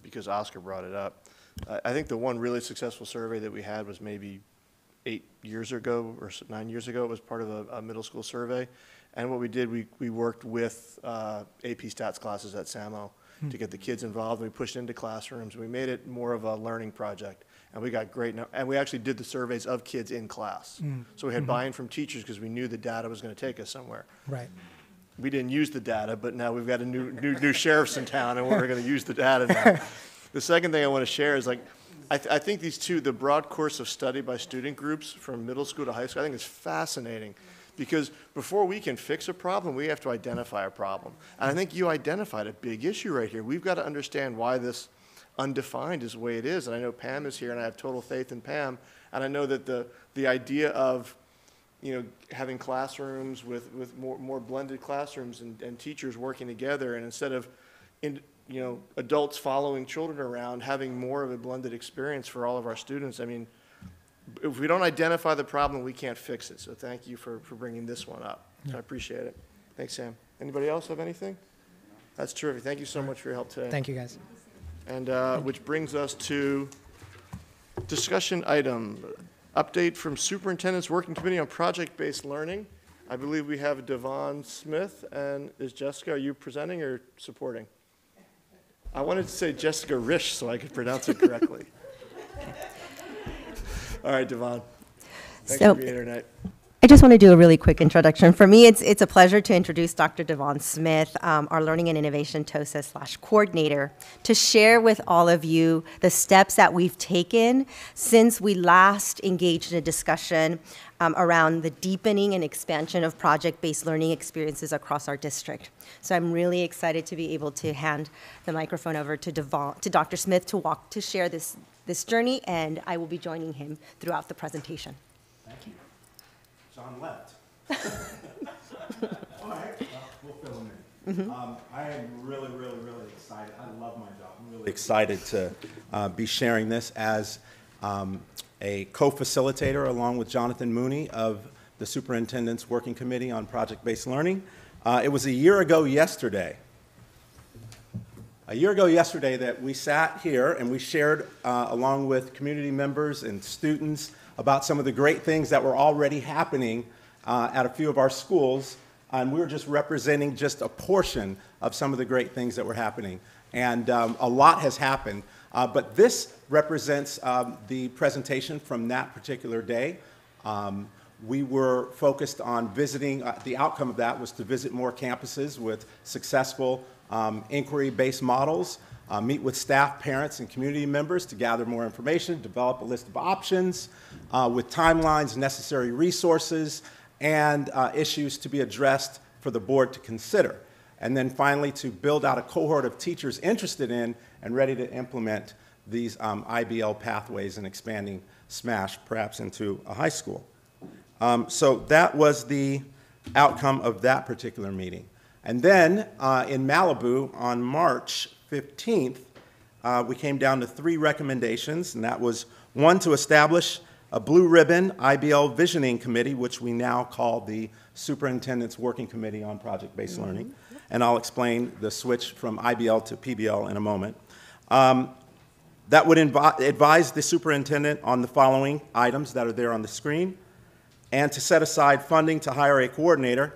because Oscar brought it up, I think the one really successful survey that we had was maybe 8 years ago or 9 years ago. It was part of a middle school survey. And what we did, we worked with AP stats classes at SAMO to get the kids involved. We pushed into classrooms. We made it more of a learning project. And we got great, and we actually did the surveys of kids in class. So we had buy-in from teachers because we knew the data was going to take us somewhere.
Right.
We didn't use the data, but now we've got a new sheriffs in town, and we're going to use the data now. The second thing I want to share is, like, I think the broad course of study by student groups from middle school to high school, I think is fascinating, because before we can fix a problem, we have to identify a problem. And I think you identified a big issue right here. We've got to understand why this undefined is the way it is. And I know Pam is here, and I have total faith in Pam. And I know that the idea of, having classrooms with more blended classrooms and teachers working together, and instead of adults following children around, having more of a blended experience for all of our students. If we don't identify the problem, we can't fix it. So thank you for bringing this one up. So I appreciate it. Thanks, Sam. Anybody else have anything? That's terrific. Thank you so much for your help today.
Thank you, guys.
And which brings us to discussion item, update from Superintendent's Working Committee on Project-Based Learning. I believe we have Devon Smith, and is Jessica, are you presenting or supporting? I wanted to say Jessica Risch so I could pronounce it correctly. All right, Devon. Thanks for being here tonight.
I just want to do a really quick introduction. For me, it's a pleasure to introduce Dr. Devon Smith, our Learning and Innovation TOSA/coordinator, to share with all of you the steps that we've taken since we last engaged in a discussion around the deepening and expansion of project-based learning experiences across our district. So I'm really excited to be able to hand the microphone over to Dr. Smith to share this journey, and I will be joining him throughout the presentation.
Thank you. John left. All right, we'll fill him in. I am really, really, really excited. I love my job. I'm really excited to be sharing this as a co-facilitator along with Jonathan Mooney of the Superintendent's Working Committee on Project-Based Learning. It was a year ago yesterday. a year ago yesterday that we sat here and we shared along with community members and students about some of the great things that were already happening at a few of our schools, and we were just representing just a portion of some of the great things that were happening. And a lot has happened, but this represents the presentation from that particular day. We were focused on visiting, the outcome of that was to visit more campuses with successful inquiry-based models, meet with staff, parents, and community members to gather more information, develop a list of options with timelines, necessary resources, and issues to be addressed for the board to consider. And then finally, to build out a cohort of teachers interested in and ready to implement these IBL pathways and expanding SMASH perhaps into a high school. So that was the outcome of that particular meeting. And then in Malibu on March 15th, we came down to 3 recommendations, and that was 1, to establish a blue ribbon IBL visioning committee, which we now call the Superintendent's Working Committee on Project-Based Learning. And I'll explain the switch from IBL to PBL in a moment. That would advise the superintendent on the following items that are there on the screen, and to set aside funding to hire a coordinator.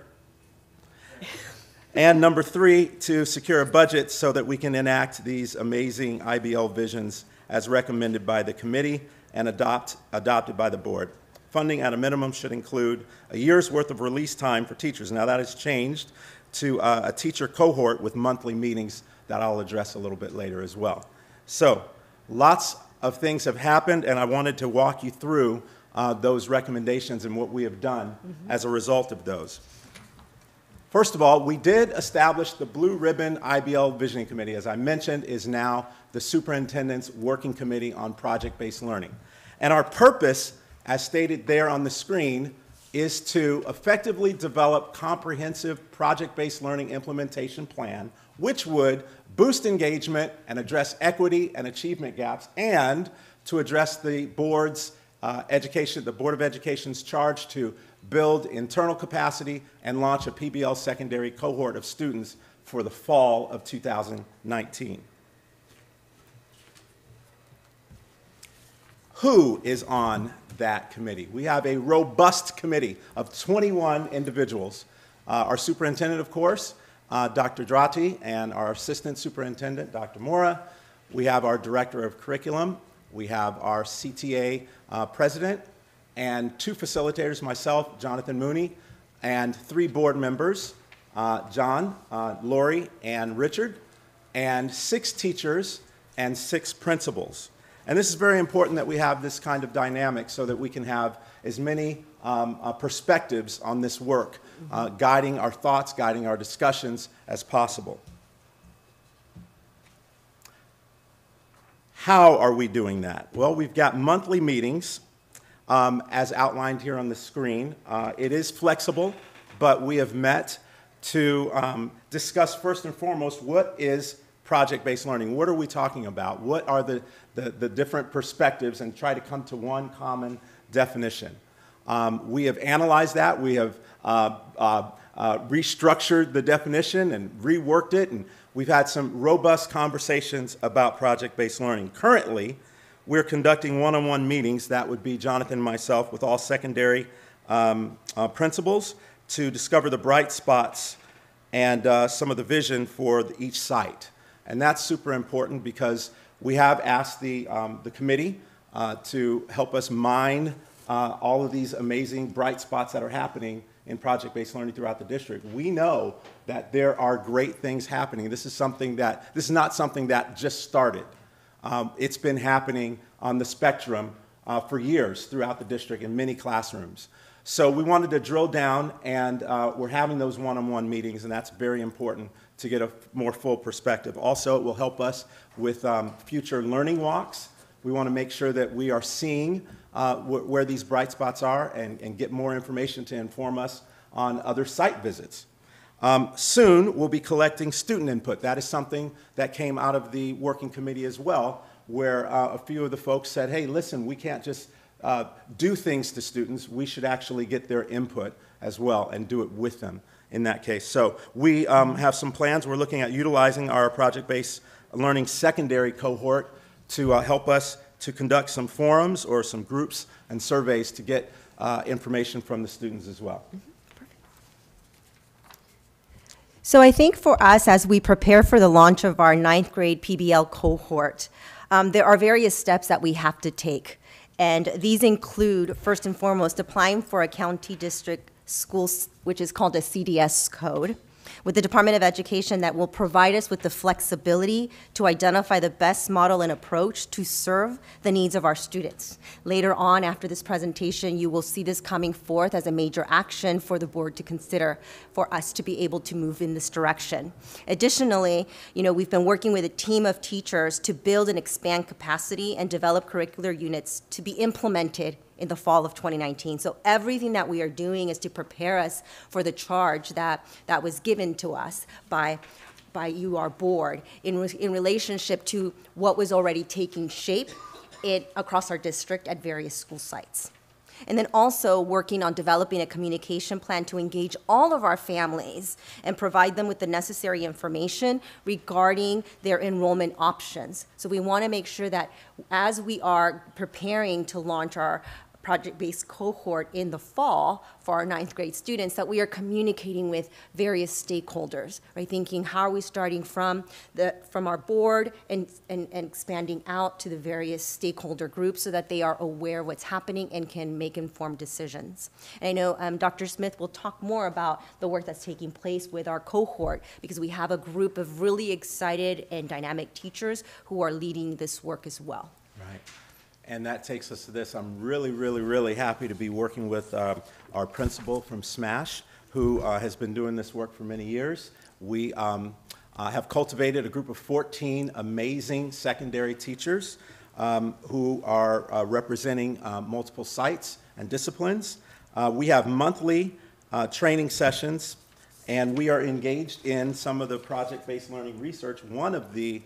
And number 3, to secure a budget so that we can enact these amazing IBL visions as recommended by the committee and adopted by the board. Funding at a minimum should include a year's worth of release time for teachers. Now that has changed to a teacher cohort with monthly meetings that I'll address a little bit later as well. So lots of things have happened, and I wanted to walk you through those recommendations and what we have done as a result of those. First of all, we did establish the Blue Ribbon IBL Visioning Committee, as I mentioned, is now the Superintendent's Working Committee on Project-Based Learning. And our purpose, as stated there on the screen, is to effectively develop comprehensive project-based learning implementation plan, which would boost engagement and address equity and achievement gaps, and to address the board's the Board of Education's charge to build internal capacity and launch a PBL secondary cohort of students for the fall of 2019. Who is on that committee? We have a robust committee of 21 individuals. Our superintendent, of course, Dr. Drati, and our assistant superintendent, Dr. Mora. We have our director of curriculum. We have our CTA president and 2 facilitators, myself, Jonathan Mooney, and 3 board members, John, Lori, and Richard, and 6 teachers and 6 principals. And this is very important that we have this kind of dynamic so that we can have as many perspectives on this work, guiding our thoughts, guiding our discussions as possible. How are we doing that? Well, we've got monthly meetings, as outlined here on the screen. It is flexible, but we have met to discuss first and foremost what is project-based learning. What are we talking about? What are the different perspectives, and try to come to one common definition. We have analyzed that. We have restructured the definition and reworked it, and we've had some robust conversations about project-based learning. Currently, we're conducting one-on-one meetings, that would be Jonathan and myself, with all secondary principals to discover the bright spots and some of the vision for each site. And that's super important because we have asked the committee to help us mine all of these amazing bright spots that are happening in project-based learning throughout the district. We know that there are great things happening. This is not something that just started. It's been happening on the spectrum for years throughout the district in many classrooms. So we wanted to drill down, and we're having those one-on-one meetings, and that's very important to get a more full perspective. Also, it will help us with future learning walks. We want to make sure that we are seeing where these bright spots are and get more information to inform us on other site visits. Soon, we'll be collecting student input. That is something that came out of the working committee as well, where a few of the folks said, hey, listen, we can't just do things to students. We should actually get their input as well and do it with them in that case. So we have some plans. We're looking at utilizing our project-based learning secondary cohort to help us to conduct some forums or some groups and surveys to get information from the students as well.
So I think for us, as we prepare for the launch of our 9th grade PBL cohort, there are various steps that we have to take. And these include, first and foremost, applying for a county district school, which is called a CDS code, with the Department of Education that will provide us with the flexibility to identify the best model and approach to serve the needs of our students. Later on, after this presentation, you will see this coming forth as a major action for the board to consider for us to be able to move in this direction. Additionally, we've been working with a team of teachers to build and expand capacity and develop curricular units to be implemented in the fall of 2019. So everything that we are doing is to prepare us for the charge that was given to us by you, our board, in relationship to what was already taking shape across our district at various school sites. And then also working on developing a communication plan to engage all of our families and provide them with the necessary information regarding their enrollment options. So we want to make sure that as we are preparing to launch our project-based cohort in the fall for our 9th grade students, that we are communicating with various stakeholders, right? Thinking how are we starting from our board and expanding out to the various stakeholder groups so that they are aware of what's happening and can make informed decisions. And I know Dr. Smith will talk more about the work that's taking place with our cohort, because we have a group of really excited and dynamic teachers who are leading this work as well.
Right. And that takes us to this. I'm really, really, really happy to be working with our principal from SMASH, who has been doing this work for many years. We have cultivated a group of 14 amazing secondary teachers who are representing multiple sites and disciplines. We have monthly training sessions, and we are engaged in some of the project-based learning research. One of the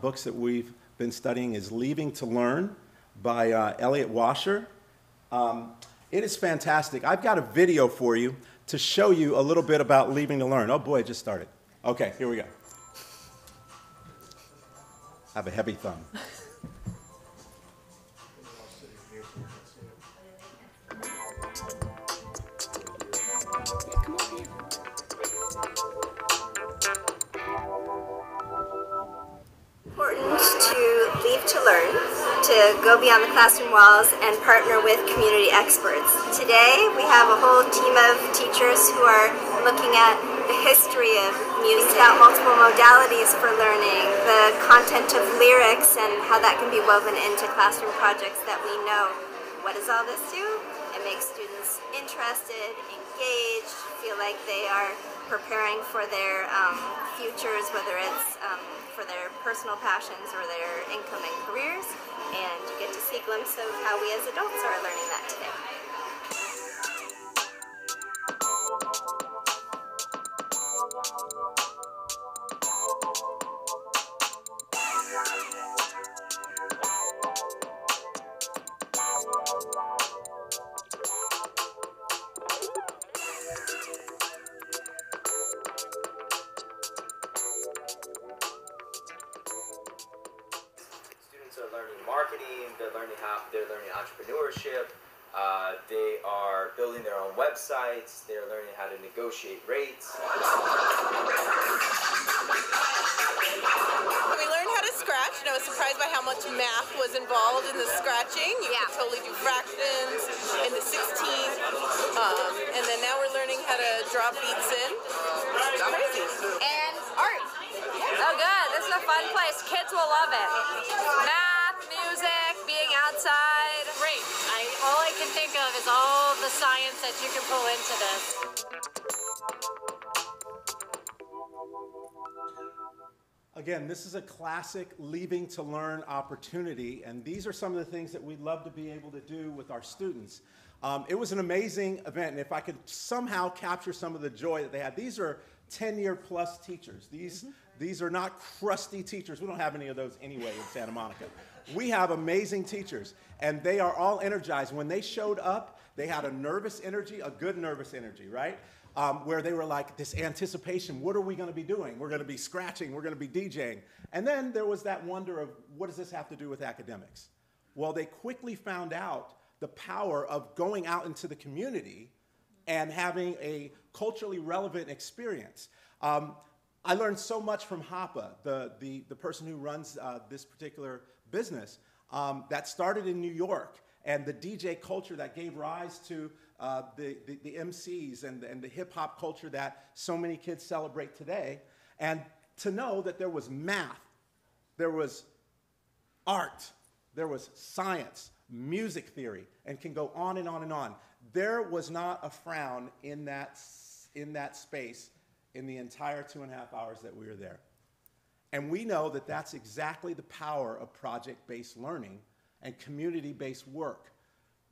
books that we've been studying is Leaving to Learn by Elliot Washer. It is fantastic. I've got a video for you to show you a little bit about Leaving to Learn. Oh boy, it just started. Okay, here we go. I have a heavy thumb.
Important to leave to learn, to go beyond the classroom walls and partner with community experts. Today we have a whole team of teachers who are looking at the history of music, about multiple modalities for learning, the content of lyrics and how that can be woven into classroom projects that we know. What does all this do? It makes students interested, engaged, feel like they are preparing for their futures, whether it's for their personal passions or their income and careers, and you get to see a glimpse of how we as adults are learning that today.
Students are learning marketing, they're learning entrepreneurship, they are building their own websites, they're learning how to negotiate rates.
We learned how to scratch, and I was surprised by how much math was involved in the scratching. You could totally do fractions in the 16th, and then now we're learning how to draw beats in. It's crazy.
And art. Oh good, this is a fun place. Kids will love it. Math, music, being outside. Great. All I can think of is all the science that you can pull into this.
Again, this is a classic Leaving to Learn opportunity, and these are some of the things that we'd love to be able to do with our students. It was an amazing event, and if I could somehow capture some of the joy that they had. These are 10-year plus teachers. These are not crusty teachers. We don't have any of those anyway in Santa Monica. We have amazing teachers, and they are all energized. When they showed up, they had a nervous energy, a good nervous energy, right? where they were like this anticipation, what are we going to be doing? We're going to be scratching, we're going to be DJing. And then there was that wonder of, what does this have to do with academics? Well, they quickly found out the power of going out into the community and having a culturally relevant experience. I learned so much from Hapa, the person who runs this particular business that started in New York, and the DJ culture that gave rise to the MCs and the hip hop culture that so many kids celebrate today. And to know that there was math, there was art, there was science, music theory, and can go on and on and on. There was not a frown in that space in the entire 2.5 hours that we were there. And we know that that's exactly the power of project-based learning and community-based work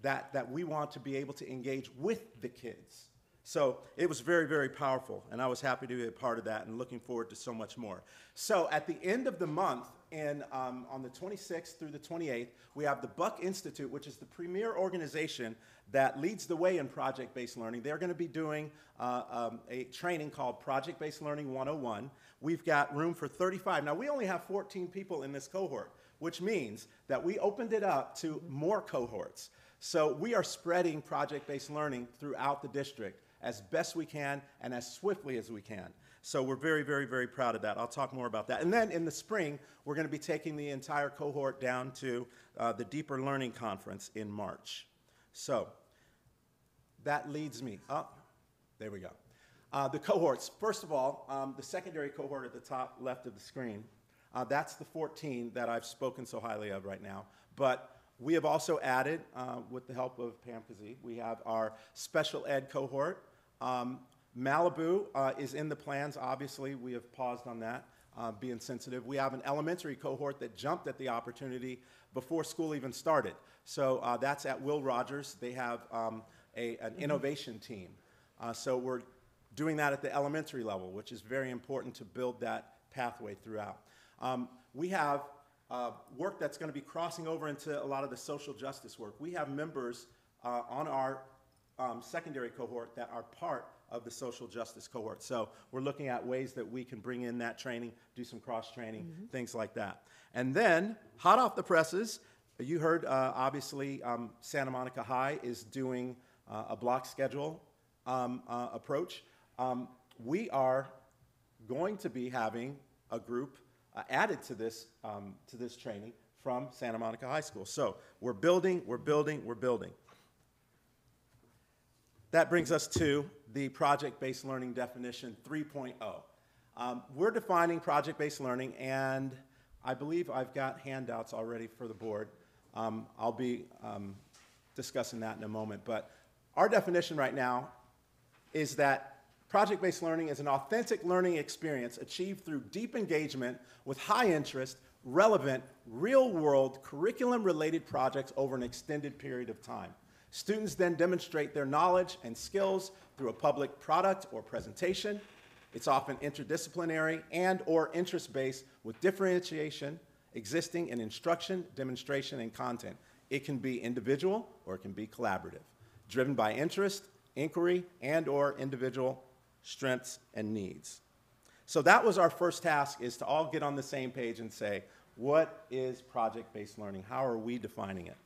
that we want to be able to engage with the kids. So it was very, very powerful, and I was happy to be a part of that and looking forward to so much more. So at the end of the month, on the 26th through the 28th, we have the Buck Institute, which is the premier organization that leads the way in project-based learning. They're going to be doing a training called Project-Based Learning 101. We've got room for 35. Now, we only have 14 people in this cohort, which means that we opened it up to more cohorts. So we are spreading project-based learning throughout the district as best we can and as swiftly as we can. So we're very, very, very proud of that. I'll talk more about that. And then in the spring, we're going to be taking the entire cohort down to the Deeper Learning Conference in March. So that leads me up. There we go. The cohorts. First of all, the secondary cohort at the top left of the screen, that's the 14 that I've spoken so highly of right now. But we have also added, with the help of Pam Kazee, we have our special ed cohort. Malibu is in the plans. Obviously, we have paused on that, being sensitive. We have an elementary cohort that jumped at the opportunity before school even started. So that's at Will Rogers. They have an innovation team. So we're doing that at the elementary level, which is very important to build that pathway throughout. We have work that's going to be crossing over into a lot of the social justice work. We have members on our secondary cohort that are part of the social justice cohort. So we're looking at ways that we can bring in that training, do some cross-training, things like that. And then, hot off the presses, you heard, obviously, Santa Monica High is doing a block schedule approach. We are going to be having a group added to this training from Santa Monica High School. So we're building, we're building, we're building. That brings us to the project-based learning definition 3.0. We're defining project-based learning, and I believe I've got handouts already for the board. I'll be discussing that in a moment, but our definition right now is that project-based learning is an authentic learning experience achieved through deep engagement with high interest, relevant, real-world, curriculum-related projects over an extended period of time. Students then demonstrate their knowledge and skills through a public product or presentation. It's often interdisciplinary and or interest-based with differentiation existing in instruction, demonstration, and content. It can be individual or it can be collaborative, driven by interest, inquiry, and or individual strengths and needs. So that was our first task, is to all get on the same page and say, what is project-based learning? How are we defining it?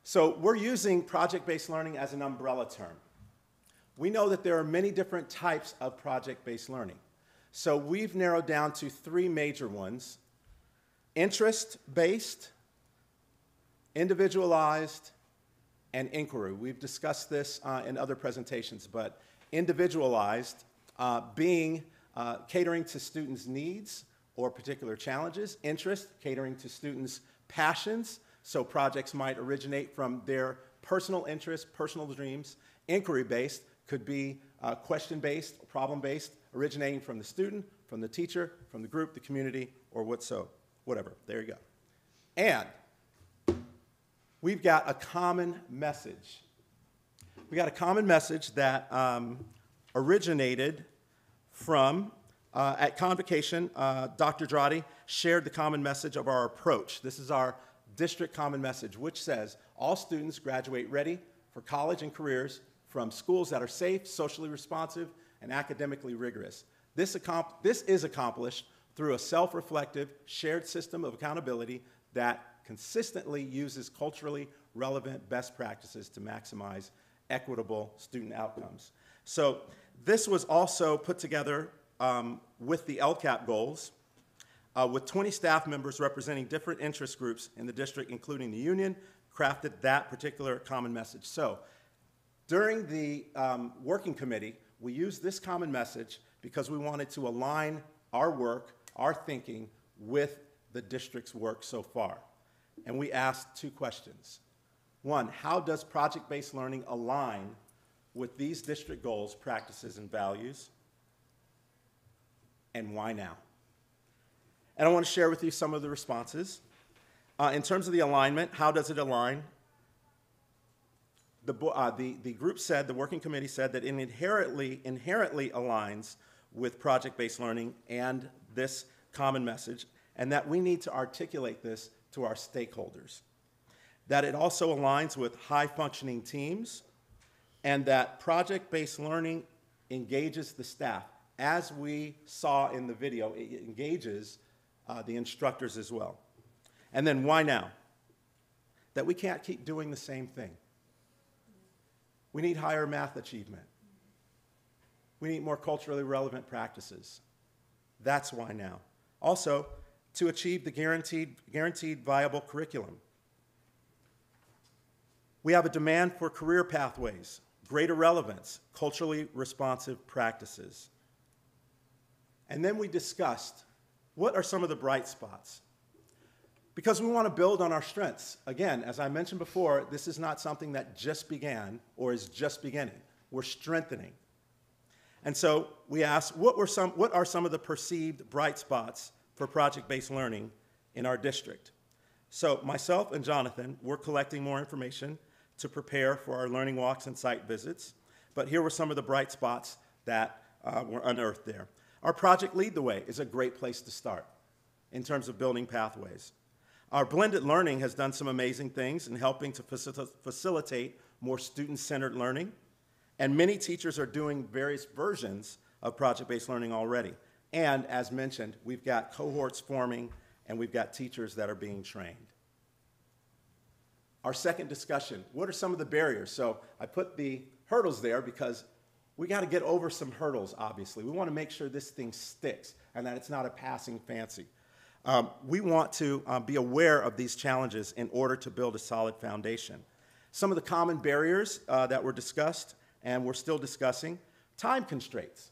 So we're using project-based learning as an umbrella term. We know that there are many different types of project-based learning. So we've narrowed down to 3 major ones: interest-based, individualized, and inquiry. We've discussed this in other presentations, but individualized being catering to students' needs or particular challenges. Interest, catering to students' passions. So projects might originate from their personal interests, personal dreams. Inquiry-based could be question-based, problem-based, originating from the student, from the teacher, from the group, the community, or whatever. There you go. And we've got a common message. We got a common message that originated from, at Convocation, Dr. Drotti shared the common message of our approach. This is our district common message, which says all students graduate ready for college and careers from schools that are safe, socially responsive, and academically rigorous. This is accomplished through a self-reflective, shared system of accountability that consistently uses culturally relevant best practices to maximize equitable student outcomes. So this was also put together with the LCAP goals, with 20 staff members representing different interest groups in the district, including the union, crafted that particular common message. So during the working committee, we used this common message because we wanted to align our work, our thinking, with the district's work so far. And we asked 2 questions. 1, how does project-based learning align with these district goals, practices, and values? And why now? And I want to share with you some of the responses. In terms of the alignment, how does it align? The group said, the working committee said that it inherently aligns with project-based learning and this common message, and that we need to articulate this to our stakeholders. That it also aligns with high-functioning teams, and that project-based learning engages the staff. As we saw in the video, it engages the instructors as well. And then why now? That we can't keep doing the same thing. We need higher math achievement. We need more culturally relevant practices. That's why now. Also, to achieve the guaranteed viable curriculum. We have a demand for career pathways, greater relevance, culturally responsive practices. And then we discussed what are some of the bright spots. Because we want to build on our strengths. Again, as I mentioned before, this is not something that just began or is just beginning. We're strengthening. And so we asked, what are some of the perceived bright spots for project-based learning in our district? So myself and Jonathan, we're collecting more information to prepare for our learning walks and site visits. But here were some of the bright spots that were unearthed there. Our project Lead the Way is a great place to start in terms of building pathways. Our blended learning has done some amazing things in helping to facilitate more student-centered learning. And many teachers are doing various versions of project-based learning already. And as mentioned, we've got cohorts forming and we've got teachers that are being trained. Our second discussion, what are some of the barriers? So I put the hurdles there because we got to get over some hurdles, obviously. We want to make sure this thing sticks and that it's not a passing fancy. We want to be aware of these challenges in order to build a solid foundation. Some of the common barriers that were discussed and we're still discussing, time constraints.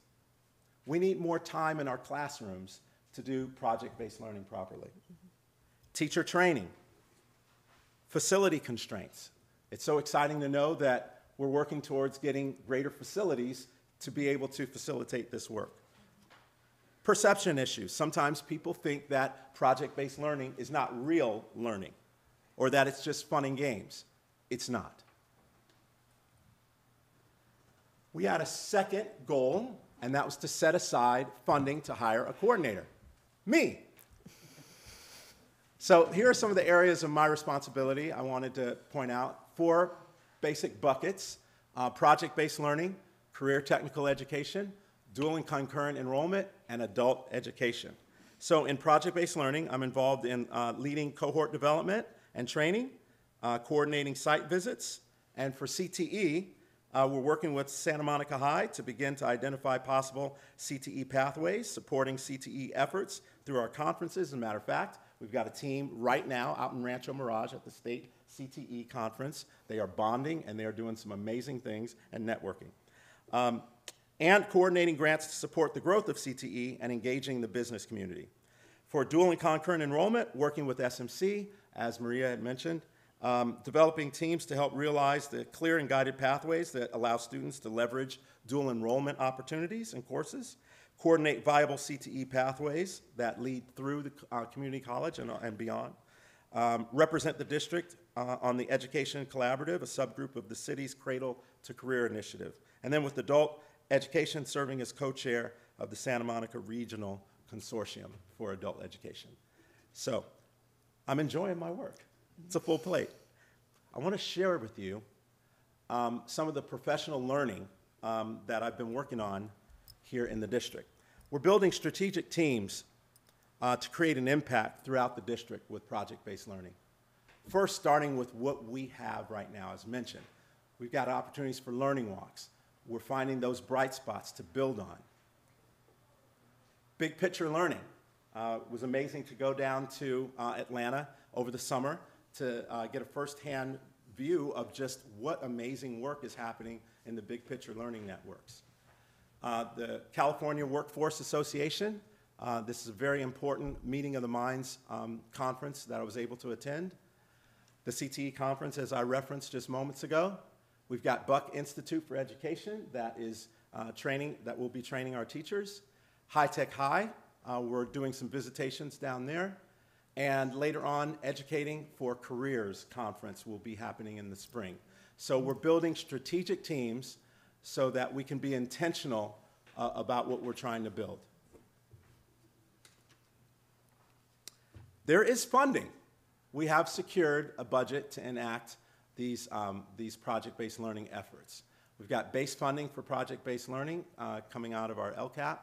We need more time in our classrooms to do project-based learning properly. Teacher training, facility constraints. It's so exciting to know that we're working towards getting greater facilities to be able to facilitate this work. Perception issues. Sometimes people think that project-based learning is not real learning or that it's just fun and games. It's not. We had a second goal, and that was to set aside funding to hire a coordinator. Me. So here are some of the areas of my responsibility I wanted to point out. 4 basic buckets: project-based learning, career technical education, dual and concurrent enrollment, and adult education. So in project-based learning, I'm involved in leading cohort development and training, coordinating site visits, and for CTE, we're working with Santa Monica High to begin to identify possible CTE pathways, supporting CTE efforts through our conferences. As a matter of fact, we've got a team right now out in Rancho Mirage at the state CTE conference. They are bonding and they are doing some amazing things and networking. And coordinating grants to support the growth of CTE and engaging the business community. For dual and concurrent enrollment, working with SMC, as Maria had mentioned, developing teams to help realize the clear and guided pathways that allow students to leverage dual enrollment opportunities and courses, coordinate viable CTE pathways that lead through the community college and beyond, represent the district on the Education Collaborative, a subgroup of the city's Cradle to Career Initiative, and then with adult education serving as co-chair of the Santa Monica Regional Consortium for Adult Education. So I'm enjoying my work. It's a full plate. I want to share with you some of the professional learning that I've been working on here in the district. We're building strategic teams to create an impact throughout the district with project-based learning. First, starting with what we have right now, as mentioned. We've got opportunities for learning walks. We're finding those bright spots to build on. Big picture learning. It was amazing to go down to Atlanta over the summer to get a firsthand view of just what amazing work is happening in the big picture learning networks. The California Workforce Association, this is a very important meeting of the minds conference that I was able to attend. The CTE conference, as I referenced just moments ago. We've got Buck Institute for Education that is that will be training our teachers. High Tech High, we're doing some visitations down there. And later on, Educating for Careers conference will be happening in the spring. So we're building strategic teams so that we can be intentional about what we're trying to build. There is funding. We have secured a budget to enact these project-based learning efforts. We've got base funding for project-based learning coming out of our LCAP,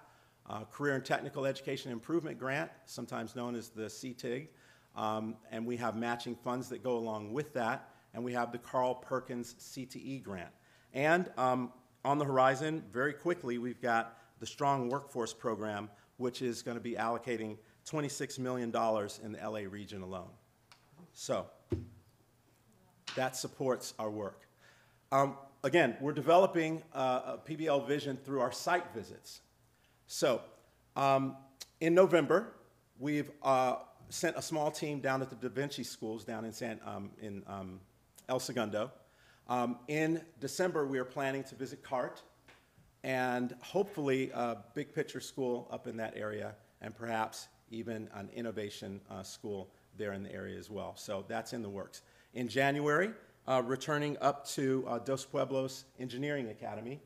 Career and Technical Education Improvement Grant, sometimes known as the CTIG, and we have matching funds that go along with that, and we have the Carl Perkins CTE grant. And on the horizon, very quickly, we've got the Strong Workforce Program, which is going to be allocating $26 million in the LA region alone. So that supports our work. Again, we're developing a PBL vision through our site visits. So in November, we've sent a small team down at the Da Vinci schools down in El Segundo. In December, we are planning to visit CART and hopefully a big picture school up in that area and perhaps even an innovation school there in the area as well. So that's in the works. In January, returning up to Dos Pueblos Engineering Academy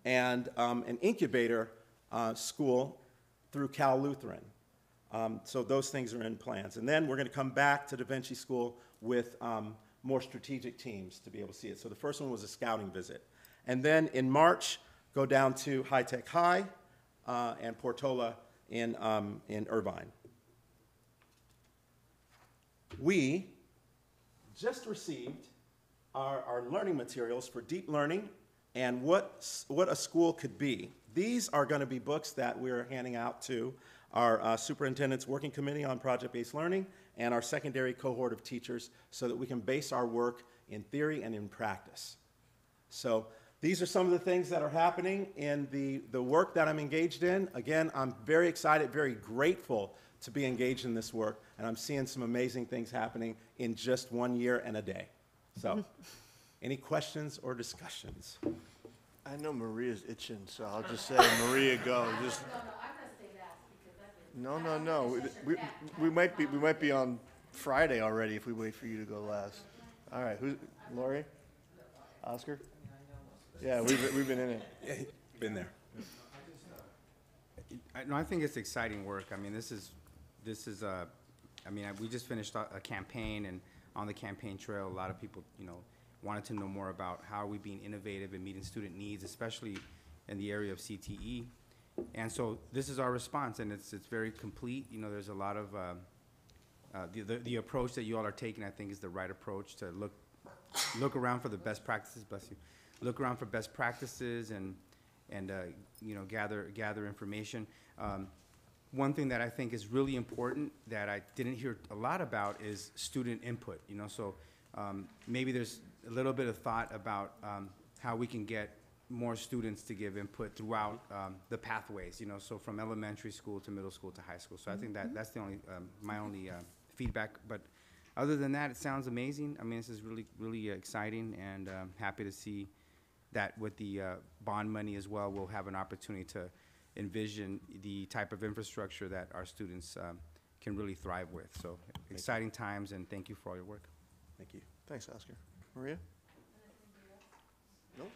and an incubator school through Cal Lutheran. So those things are in plans. And then we're going to come back to Da Vinci School with more strategic teams to be able to see it. So the first one was a scouting visit. And then in March, go down to High Tech High and Portola in Irvine. We just received our learning materials for deep learning and what a school could be. These are going to be books that we're handing out to our Superintendent's Working Committee on Project-Based Learning and our secondary cohort of teachers so that we can base our work in theory and in practice. So these are some of the things that are happening in the work that I'm engaged in. Again, I'm very excited, very grateful to be engaged in this work, and I'm seeing some amazing things happening in just 1 year and a day. So, any questions or discussions?
I know Maria's itching, so I'll just say, Maria, go. Just no. We might be on Friday already if we wait for you to go last. All right, Lori, Oscar? Yeah, we've been in it.
Yeah, been there.
I think it's exciting work. I mean, this is we just finished a campaign, and on the campaign trail, a lot of people, wanted to know more about how are we being innovative and meeting student needs, especially in the area of CTE. And so this is our response, and it's very complete. There's a lot of the approach that you all are taking, I think, is the right approach to look around for the best practices. Bless you. Look around for best practices and gather information. One thing that I think is really important that I didn't hear a lot about is student input. So maybe there's a little bit of thought about how we can get more students to give input throughout the pathways. So from elementary school to middle school to high school. So I think that's the only my only feedback. But other than that, it sounds amazing. I mean, this is really exciting, and happy to see that with the bond money as well, we'll have an opportunity to envision the type of infrastructure that our students can really thrive with. So exciting times, and thank you for all your work.
Thank you.
Thanks, Oscar. Maria? Nope.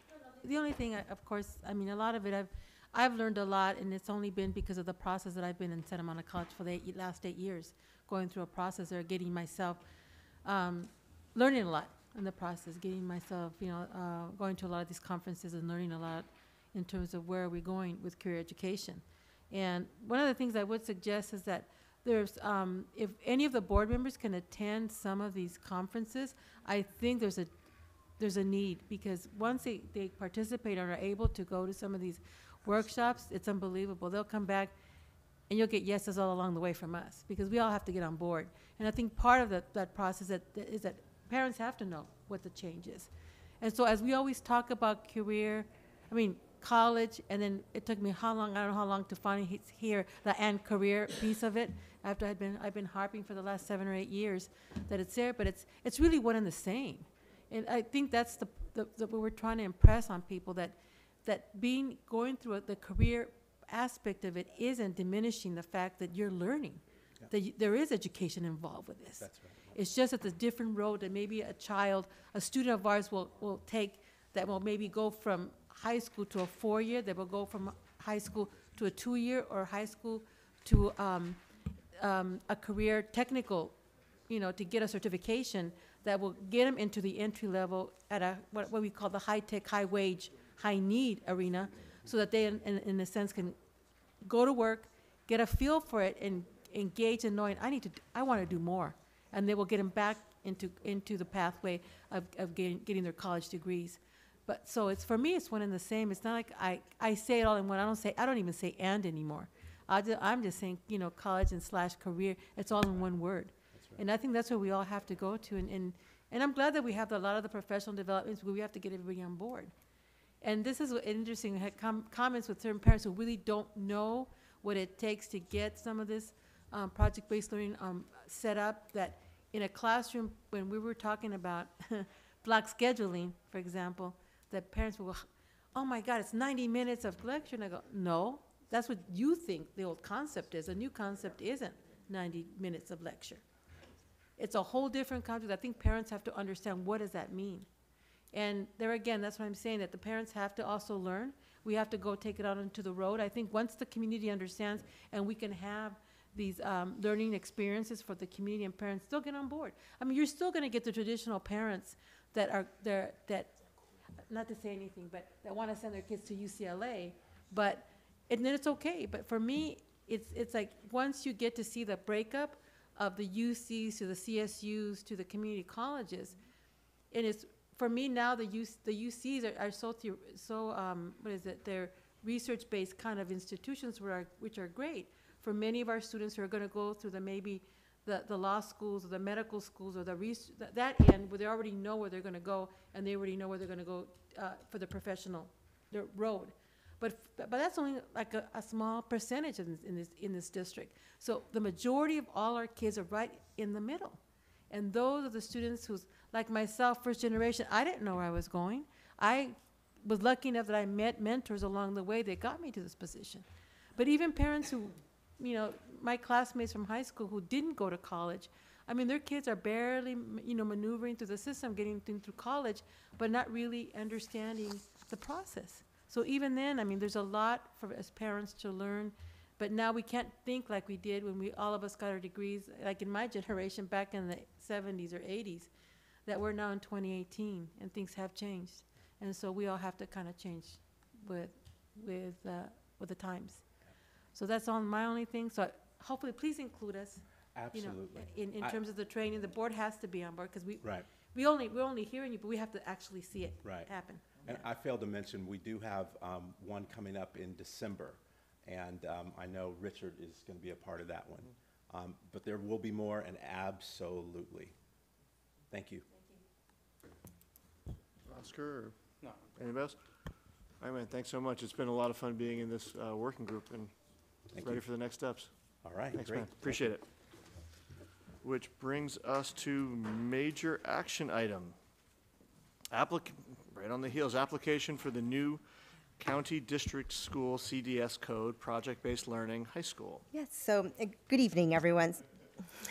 The only thing, of course, a lot of it, I've learned a lot, and it's only been because of the process that I've been in Santa Monica College for the last 8 years, going through a process there, getting myself, learning a lot. in the process, getting myself, going to a lot of these conferences and learning a lot in terms of where are we going with career education. And one of the things I would suggest is that there's, if any of the board members can attend some of these conferences, I think there's a need, because once they participate and are able to go to some of these workshops, it's unbelievable. They'll come back and you'll get yeses all along the way from us, because we all have to get on board. And I think part of that process is that parents have to know what the change is. And so as we always talk about college, and then it took me how long, I don't know how long to finally hear the and career piece of it, after I've been harping for the last 7 or 8 years that it's there, but it's really one and the same. And I think that's what we're trying to impress on people, that going through the career aspect of it isn't diminishing the fact that you're learning, that there is education involved with this.
That's right.
It's just that the different road that maybe a student of ours will take, that will maybe go from high school to a 4-year, that will go from high school to a 2-year, or high school to a career technical, to get a certification that will get them into the entry level at what we call the high-tech, high-wage, high-need arena, so that they, in a sense, can go to work, get a feel for it, and engage in knowing, I want to do more. And they will get them back into the pathway of getting their college degrees. But so for me, it's one and the same. It's not like I say it all in one. I don't even say and anymore. I'm just saying, college and / career, it's all in one word. And I think that's where we all have to go to. And I'm glad that we have a lot of the professional developments where we have to get everybody on board. And this is interesting. I had comments with certain parents who really don't know what it takes to get some of this project-based learning set up, that in a classroom, when we were talking about block scheduling, for example, that parents will go, oh my God, it's 90 minutes of lecture. And I go, no, that's what you think the old concept is. A new concept isn't 90 minutes of lecture. It's a whole different concept. I think parents have to understand, what does that mean? And there again, that's what I'm saying, that the parents have to also learn. We have to go take it out into the road. I think once the community understands, and we can have these learning experiences for the community, and parents still get on board. You're still going to get the traditional parents that are there, that, not to say anything, but that want to send their kids to UCLA, and then it's okay. But for me, it's like, once you get to see the breakup of the UCs to the CSUs to the community colleges, and it's, for me now, the UCs are they're research-based kind of institutions which are great for many of our students who are going to go through the law schools or the medical schools or that end, where they already know where they're going to go, and they already know where they're going to go for the professional road. But that's only like a small percentage in this district. So the majority of all our kids are right in the middle. And those are the students who's, like myself, first generation, I didn't know where I was going. I was lucky enough that I met mentors along the way that got me to this position. But even parents who, my classmates from high school who didn't go to college, their kids are barely, maneuvering through the system, getting through college, but not really understanding the process. So even then, there's a lot for us parents to learn. But now we can't think like we did when all of us got our degrees, like in my generation back in the 70s or 80s, that we're now in 2018, and things have changed. And so we all have to kind of change with the times. So that's my only thing. So hopefully, please include us.
Absolutely.
In terms of the training, the board has to be on board, because
Right.
we're only hearing you, but we have to actually see it happen.
And I failed to mention, we do have one coming up in December. And I know Richard is going to be a part of that one. But there will be more, and absolutely. Thank you.
Oscar, or
No.
anybody else? All right, man, thanks so much. It's been a lot of fun being in this working group, and ready for the next steps.
All right,
thanks,
great.
man. Appreciate it. Which brings us to major action item. Right on the heels, application for the new County District School CDS code, project-based learning, high school.
Yes, so good evening, everyone.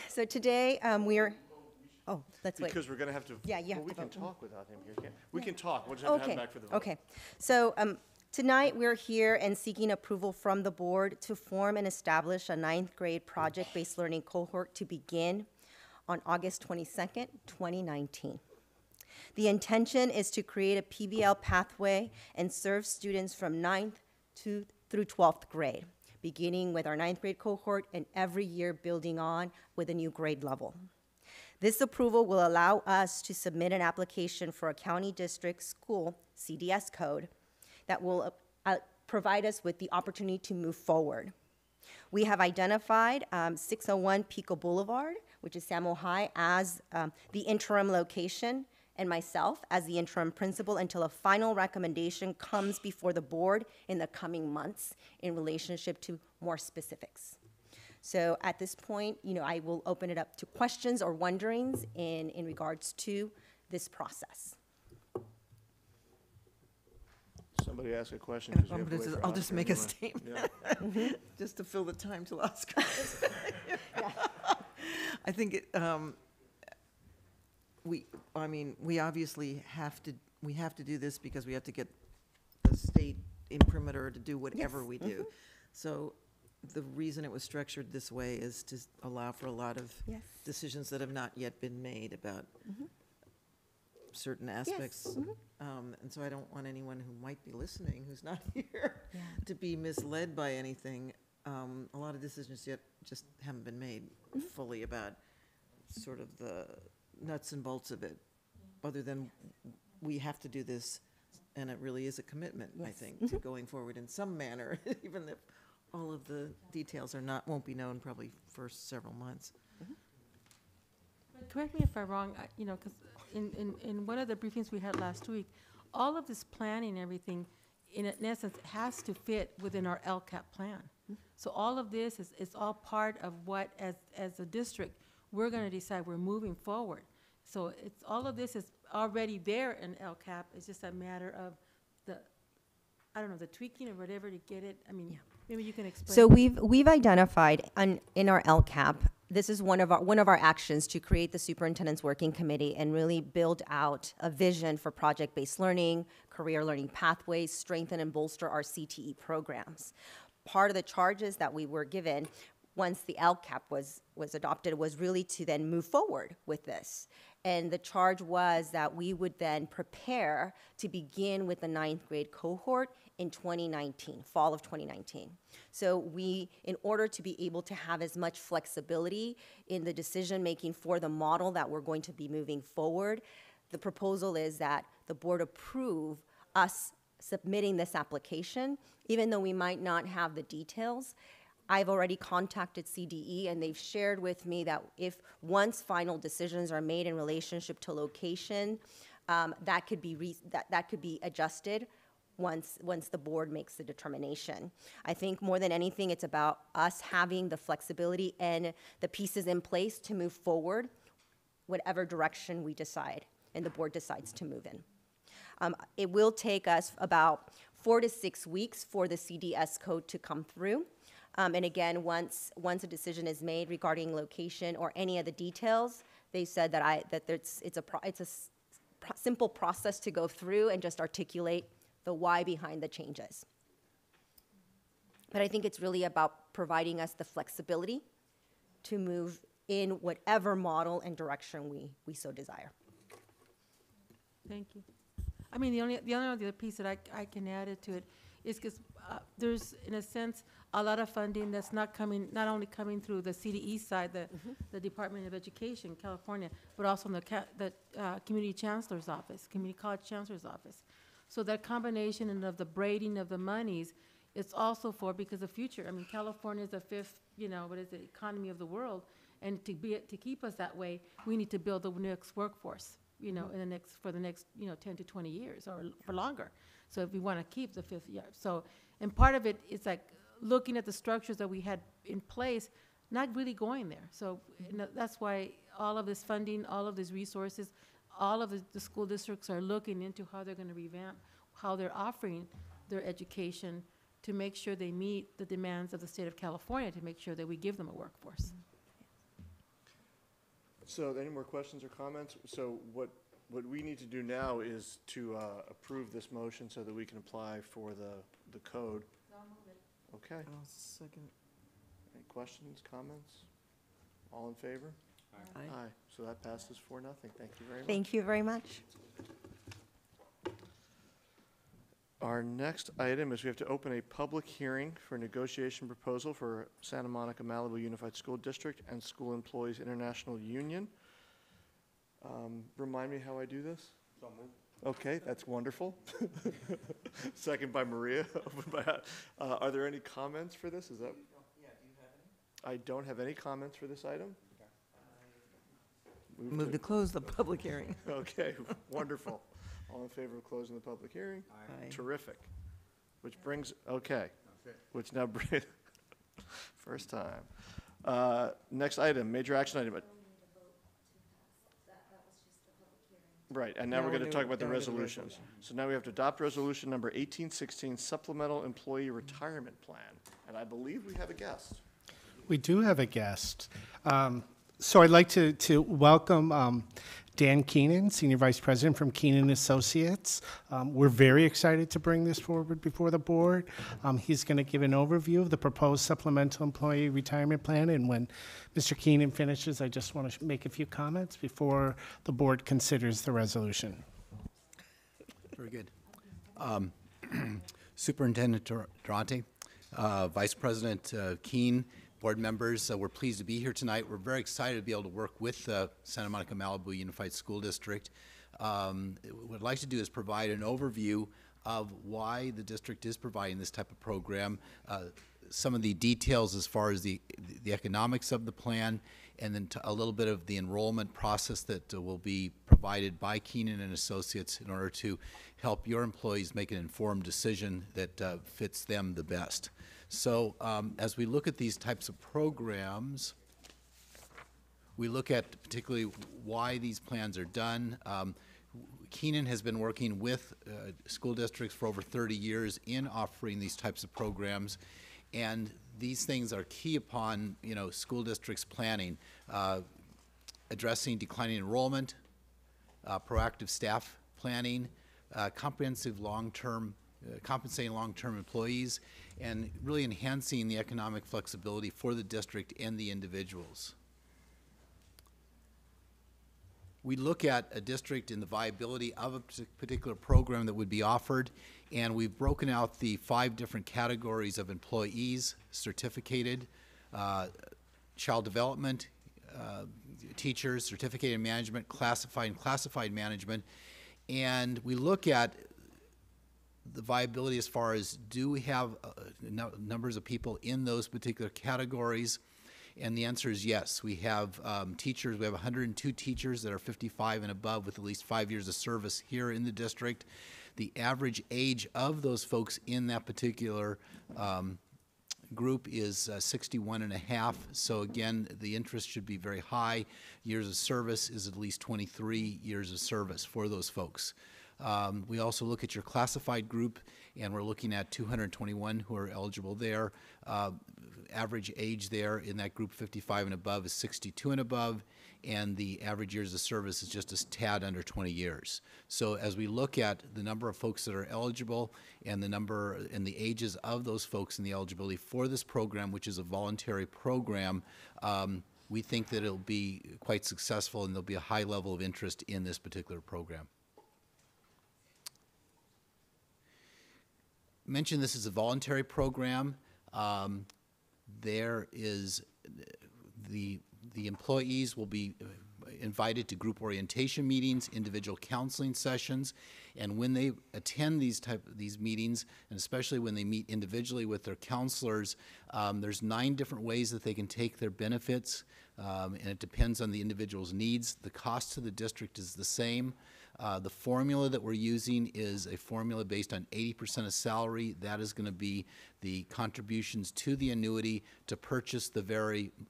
So today let's wait.
Because we're going to have to.
Yeah, you have
we
to
can
vote.
talk without him here. We can talk. We'll just have to have him back for the vote.
Okay. So tonight we're here and seeking approval from the board to form and establish a 9th grade project-based learning cohort to begin on August 22nd, 2019. The intention is to create a PBL pathway and serve students from 9th through 12th grade, beginning with our 9th grade cohort and every year building on with a new grade level. This approval will allow us to submit an application for a county district school CDS code that will provide us with the opportunity to move forward. We have identified 601 Pico Boulevard, which is Samo High, as the interim location, and myself as the interim principal until a final recommendation comes before the board in the coming months in relationship to more specifics. So at this point, I will open it up to questions or wonderings in regards to this process.
Somebody ask a question. 'Cause we have to wait for
I'll just
Oscar
make a
anyway.
statement,
Yeah.
just to fill the time till Oscar. I think we obviously have to do this because we have to get the state imprimatur to do whatever we do. So the reason it was structured this way is to allow for a lot of decisions that have not yet been made about certain aspects. And so I don't want anyone who might be listening, who's not here, to be misled by anything. A lot of decisions yet just haven't been made fully about sort of the nuts and bolts of it, other than we have to do this, and it really is a commitment, I think, to going forward in some manner, even if all of the details won't be known probably for several months.
But correct me if I'm wrong, because in one of the briefings we had last week, all of this planning and everything, in essence, has to fit within our LCAP plan. So all of this is all part of what, as a district, we're going to decide we're moving forward. So all of this is already there in LCAP. It's just a matter of the tweaking or whatever to get it. I mean, maybe you can explain.
So we've identified in our LCAP, this is one of our actions to create the superintendent's working committee and really build out a vision for project-based learning, career learning pathways, strengthen and bolster our CTE programs. Part of the charges that we were given once the LCAP was adopted was really to then move forward with this. And the charge was that we would then prepare to begin with the 9th grade cohort in 2019, fall of 2019. So in order to be able to have as much flexibility in the decision-making for the model that we're going to be moving forward, the proposal is that the board approve us submitting this application, even though we might not have the details. I've already contacted CDE, and they've shared with me that if once final decisions are made in relationship to location, that could be adjusted once the board makes the determination. I think more than anything, it's about us having the flexibility and the pieces in place to move forward, whatever direction we decide and the board decides to move in. It will take us about 4 to 6 weeks for the CDS code to come through. And again, once a decision is made regarding location or any of the details, they said that it's a simple process to go through and just articulate the why behind the changes. But I think it's really about providing us the flexibility to move in whatever model and direction we so desire.
Thank you. I mean, the only other piece that I can add to it is because there's, in a sense, a lot of funding that's not only coming through the CDE side, the Department of Education, California, but also in the Community Chancellor's Office, Community College Chancellor's Office. So that combination of the braiding of the monies, it's also because of future. I mean, California is the 5th, economy of the world, and to keep us that way, we need to build the next workforce, for the next 10 to 20 years or for longer. So if we want to keep the 5th year. So, and part of it is like looking at the structures that we had in place, not really going there. So that's why all of this funding, all of these resources, all of the school districts are looking into how they're going to revamp, how they're offering their education to make sure they meet the demands of the state of California, to make sure that we give them a workforce.
So any more questions or comments? So what we need to do now is to approve this motion so that we can apply for the code. Okay.
I'll second.
Any questions, comments? All in favor? Aye. So that passes 4-0. Thank you very much.
Thank you very much.
Our next item is we have to open a public hearing for a negotiation proposal for Santa Monica-Malibu Unified School District and School Employees International Union. Remind me how I do this? Okay, that's wonderful. Second by Maria. Are there any comments for this? Is that? Yeah, do you have any? I don't have any comments for this item.
Move to close the public hearing.
Okay, wonderful. All in favor of closing the public hearing?
Aye.
Terrific. Which brings, okay, which now brings, first time. Next item, major action item. Right, and now we're going to talk about the resolutions. So now we have to adopt resolution number 1816, Supplemental Employee Retirement Plan. And I believe we have a guest.
We do have a guest. So I'd like to welcome Dan Keenan, Senior Vice President from Keenan Associates. We're very excited to bring this forward before the board. He's going to give an overview of the proposed Supplemental Employee Retirement Plan, and when Mr. Keenan finishes, I just want to make a few comments before the board considers the resolution.
Very good. Superintendent Durante, Vice President Keen, board members, we're pleased to be here tonight. We're very excited to be able to work with Santa Monica-Malibu Unified School District. What I'd like to do is provide an overview of why the district is providing this type of program, some of the details as far as the economics of the plan, and then a little bit of the enrollment process that will be provided by Keenan and Associates in order to help your employees make an informed decision that fits them the best. So as we look at these types of programs, we look at particularly why these plans are done. Keenan has been working with school districts for over 30 years in offering these types of programs, and these things are key upon school districts planning, addressing declining enrollment, proactive staff planning, comprehensive long-term compensating long-term employees, and really enhancing the economic flexibility for the district and the individuals. We look at a district and the viability of a particular program that would be offered, and we've broken out the 5 different categories of employees: certificated, child development, teachers, certificated management, classified management, and we look at the viability as far as do we have numbers of people in those particular categories, and the answer is yes. We have teachers. We have 102 teachers that are 55 and above with at least 5 years of service here in the district. The average age of those folks in that particular group is 61 and a half, so again, the interest should be very high. Years of service is at least 23 years of service for those folks. We also look at your classified group, and we're looking at 221 who are eligible there. Average age there in that group 55 and above is 62 and above, and the average years of service is just a tad under 20 years. So as we look at the number of folks that are eligible and the number and the ages of those folks and the eligibility for this program, which is a voluntary program, we think that it'll be quite successful and there'll be a high level of interest in this particular program. Mentioned this is a voluntary program. There is the employees will be invited to group orientation meetings, individual counseling sessions, and when they attend these meetings, and especially when they meet individually with their counselors, there's 9 different ways that they can take their benefits, and it depends on the individual's needs. The cost to the district is the same. The formula that we're using is a formula based on 80% of salary. That is going to be the contributions to the annuity to purchase the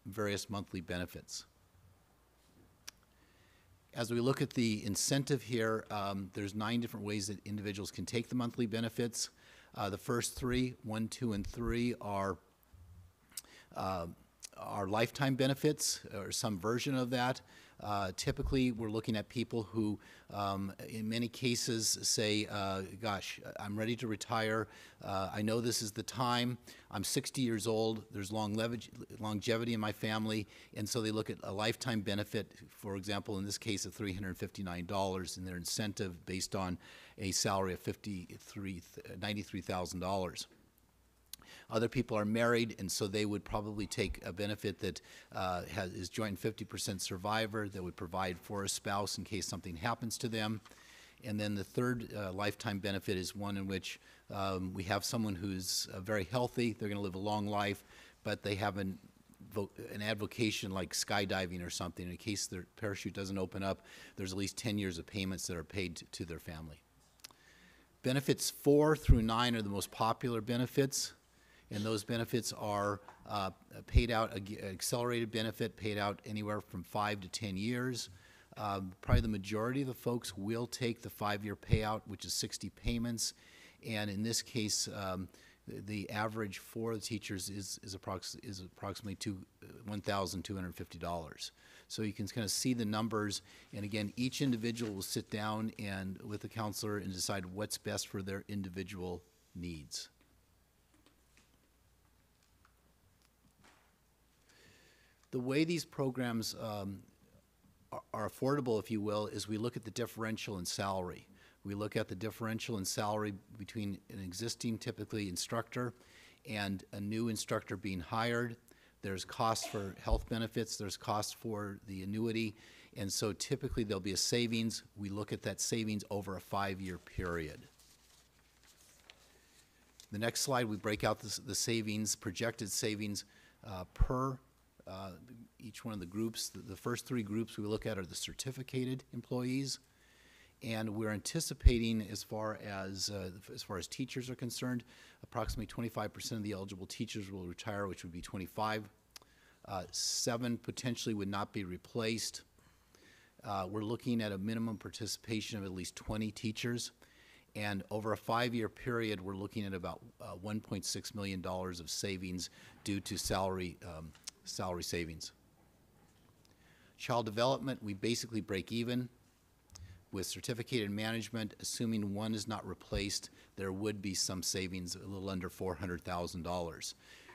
various monthly benefits. As we look at the incentive here, there's 9 different ways that individuals can take the monthly benefits. The first 3, 1, 2, and 3, are our lifetime benefits, or some version of that. Typically, we're looking at people who, in many cases, say, gosh, I'm ready to retire. I know this is the time. I'm 60 years old. There's longevity in my family. And so they look at a lifetime benefit, for example, in this case, of $359, and their incentive based on a salary of $93,000. Other people are married, and so they would probably take a benefit that is joint 50% survivor that would provide for a spouse in case something happens to them. And then the third lifetime benefit is one in which we have someone who's very healthy, they're going to live a long life, but they have an avocation like skydiving or something. In case their parachute doesn't open up, there's at least 10 years of payments that are paid to their family. Benefits 4 through 9 are the most popular benefits. And those benefits are paid out, accelerated benefit paid out anywhere from 5 to 10 years. Probably the majority of the folks will take the 5-year payout, which is 60 payments. And in this case, the average for the teachers is approximately $1,250. So you can kind of see the numbers. And again, each individual will sit down and with the counselor and decide what's best for their individual needs. The way these programs are affordable, if you will, is we look at the differential in salary. We look at the differential in salary between an existing, typically, instructor and a new instructor being hired. There's costs for health benefits. There's costs for the annuity. And so typically there'll be a savings. We look at that savings over a 5-year period. The next slide, we break out the savings, projected savings per each one of the groups. The first 3 groups we look at are the certificated employees, and we're anticipating, as far as teachers are concerned, approximately 25% of the eligible teachers will retire, which would be 25. 7 potentially would not be replaced. We're looking at a minimum participation of at least 20 teachers, and over a 5-year period, we're looking at about $1.6 million of savings due to salary savings. Child development, we basically break even. With certificated management, assuming one is not replaced, there would be some savings, a little under $400,000.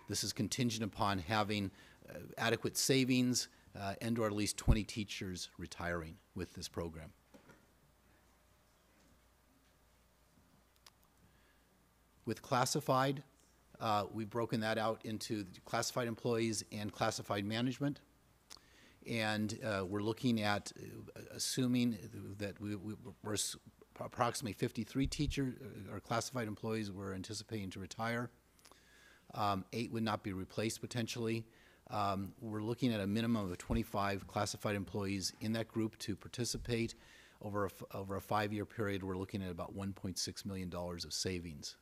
This is contingent upon having adequate savings and or at least 20 teachers retiring with this program. With classified, we've broken that out into classified employees and classified management. And we're looking at assuming that we're approximately 53 teachers or classified employees we're anticipating to retire. 8 would not be replaced potentially. We're looking at a minimum of 25 classified employees in that group to participate. Over a 5-year period, we're looking at about $1.6 million of savings.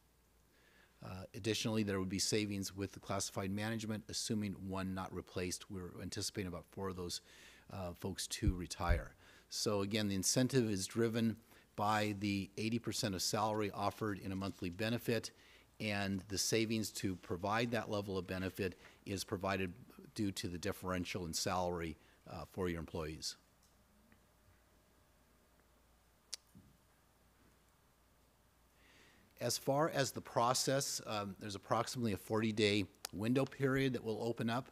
Additionally, there would be savings with the classified management, assuming one not replaced. We're anticipating about 4 of those folks to retire. So again, the incentive is driven by the 80% of salary offered in a monthly benefit, and the savings to provide that level of benefit is provided due to the differential in salary for your employees. As far as the process, there's approximately a 40-day window period that will open up.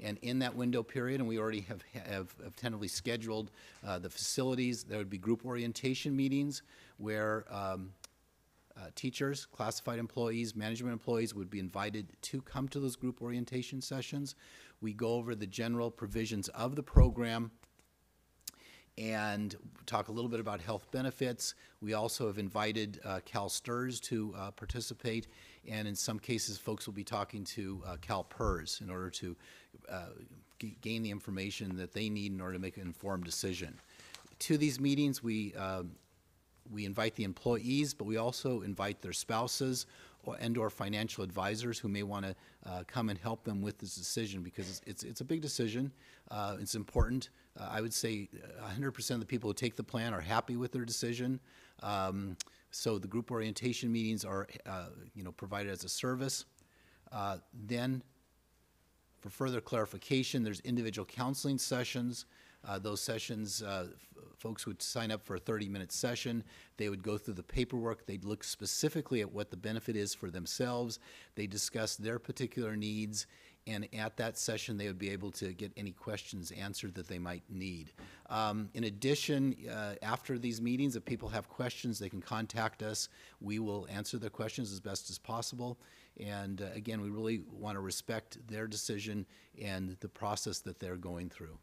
And in that window period, and we already have tentatively scheduled the facilities, there would be group orientation meetings where teachers, classified employees, management employees would be invited to come to those group orientation sessions. We go over the general provisions of the program and talk a little bit about health benefits. We also have invited CalSTRS to participate, and in some cases folks will be talking to CalPERS in order to gain the information that they need in order to make an informed decision. To these meetings, we invite the employees, but we also invite their spouses and/or financial advisors who may want to come and help them with this decision, because it's a big decision. It's important. I would say 100% of the people who take the plan are happy with their decision. So the group orientation meetings are provided as a service. Then For further clarification, there's individual counseling sessions. Those sessions, folks would sign up for a 30-minute session. They would go through the paperwork. They'd look specifically at what the benefit is for themselves. They discuss their particular needs, and at that session, they would be able to get any questions answered that they might need. In addition, after these meetings, if people have questions, they can contact us. We will answer their questions as best as possible. And again, we really want to respect their decision and the process that they're going through.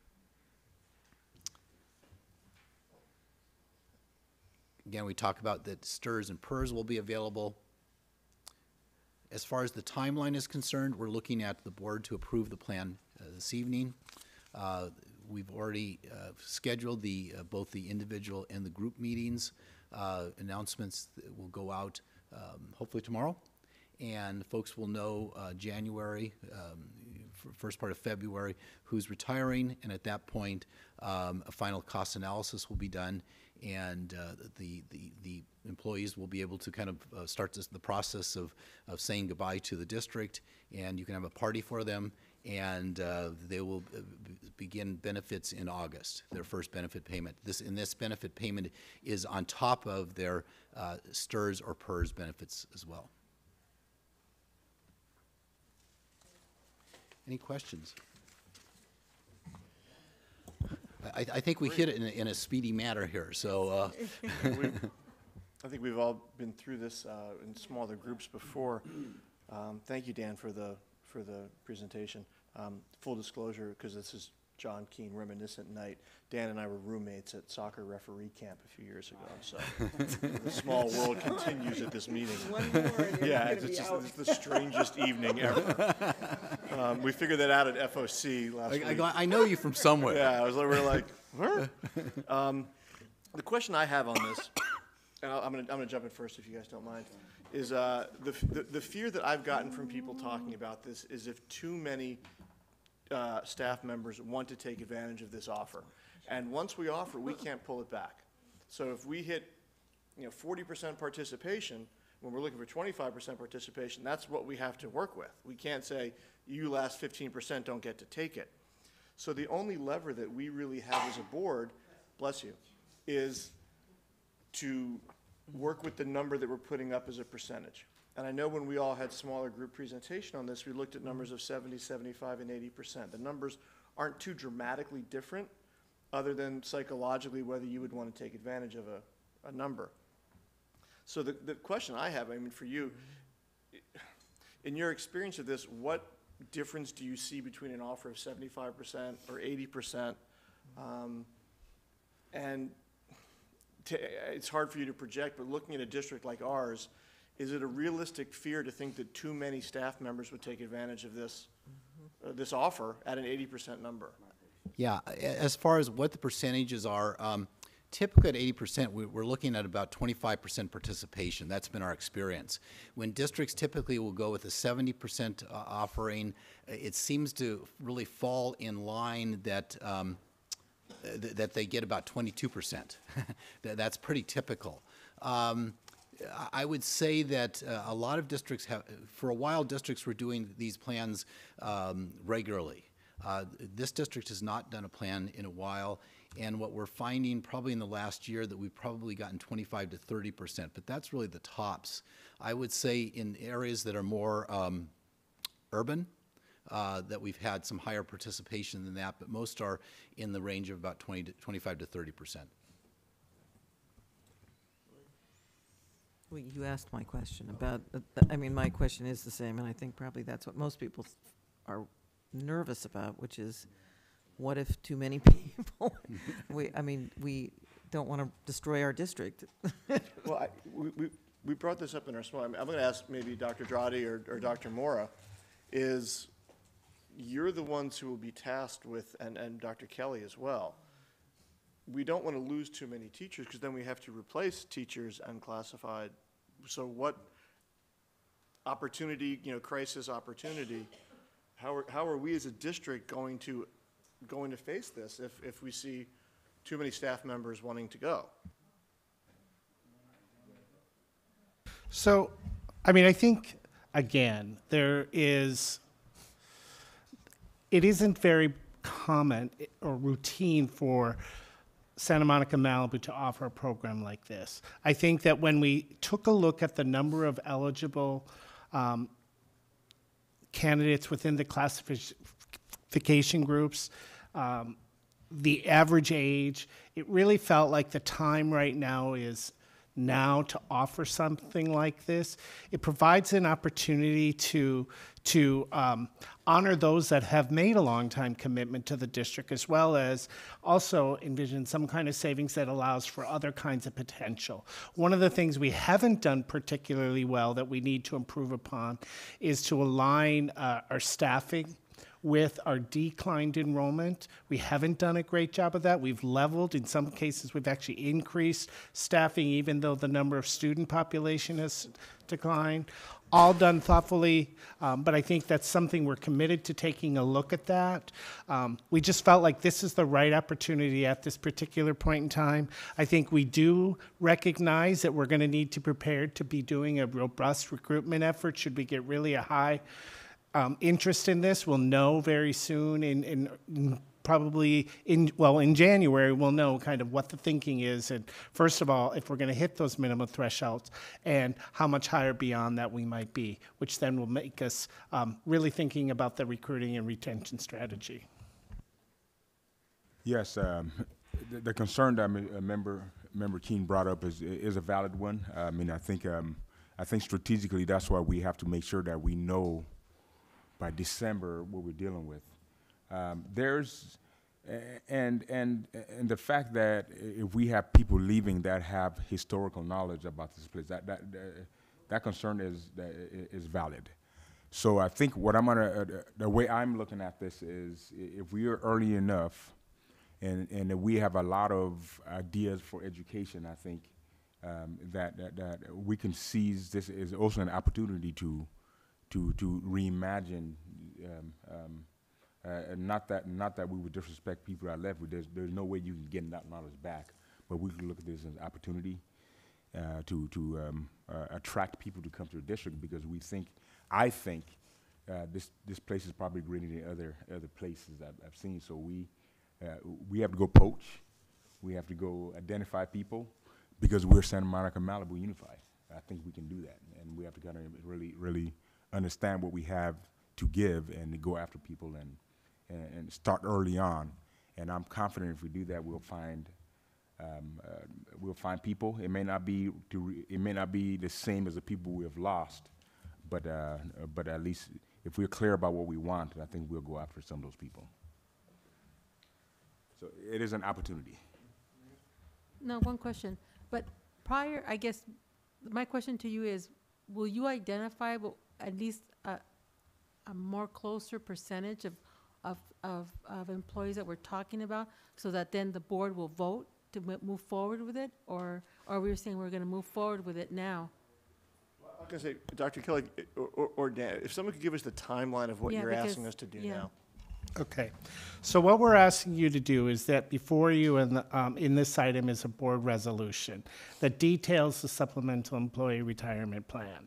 Again, we talk about that STIRS and PERS will be available. As far as the timeline is concerned, we're looking at the board to approve the plan this evening. We've already scheduled both the individual and the group meetings. Announcements will go out hopefully tomorrow, and folks will know January, first part of February, who's retiring, and at that point, a final cost analysis will be done, and the employees will be able to kind of start the process of saying goodbye to the district, and you can have a party for them, and they will begin benefits in August, their first benefit payment. This benefit payment is on top of their STIRS or PERS benefits as well. Any questions? I think we hit it in a speedy manner here, so.
I think we've all been through this in smaller groups before. Thank you, Dan, for the presentation. Full disclosure, because this is John Keene Reminiscent Night, Dan and I were roommates at soccer referee camp a few years ago, so the small world continues at this meeting.
One more and you're
Yeah,
gonna
it's
be
just
out.
it's the strangest evening ever. We figured that out at FOC last week.
I know you from somewhere.
Yeah, we're like, huh? The question I have on this, and I'm gonna jump in first if you guys don't mind, is the fear that I've gotten from people talking about this is if too many staff members want to take advantage of this offer. And once we offer, we can't pull it back. So if we hit 40% participation, when we're looking for 25% participation, that's what we have to work with. We can't say, you last 15% don't get to take it. So the only lever that we really have as a board, bless you, is to work with the number that we're putting up as a percentage. And I know when we all had smaller group presentation on this, we looked at numbers of 70, 75, and 80%. The numbers aren't too dramatically different, other than psychologically whether you would want to take advantage of a number. So the question I have, I mean, for you, in your experience of this, what difference do you see between an offer of 75% or 80%? It's hard for you to project, but looking at a district like ours, is it a realistic fear to think that too many staff members would take advantage of this, this offer at an 80% number?
Yeah, as far as what the percentages are, typically at 80%, we're looking at about 25% participation. That's been our experience. When districts typically will go with a 70% offering, it seems to really fall in line that that they get about 22%. That's pretty typical. I would say that a lot of districts have, for a while, districts were doing these plans regularly. This district has not done a plan in a while, and what we're finding probably in the last year that we've probably gotten 25 to 30%, but that's really the tops. I would say in areas that are more urban, that we've had some higher participation than that, but most are in the range of about 25 to 30%.
Well, you asked my question about, I mean, my question is the same, and I think probably that's what most people are nervous about, which is, what if too many people? We don't want to destroy our district.
Well, we brought this up in our small, I'm going to ask maybe Dr. Dradi or Dr. Mora, is you're the ones who will be tasked with, and Dr. Kelly as well. We don't want to lose too many teachers because then we have to replace teachers unclassified. So what opportunity, crisis opportunity, how are we as a district going to face this if we see too many staff members wanting to go?
So, I mean, I think, again, there is, it isn't very common or routine for Santa Monica-Malibu to offer a program like this. I think that when we took a look at the number of eligible candidates within the classification groups, the average age, it really felt like the time right now is now to offer something like this. It provides an opportunity to honor those that have made a long-time commitment to the district, as well as also envision some kind of savings that allows for other kinds of potential. One of the things we haven't done particularly well that we need to improve upon is to align our staffing with our declined enrollment. We haven't done a great job of that. We've leveled. In some cases, we've actually increased staffing, even though the number of student population has declined. All done thoughtfully, but I think that's something we're committed to taking a look at that. We just felt like this is the right opportunity at this particular point in time. I think we do recognize that we're going to need to prepare to be doing a robust recruitment effort should we get really a high interest in this. We'll know very soon, probably in January, we'll know kind of what the thinking is, and first of all, if we're going to hit those minimum thresholds, and how much higher beyond that we might be, which then will make us really thinking about the recruiting and retention strategy.
Yes, the concern that member Keene brought up is a valid one. I mean, I think strategically that's why we have to make sure that we know by December what we're dealing with. And the fact that if we have people leaving that have historical knowledge about this place, that concern is valid. So I think what the way I'm looking at this is, if we are early enough, and if we have a lot of ideas for education, I think that we can seize this as also an opportunity to reimagine. Not that we would disrespect people that left. There's no way you can get that knowledge back, but we can look at this as an opportunity to attract people to come to the district, because I think this place is probably greater than other places I've seen. So we have to go poach, we have to go identify people, because we're Santa Monica-Malibu Unified. I think we can do that, and we have to kind of really understand what we have to give and to go after people and start early on. And I'm confident if we do that, we'll find people. It may not be the same as the people we have lost, but at least if we're clear about what we want, I think we'll go after some of those people. So it is an opportunity.
No, one question. But prior, I guess, my question to you is, will you identify at least a more closer percentage of employees that we're talking about, so that then the board will vote to move forward with it? Or are we saying we're going to move forward with it now?
I was going to say, Dr. Kelly or Dan, if someone could give us the timeline of what you're asking us to do now.
Okay, so what we're asking you to do is that before you in this item is a board resolution that details the supplemental employee retirement plan.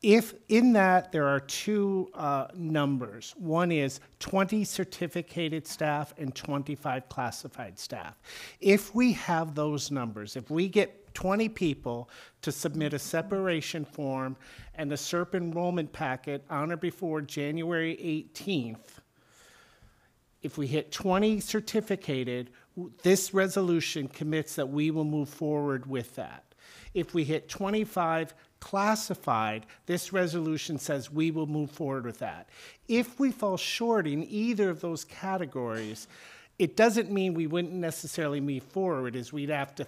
If in that there are two numbers, one is 20 certificated staff and 25 classified staff. If we have those numbers, if we get 20 people to submit a separation form and a SERP enrollment packet on or before January 18th, if we hit 20 certificated, this resolution commits that we will move forward with that. If we hit 25 classified, this resolution says we will move forward with that. If we fall short in either of those categories, it doesn't mean we wouldn't necessarily move forward, as we'd have to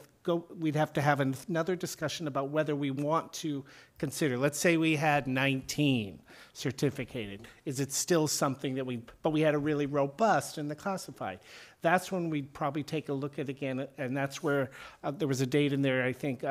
have another discussion about whether we want to consider. Let's say we had 19 certificated. Is it still something that but we had a really robust in the classified? That's when we'd probably take a look at again, and that's where there was a date in there, I think,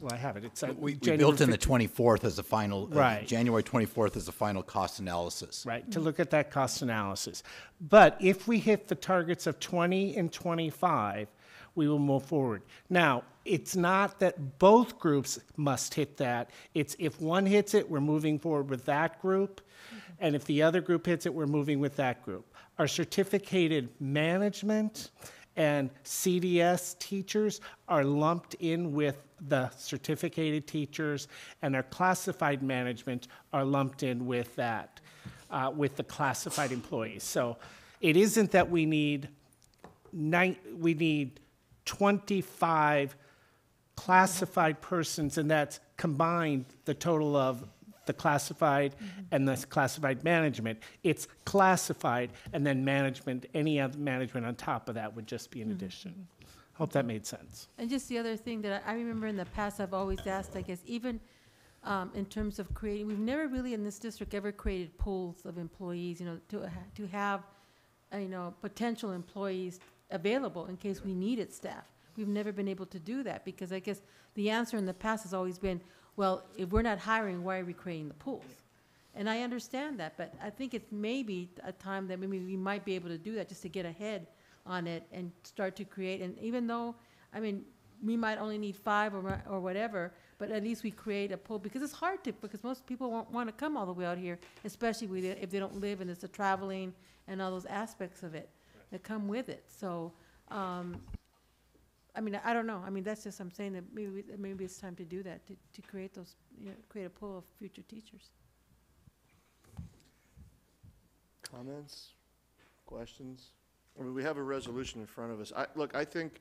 well, I have it. It's
we built in the 24th as a final,
right.
January 24th as a final cost analysis.
Right, to look at that cost analysis. But if we hit the targets of 20 and 25, we will move forward. Now, it's not that both groups must hit that. It's if one hits it, we're moving forward with that group. And if the other group hits it, we're moving with that group. Our certificated management and CDS teachers are lumped in with the certificated teachers, and our classified management are lumped in with that, with the classified employees. So it isn't that we need 25 classified persons, and that's combined the total of the classified and the classified management. It's classified, and then management, any other management on top of that would just be an addition. Hope that made sense.
And just the other thing that I remember in the past, I've always asked, I guess, even in terms of creating, we've never really in this district ever created pools of employees, to have, potential employees available in case we needed staff. We've never been able to do that because I guess the answer in the past has always been, well, if we're not hiring, why are we creating the pools? And I understand that, but I think it's maybe a time that maybe we might be able to do that just to get ahead on it and start to create. And even though, we might only need 5 or whatever, but at least we create a pool, because it's hard to, because most people won't want to come all the way out here, especially if they don't live, and it's the traveling and all those aspects of it that come with it. So, I don't know. That's just, I'm saying that maybe it's time to do that, to create those, create a pool of future teachers.
Comments, questions? We have a resolution in front of us. I think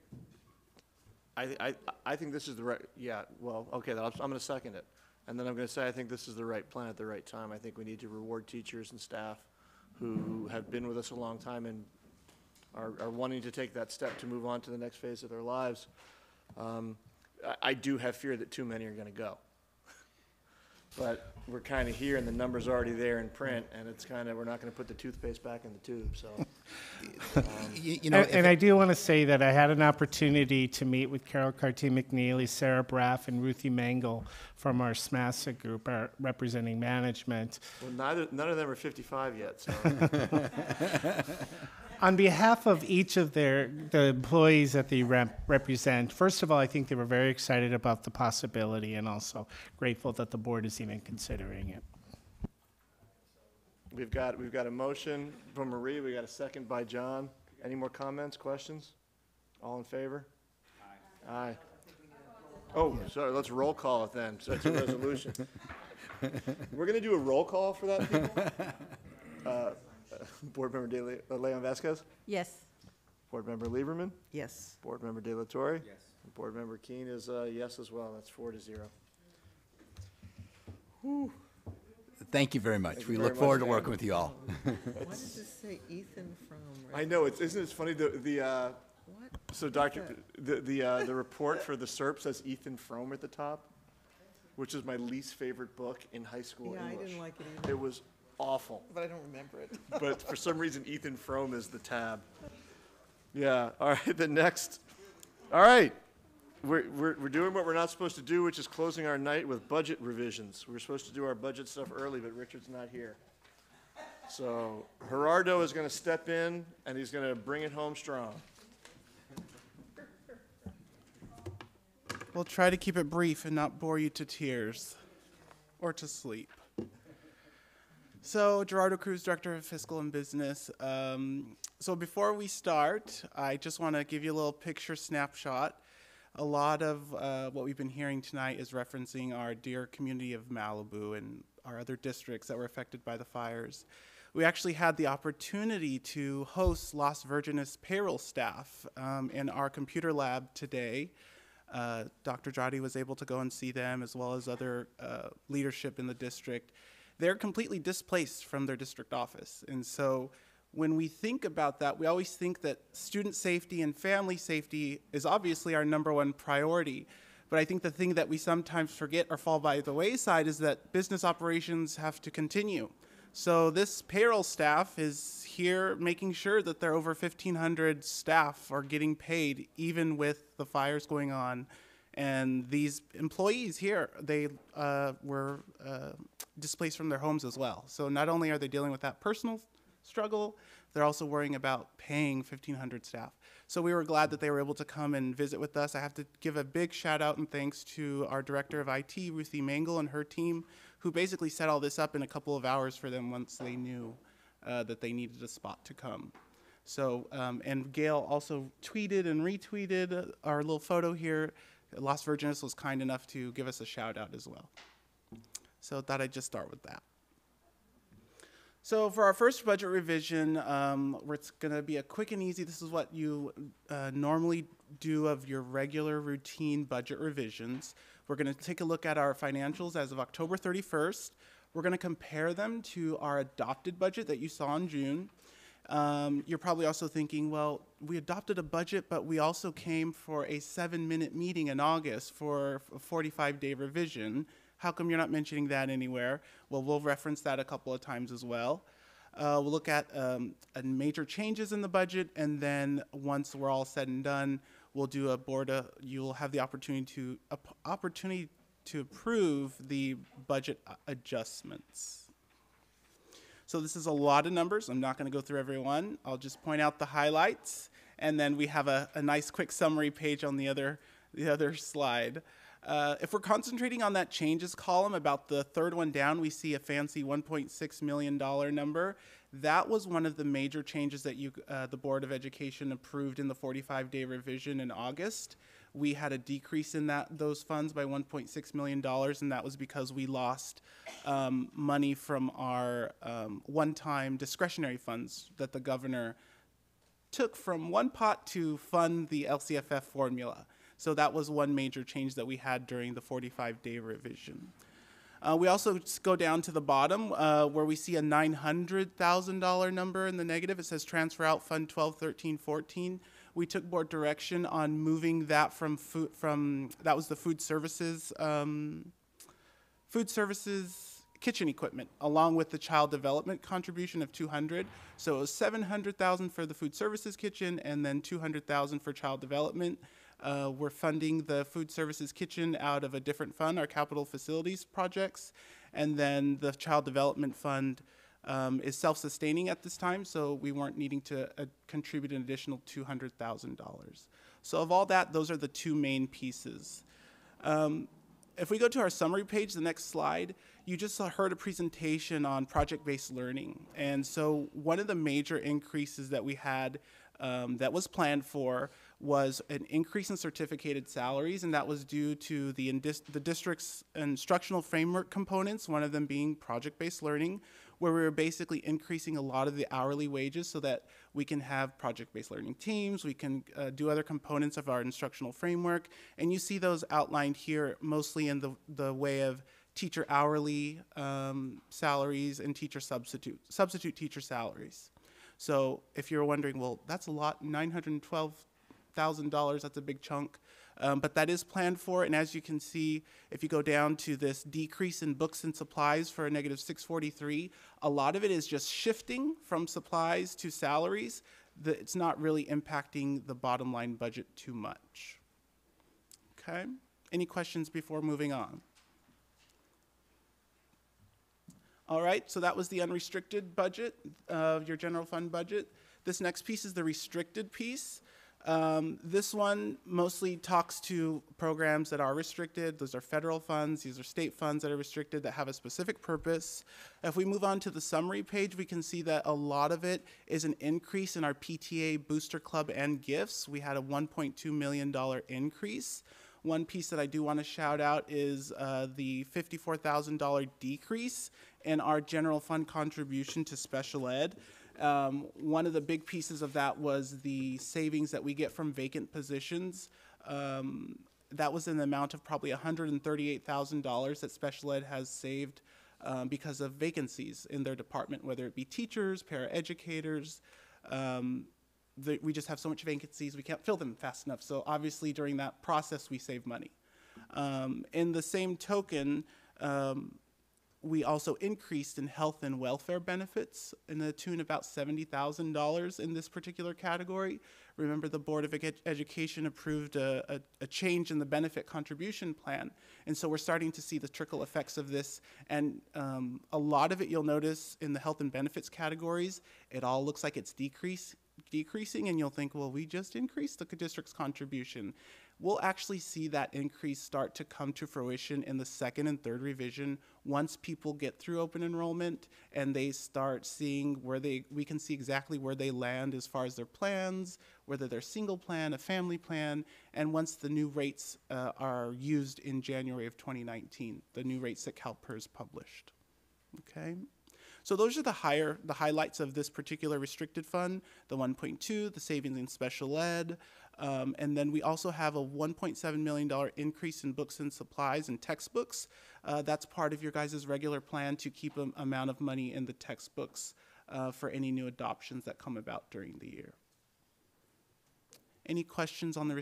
this is the right, okay, I'm going to second it. And then I'm going to say I think this is the right plan at the right time. I think we need to reward teachers and staff who have been with us a long time and are wanting to take that step to move on to the next phase of their lives. I do have fear that too many are going to go. But we're kind of here, and the number's already there in print, and it's kind of, we're not going to put the toothpaste back in the tube, so.
And I do want to say that I had an opportunity to meet with Carol Carty-McNeely, Sarah Braff, and Ruthie Mangle from our SMASA group, representing management.
Well, none of them are 55 yet, so.
On behalf of each of the employees that they represent, first of all, I think they were very excited about the possibility and also grateful that the board is even considering it.
We've got a motion from Marie. We got a second by John. Any more comments, questions? All in favor? Aye. Aye. Oh, sorry, let's roll call it then. So it's a resolution. We're going to do a roll call for that, people. Board Member Leon Vasquez?
Yes.
Board Member Lieberman?
Yes.
Board Member De La Torre? Yes. And Board Member Keene is yes as well. That's 4-0. Whew.
Thank you very much. We look forward to working with you all.
Why does this say Ethan from?
I know, isn't it funny, so Doctor, the report for the SERP says Ethan Frome at the top, which is my least favorite book in high school English.
I didn't like it either.
It was awful.
But I don't remember it.
But for some reason, Ethan Frome is the tab. Yeah, all right, the next. All right, we're doing what we're not supposed to do, which is closing our night with budget revisions. We were supposed to do our budget stuff early, but Richard's not here. So Gerardo is going to step in, and he's going to bring it home strong.
We'll try to keep it brief and not bore you to tears or to sleep. So, Gerardo Cruz, Director of Fiscal and Business. So before we start, I just want to give you a little picture snapshot. A lot of what we've been hearing tonight is referencing our dear community of Malibu and our other districts that were affected by the fires. We actually had the opportunity to host Las Virgenes payroll staff in our computer lab today. Dr. Jati was able to go and see them, as well as other leadership in the district. They're completely displaced from their district office. And so when we think about that, we always think that student safety and family safety is obviously our #1 priority. But I think the thing that we sometimes forget or fall by the wayside is that business operations have to continue. So this payroll staff is here making sure that their over 1,500 staff are getting paid, even with the fires going on. And these employees here, they were displaced from their homes as well. So not only are they dealing with that personal struggle, they're also worrying about paying 1,500 staff. So we were glad that they were able to come and visit with us. I have to give a big shout out and thanks to our director of IT, Ruthie Mangle, and her team, who basically set all this up in a couple of hours for them once they knew that they needed a spot to come. So, and Gail also tweeted and retweeted our little photo here. Las Virgenes was kind enough to give us a shout out as well. So thought I'd just start with that. So for our first budget revision, it's going to be a quick and easy. This is what you normally do of your regular routine budget revisions. We're going to take a look at our financials as of October 31st. We're going to compare them to our adopted budget that you saw in June. You're probably also thinking, well, we adopted a budget, but we also came for a 7-minute meeting in August for a 45-day revision. How come you're not mentioning that anywhere? Well, we'll reference that a couple of times as well. We'll look at major changes in the budget, and then once we're all said and done, we'll do a board. You'll have the opportunity to approve the budget adjustments. So this is a lot of numbers. I'm not going to go through every one. I'll just point out the highlights, and then we have a nice quick summary page on the other slide. If we're concentrating on that changes column, about the third one down, we see a fancy $1.6 million number. That was one of the major changes that the Board of Education approved in the 45-day revision in August. We had a decrease in those funds by $1.6 million, and that was because we lost money from our one-time discretionary funds that the governor took from one pot to fund the LCFF formula. So that was one major change that we had during the 45-day revision. We also go down to the bottom where we see a $900,000 number in the negative. It says transfer out fund 121314. We took board direction on moving that that was the food services kitchen equipment, along with the child development contribution of $200. So it was $700,000 for the food services kitchen, and then $200,000 for child development. We're funding the food services kitchen out of a different fund, our capital facilities projects, and then the child development fund is self-sustaining at this time, so we weren't needing to contribute an additional $200,000. So of all that, those are the two main pieces. If we go to our summary page, the next slide, you just heard a presentation on project-based learning. And so one of the major increases that we had that was planned for was an increase in certificated salaries, and that was due to the district's instructional framework components, one of them being project-based learning, where we were basically increasing a lot of the hourly wages so that we can have project-based learning teams, we can do other components of our instructional framework, and you see those outlined here mostly in the way of teacher hourly salaries and teacher substitute teacher salaries. So if you're wondering, well, that's a lot, $912,000, that's a big chunk. But that is planned for, and as you can see, if you go down to this decrease in books and supplies for a negative $643, a lot of it is just shifting from supplies to salaries. It's not really impacting the bottom line budget too much. Okay, any questions before moving on? All right, so that was the unrestricted budget of your general fund budget. This next piece is the restricted piece. This one mostly talks to programs that are restricted. Those are federal funds. These are state funds that are restricted that have a specific purpose. If we move on to the summary page, we can see that a lot of it is an increase in our PTA Booster Club and gifts. We had a $1.2 million increase. One piece that I do want to shout out is the $54,000 decrease in our general fund contribution to special ed. One of the big pieces of that was the savings that we get from vacant positions. That was in the amount of probably $138,000 that special ed has saved because of vacancies in their department, whether it be teachers, paraeducators. We just have so much vacancies, we can't fill them fast enough. So obviously during that process, we save money. In the same token, We also increased in health and welfare benefits in the tune about $70,000 in this particular category. Remember, the Board of Education approved a change in the benefit contribution plan, and so we're starting to see the trickle effects of this. And a lot of it, you'll notice in the health and benefits categories, it all looks like it's decreasing, and you'll think, well, we just increased the district's contribution. We'll actually see that increase start to come to fruition in the second and third revision once people get through open enrollment and they start seeing where we can see exactly where they land as far as their plans, whether they're single plan, a family plan, and once the new rates are used in January of 2019, the new rates that CalPERS published. Okay. So those are the highlights of this particular restricted fund, the 1.2, the savings in special ed, and then we also have a $1.7 million increase in books and supplies and textbooks. That's part of your guys' regular plan to keep an amount of money in the textbooks for any new adoptions that come about during the year. Any questions on the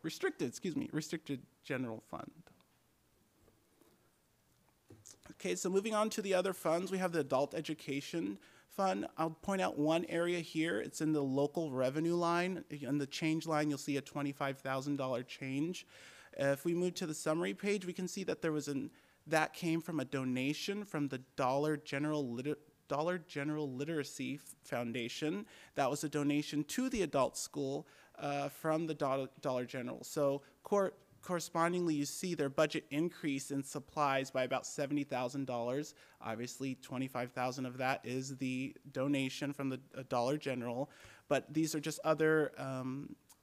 restricted general fund? Okay, so moving on to the other funds, we have the adult education fund. I'll point out one area here. It's in the local revenue line. In the change line, you'll see a $25,000 change. If we move to the summary page, we can see that that came from a donation from the Dollar General Literacy Foundation. That was a donation to the adult school from the Dollar General. So correspondingly, you see their budget increase in supplies by about $70,000. Obviously, $25,000 of that is the donation from the Dollar General, but these are just other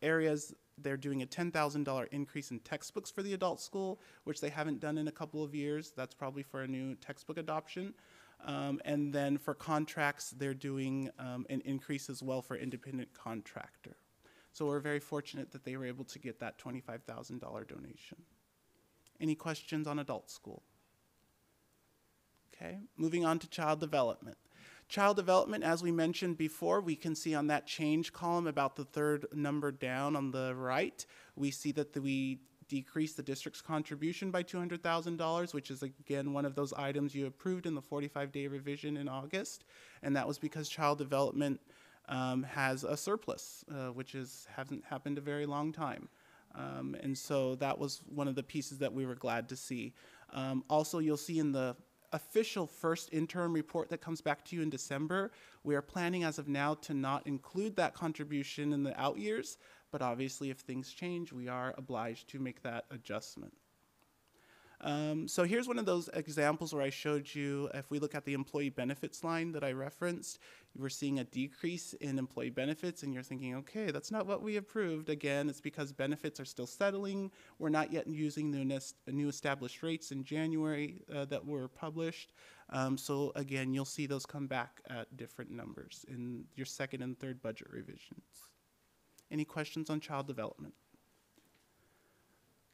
areas. They're doing a $10,000 increase in textbooks for the adult school, which they haven't done in a couple of years. That's probably for a new textbook adoption. And then for contracts, they're doing an increase as well for independent contractor. So we're very fortunate that they were able to get that $25,000 donation. Any questions on adult school? Okay, moving on to child development. Child development, as we mentioned before, we can see on that change column about the third number down on the right, we see that we decreased the district's contribution by $200,000, which is again one of those items you approved in the 45-day revision in August, and that was because child development has a surplus, which hasn't happened a very long time. And so that was one of the pieces that we were glad to see. Also, you'll see in the official first interim report that comes back to you in December, we are planning as of now to not include that contribution in the out years, but obviously if things change, we are obliged to make that adjustment. So here's one of those examples where I showed you, if we look at the employee benefits line that I referenced, we're seeing a decrease in employee benefits, and you're thinking, okay, that's not what we approved. Again, it's because benefits are still settling. We're not yet using the new established rates in January that were published. So again, you'll see those come back at different numbers in your second and third budget revisions. Any questions on child development?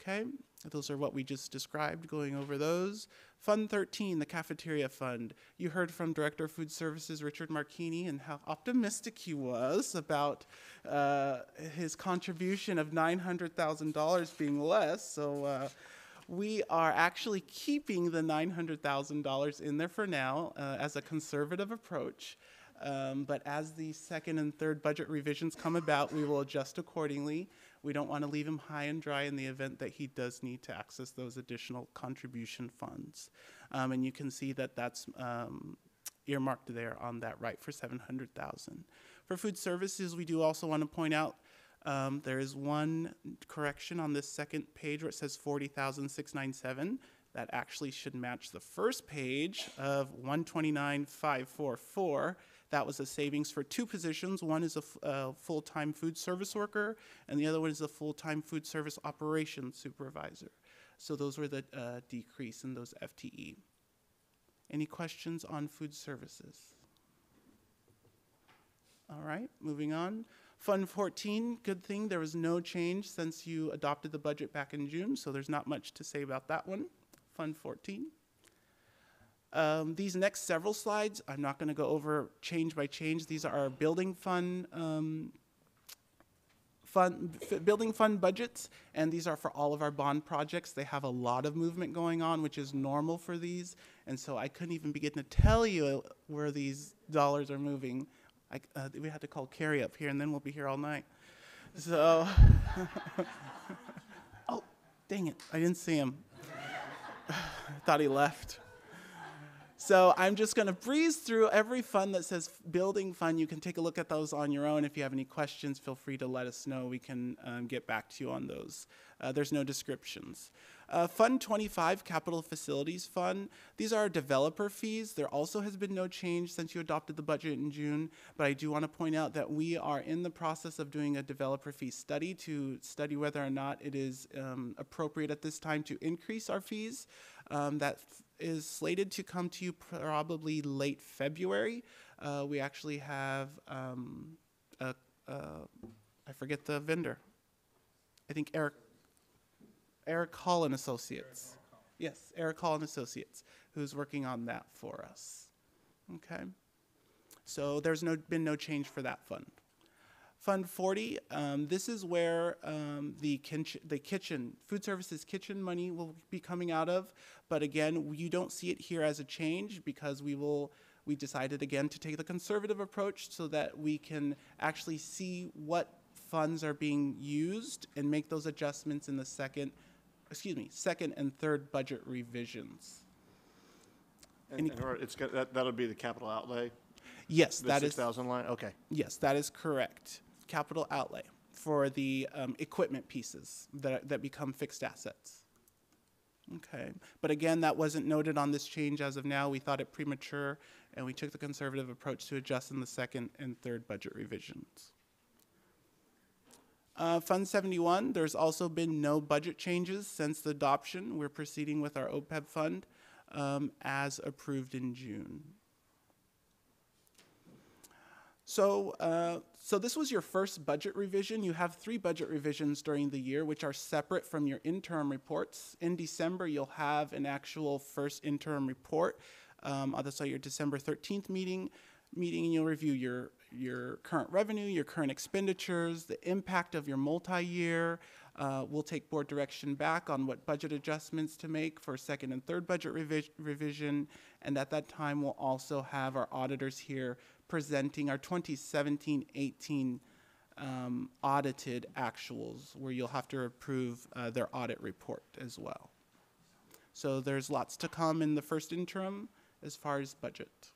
Okay, those are what we just described, going over those. Fund 13, the cafeteria fund. You heard from Director of Food Services, Richard Marchini, and how optimistic he was about his contribution of $900,000 being less. So we are actually keeping the $900,000 in there for now as a conservative approach. But as the second and third budget revisions come about, we will adjust accordingly. We don't want to leave him high and dry in the event that he does need to access those additional contribution funds. And you can see that that's earmarked there on that right for $700,000. For food services, we do also want to point out there is one correction on this second page where it says $40,697. That actually should match the first page of $129,544. That was a savings for two positions. One is a full-time food service worker, and the other one is a full-time food service operations supervisor. So those were the decrease in those FTE. Any questions on food services? All right, moving on. Fund 14, good thing there was no change since you adopted the budget back in June, so there's not much to say about that one. Fund 14. These next several slides, I'm not going to go over change by change. These are our building fund building fund budgets, and these are for all of our bond projects. They have a lot of movement going on, which is normal for these, and so I couldn't even begin to tell you where these dollars are moving. We had to call Carrie up here, and then we'll be here all night. So, oh, dang it, I didn't see him. I thought he left. So I'm just going to breeze through every fund that says building fund. You can take a look at those on your own. If you have any questions, feel free to let us know. We can get back to you on those. There's no descriptions. Fund 25, Capital Facilities Fund. These are developer fees. There also has been no change since you adopted the budget in June, but I do want to point out that we are in the process of doing a developer fee study to study whether or not it is appropriate at this time to increase our fees. That is slated to come to you probably late February. We actually have, I forget the vendor. I think Eric Hall and Associates. Yes, Eric Hall and Associates, who's working on that for us. Okay, so there's been no change for that fund. Fund 40, this is where the kitchen, food services kitchen money will be coming out of. But again, you don't see it here as a change because we decided again to take the conservative approach so that we can actually see what funds are being used and make those adjustments in the second and third budget revisions.
That'll be the capital outlay?
Yes,
the
that is
6,000 line? Okay.
Yes, that is correct. Capital outlay for the equipment pieces that become fixed assets. Okay, but again, that wasn't noted on this change as of now. We thought it premature, and we took the conservative approach to adjust in the second and third budget revisions. Fund 71, there's also been no budget changes since the adoption. We're proceeding with our OPEB fund as approved in June. So this was your first budget revision. You have 3 budget revisions during the year, which are separate from your interim reports. In December, you'll have an actual first interim report. That's at your December 13th meeting, and you'll review your current revenue, your current expenditures, the impact of your multi-year. We'll take board direction back on what budget adjustments to make for second and third budget revision. And at that time, we'll also have our auditors here presenting our 2017-18 audited actuals, where you'll have to approve their audit report as well. So there's lots to come in the first interim as far as budget.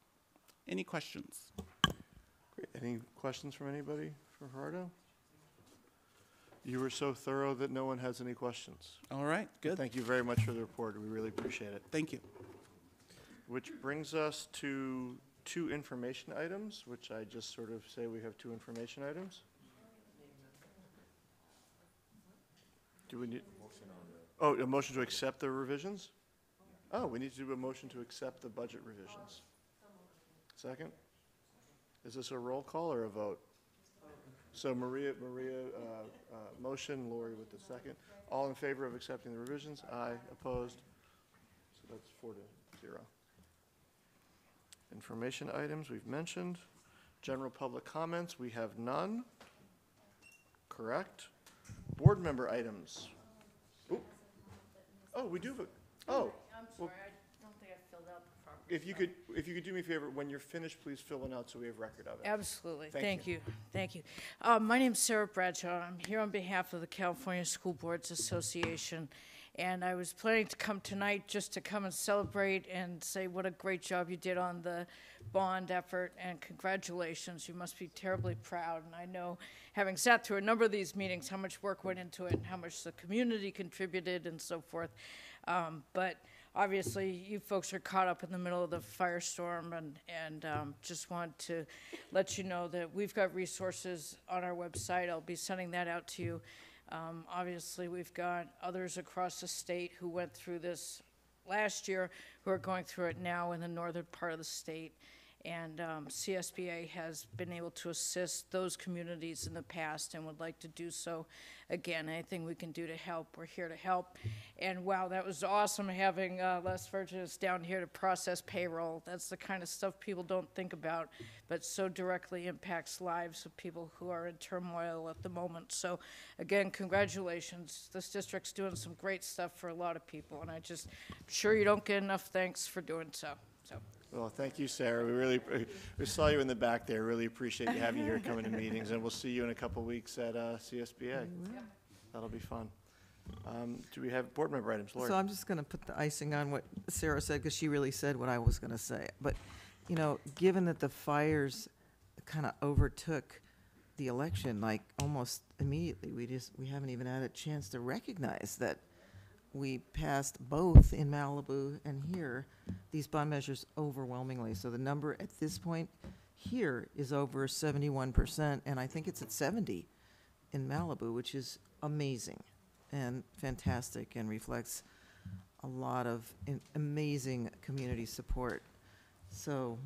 Any questions?
Great. Any questions from anybody for Gerardo? You were so thorough that no one has any questions.
All right, good.
Thank you very much for the report. We really appreciate it.
Thank you.
Which brings us to 2 information items, which I just sort of say we have 2 information items. Do we need? A motion to accept the revisions? Oh, we need to do a motion to accept the budget revisions. Second? Is this a roll call or a vote? So Maria, motion, Lori with the second. All in favor of accepting the revisions? Aye. Opposed? So that's 4-0. Information items we've mentioned. General public comments, we have none. Correct. Board member items. Ooh. Oh, we do have a, oh.
I'm
well,
sorry, I don't think I filled out the proper.
If you could do me a favor, when you're finished, please fill one out so we have record of it.
Absolutely.
Thank you.
Thank you. My name's Sarah Bradshaw. I'm here on behalf of the California School Boards Association. And I was planning to come tonight just to come and celebrate and say what a great job you did on the bond effort, and congratulations. You must be terribly proud. And I know, having sat through a number of these meetings, how much work went into it and how much the community contributed and so forth. But obviously, you folks are caught up in the middle of the firestorm, and just want to let you know that we've got resources on our website. I'll be sending that out to you. Obviously, we've got others across the state who went through this last year who are going through it now in the northern part of the state. And CSBA has been able to assist those communities in the past and would like to do so again. Anything we can do to help, we're here to help. And wow, that was awesome having Les Virgis down here to process payroll. That's the kind of stuff people don't think about, but so directly impacts lives of people who are in turmoil at the moment. So again, congratulations. This district's doing some great stuff for a lot of people, and I'm sure you don't get enough thanks for doing so.
Well, thank you, Sarah. We saw you in the back there. Really appreciate you having you here coming to meetings, and we'll see you in a couple weeks at CSBA. That'll be fun. Do we have board member items? Lori?
So I'm just going to put the icing on what Sarah said, because she really said what I was going to say. But, you know, given that the fires kind of overtook the election, like almost immediately, we haven't even had a chance to recognize that we passed both in Malibu and here these bond measures overwhelmingly. So the number at this point here is over 71%, and I think it's at 70 in Malibu, which is amazing and fantastic and reflects a lot of amazing community support. So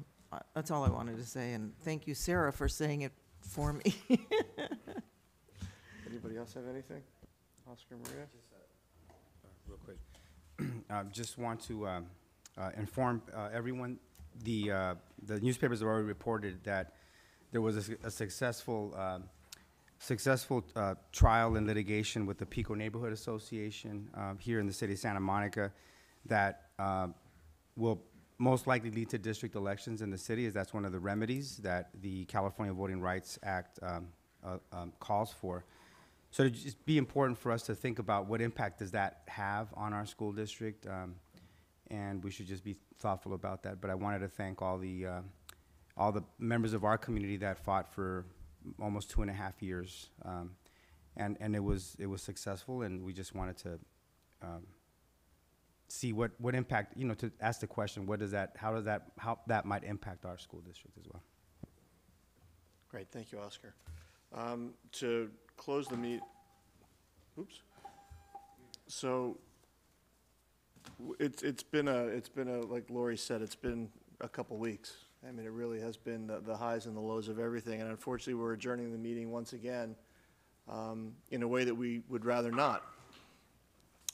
that's all I wanted to say, and thank you, Sarah, for saying it for me.
Anybody else have anything? Oscar, Maria?
Real quick. Just want to inform everyone, the newspapers have already reported that there was a successful trial and litigation with the Pico Neighborhood Association here in the city of Santa Monica that will most likely lead to district elections in the city, as that's one of the remedies that the California Voting Rights Act calls for. So it'd just be important for us to think about what impact does that have on our school district, and we should just be thoughtful about that. But I wanted to thank all the members of our community that fought for almost 2.5 years, and it was successful, and we just wanted to see what impact, you know, to ask the question, how that might impact our school district as well.
Great, thank you, Oscar. To close the meet, oops. So it's been like Lori said, it's been a couple weeks. I mean, it really has been the highs and the lows of everything. And unfortunately, we're adjourning the meeting once again in a way that we would rather not.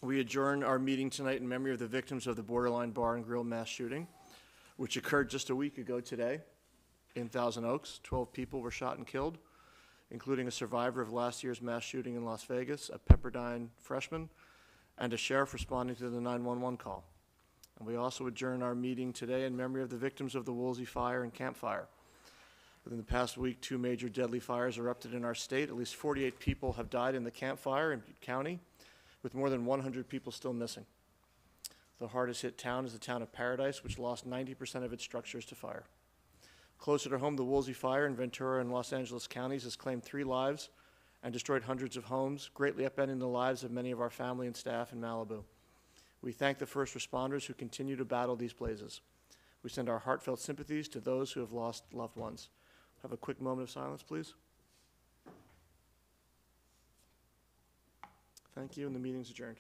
We adjourn our meeting tonight in memory of the victims of the Borderline Bar and Grill mass shooting, which occurred just a week ago today in Thousand Oaks. 12 people were shot and killed, including a survivor of last year's mass shooting in Las Vegas, a Pepperdine freshman, and a sheriff responding to the 911 call. And we also adjourn our meeting today in memory of the victims of the Woolsey Fire and Camp Fire. Within the past week, 2 major deadly fires erupted in our state. At least 48 people have died in the Camp Fire in Butte County, with more than 100 people still missing. The hardest hit town is the town of Paradise, which lost 90% of its structures to fire. Closer to home, the Woolsey Fire in Ventura and Los Angeles counties has claimed 3 lives and destroyed hundreds of homes, greatly upending the lives of many of our family and staff in Malibu. We thank the first responders who continue to battle these blazes. We send our heartfelt sympathies to those who have lost loved ones. Have a quick moment of silence, please. Thank you, and the meeting's adjourned.